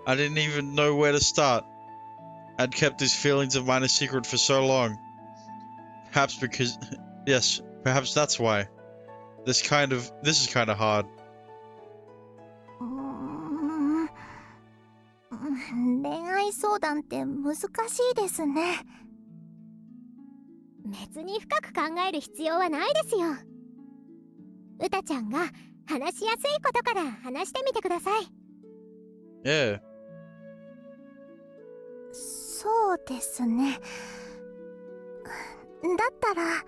I didn't even know where to start. I'd kept these feelings of mine a secret for so long. Perhaps because, yes, perhaps that's why. This is kind of hard. 恋愛相談って難しいですね。別に深く考える必要はないですよ。うたちゃんが話しやすいことから話してみてください。 Yeah. そうですね。だったら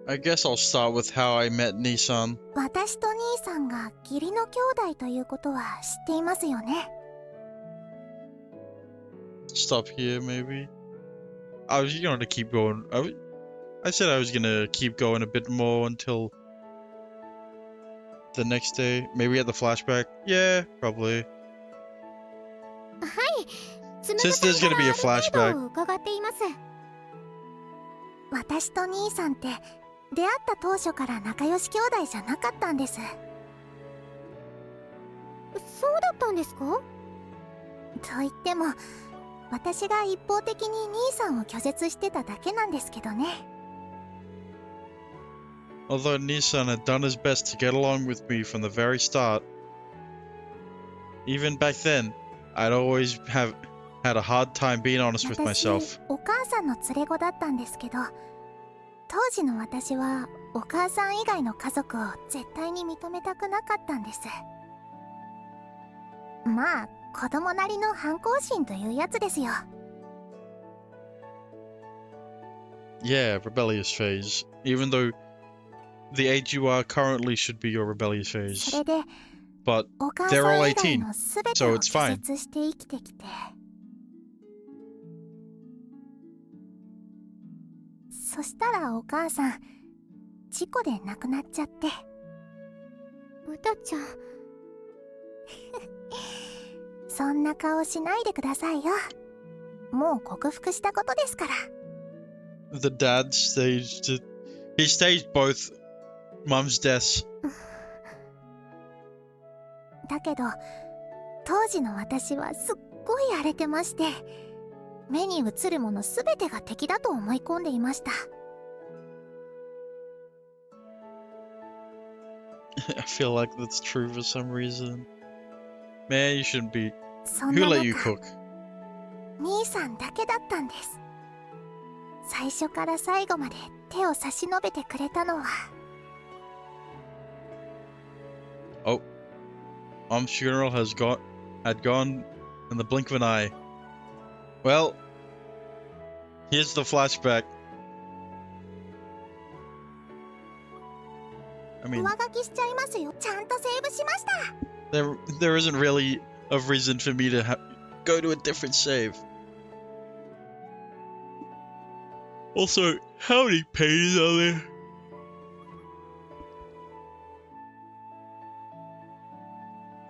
I guess I'll start with how I met Nissan. 私と兄さんが義理の兄弟ということは知っていますよね。Stop here, maybe. I was going to keep going. I said I was gonna keep going a bit more until the next day. Maybe at the flashback. Yeah, probably. はい、つむぐ Since さん there's か gonna be ら a ある程 flashback. 度伺っています。私と兄さんって出会った当初から仲良し兄弟じゃなかったんです。そうだったんですか？と言っても私が一方的に兄さんを拒絶してただけなんですけどね。Although Nissan had done his best to get along with me from the very start, even back then, I'd always had a hard time being honest with 私 myself. お母さんの連れ子だったんですけど、当時の私はお母さん以外の家族を絶対に認めたくなかったんです。まあ子供なりの反抗心というやつですよ。Yeah, rebellious phase. Even though the age you are currently should be your rebellious そ phase. れで But お母 they're さ all ん以外 18, の全て so を it's 拒 fine. 絶して生きてきて、そしたらお母さん事故で亡くなっちゃって。うたちゃん、そんな顔しないでくださいよ。もう克服したことですから。 The dad he staged both mum's deaths. だけど当時の私はすっごい荒れてまして、目に映るもの全てが敵だと思い込んでいました。I feel like that's true for some reason. Man, you shouldn't be. そん Who な let you 中 cook? 兄さんだけだったんです。最初から最後まで手を差し伸べてくれたのは。 Oh, Mom's funeral had gone in the blink of an eye. Well, here's the flashback. I mean, 上書きしちゃいますよ。ちゃんとセーブしました。 there isn't really a reason for me to go to a different save. Also, how many pages are there?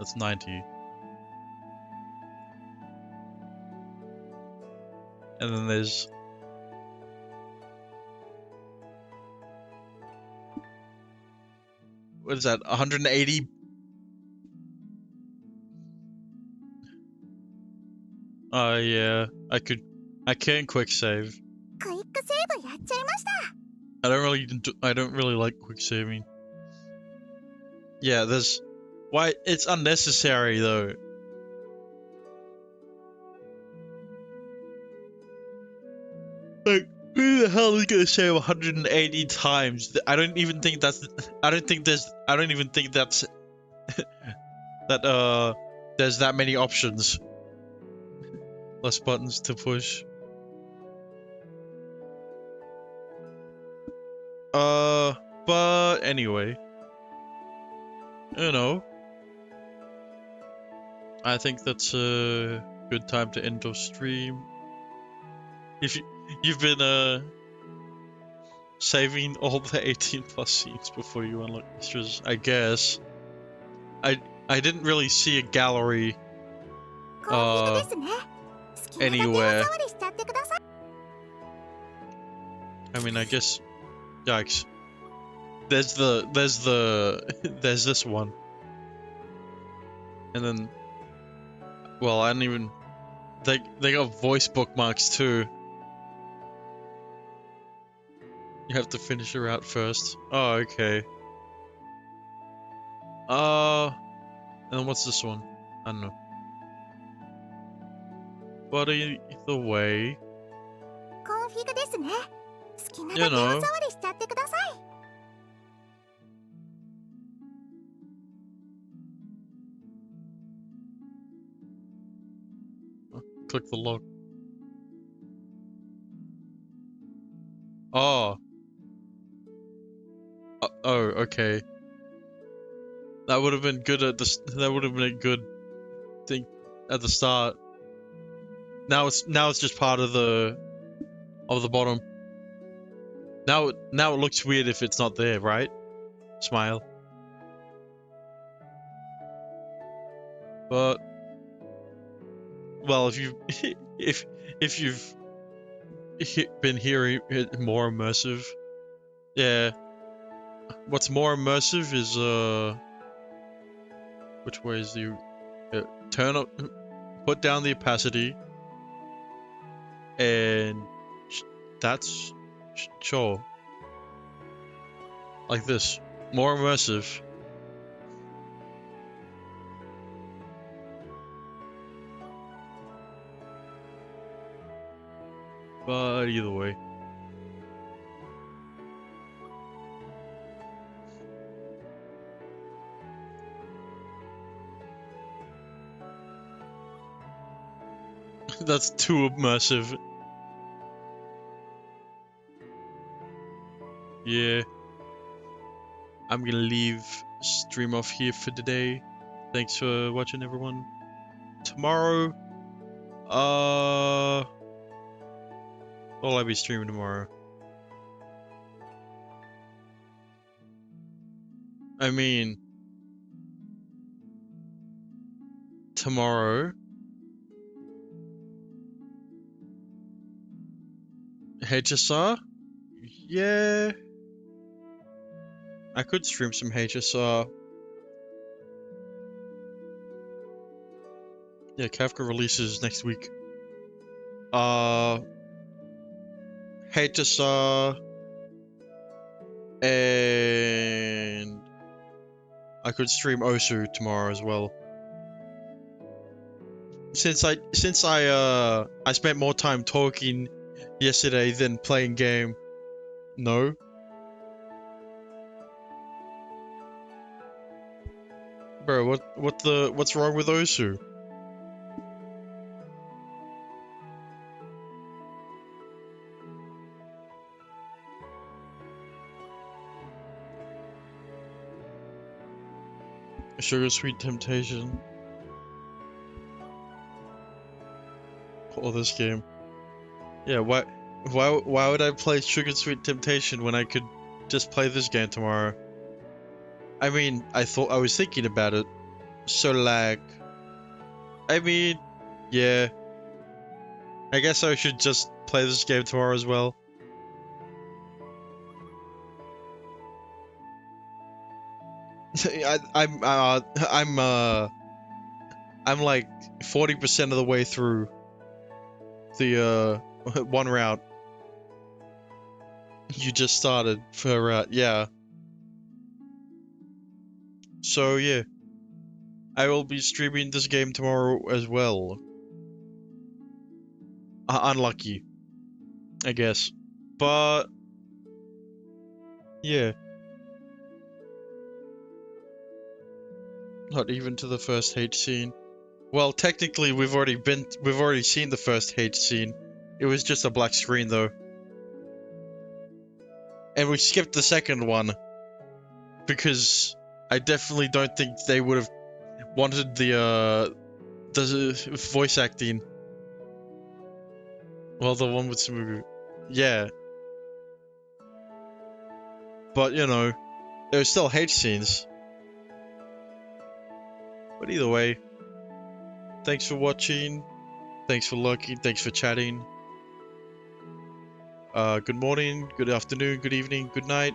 That's 90. And then there's... What is that? 180? Yeah. I can quick save. クイックセーブやっちゃいました。 I don't really like quick saving. Yeah, why it's unnecessary though. Like, who the hell is gonna save 180 times? I don't even think that's that there's that many options. Less buttons to push. But anyway, you know, I think that's a good time to end our stream. If you've been saving all the 18 plus scenes before you unlock extras, I guess. I didn't really see a gallery コンフィグですね。好きなだけお anywhere. 触りしちゃってください。 I mean, I guess, yikes. There's there's this one. And then, well, I didn't even, they got voice bookmarks too. You have to finish her out first. Oh, okay. And then what's this one? I don't know. But either way, コンフィグですね。好きな you だけお know, 触りしちゃってください。 click the log. Oh. Oh, okay. That would have been good at the. That would have been a good thing at the start. Now it's just part of the bottom. Now it looks weird if it's not there, right? Smile. But well, if you if you've been hearing it more immersive, yeah. What's more immersive is which way is the turn up, put down the opacity, and that's sure like this, more immersive. But either way. That's too immersive. Yeah. I'm gonna leave stream off here for today. Thanks for watching, everyone. Tomorrow, will I be streaming tomorrow? I mean, tomorrow, HSR? Yeah. I could stream some HSR. Yeah, Kafka releases next week. HSR, and I could stream Osu tomorrow as well. Since I spent more time talking yesterday than playing game. No. Bro, what's wrong with Osu? Sugar Sweet Temptation. Or this game. Yeah, why would I play Sugar Sweet Temptation when I could just play this game tomorrow? I mean, I was thinking about it. So lag. I mean, yeah. I guess I should just play this game tomorrow as well. I'm like 40% of the way through the one route. You just started for a route, yeah. So yeah, I will be streaming this game tomorrow as well. Unlucky, I guess, but yeah. Not even to the first hate scene. Well, technically, we've already seen the first hate scene. It was just a black screen, though. And we skipped the second one because I definitely don't think they would have wanted the voice acting. Well, the one with some, yeah. But you know, there were still hate scenes. But either way, thanks for watching. Thanks for lurking. Thanks for chatting. Good morning, good afternoon, good evening, good night.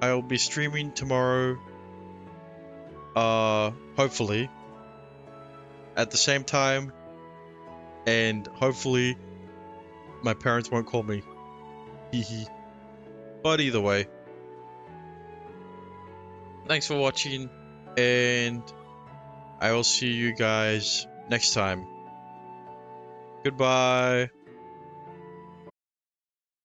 I'll be streaming tomorrow. Hopefully. At the same time. And hopefully, my parents won't call me. Hehe. But either way. Thanks for watching. And I will see you guys next time. Goodbye.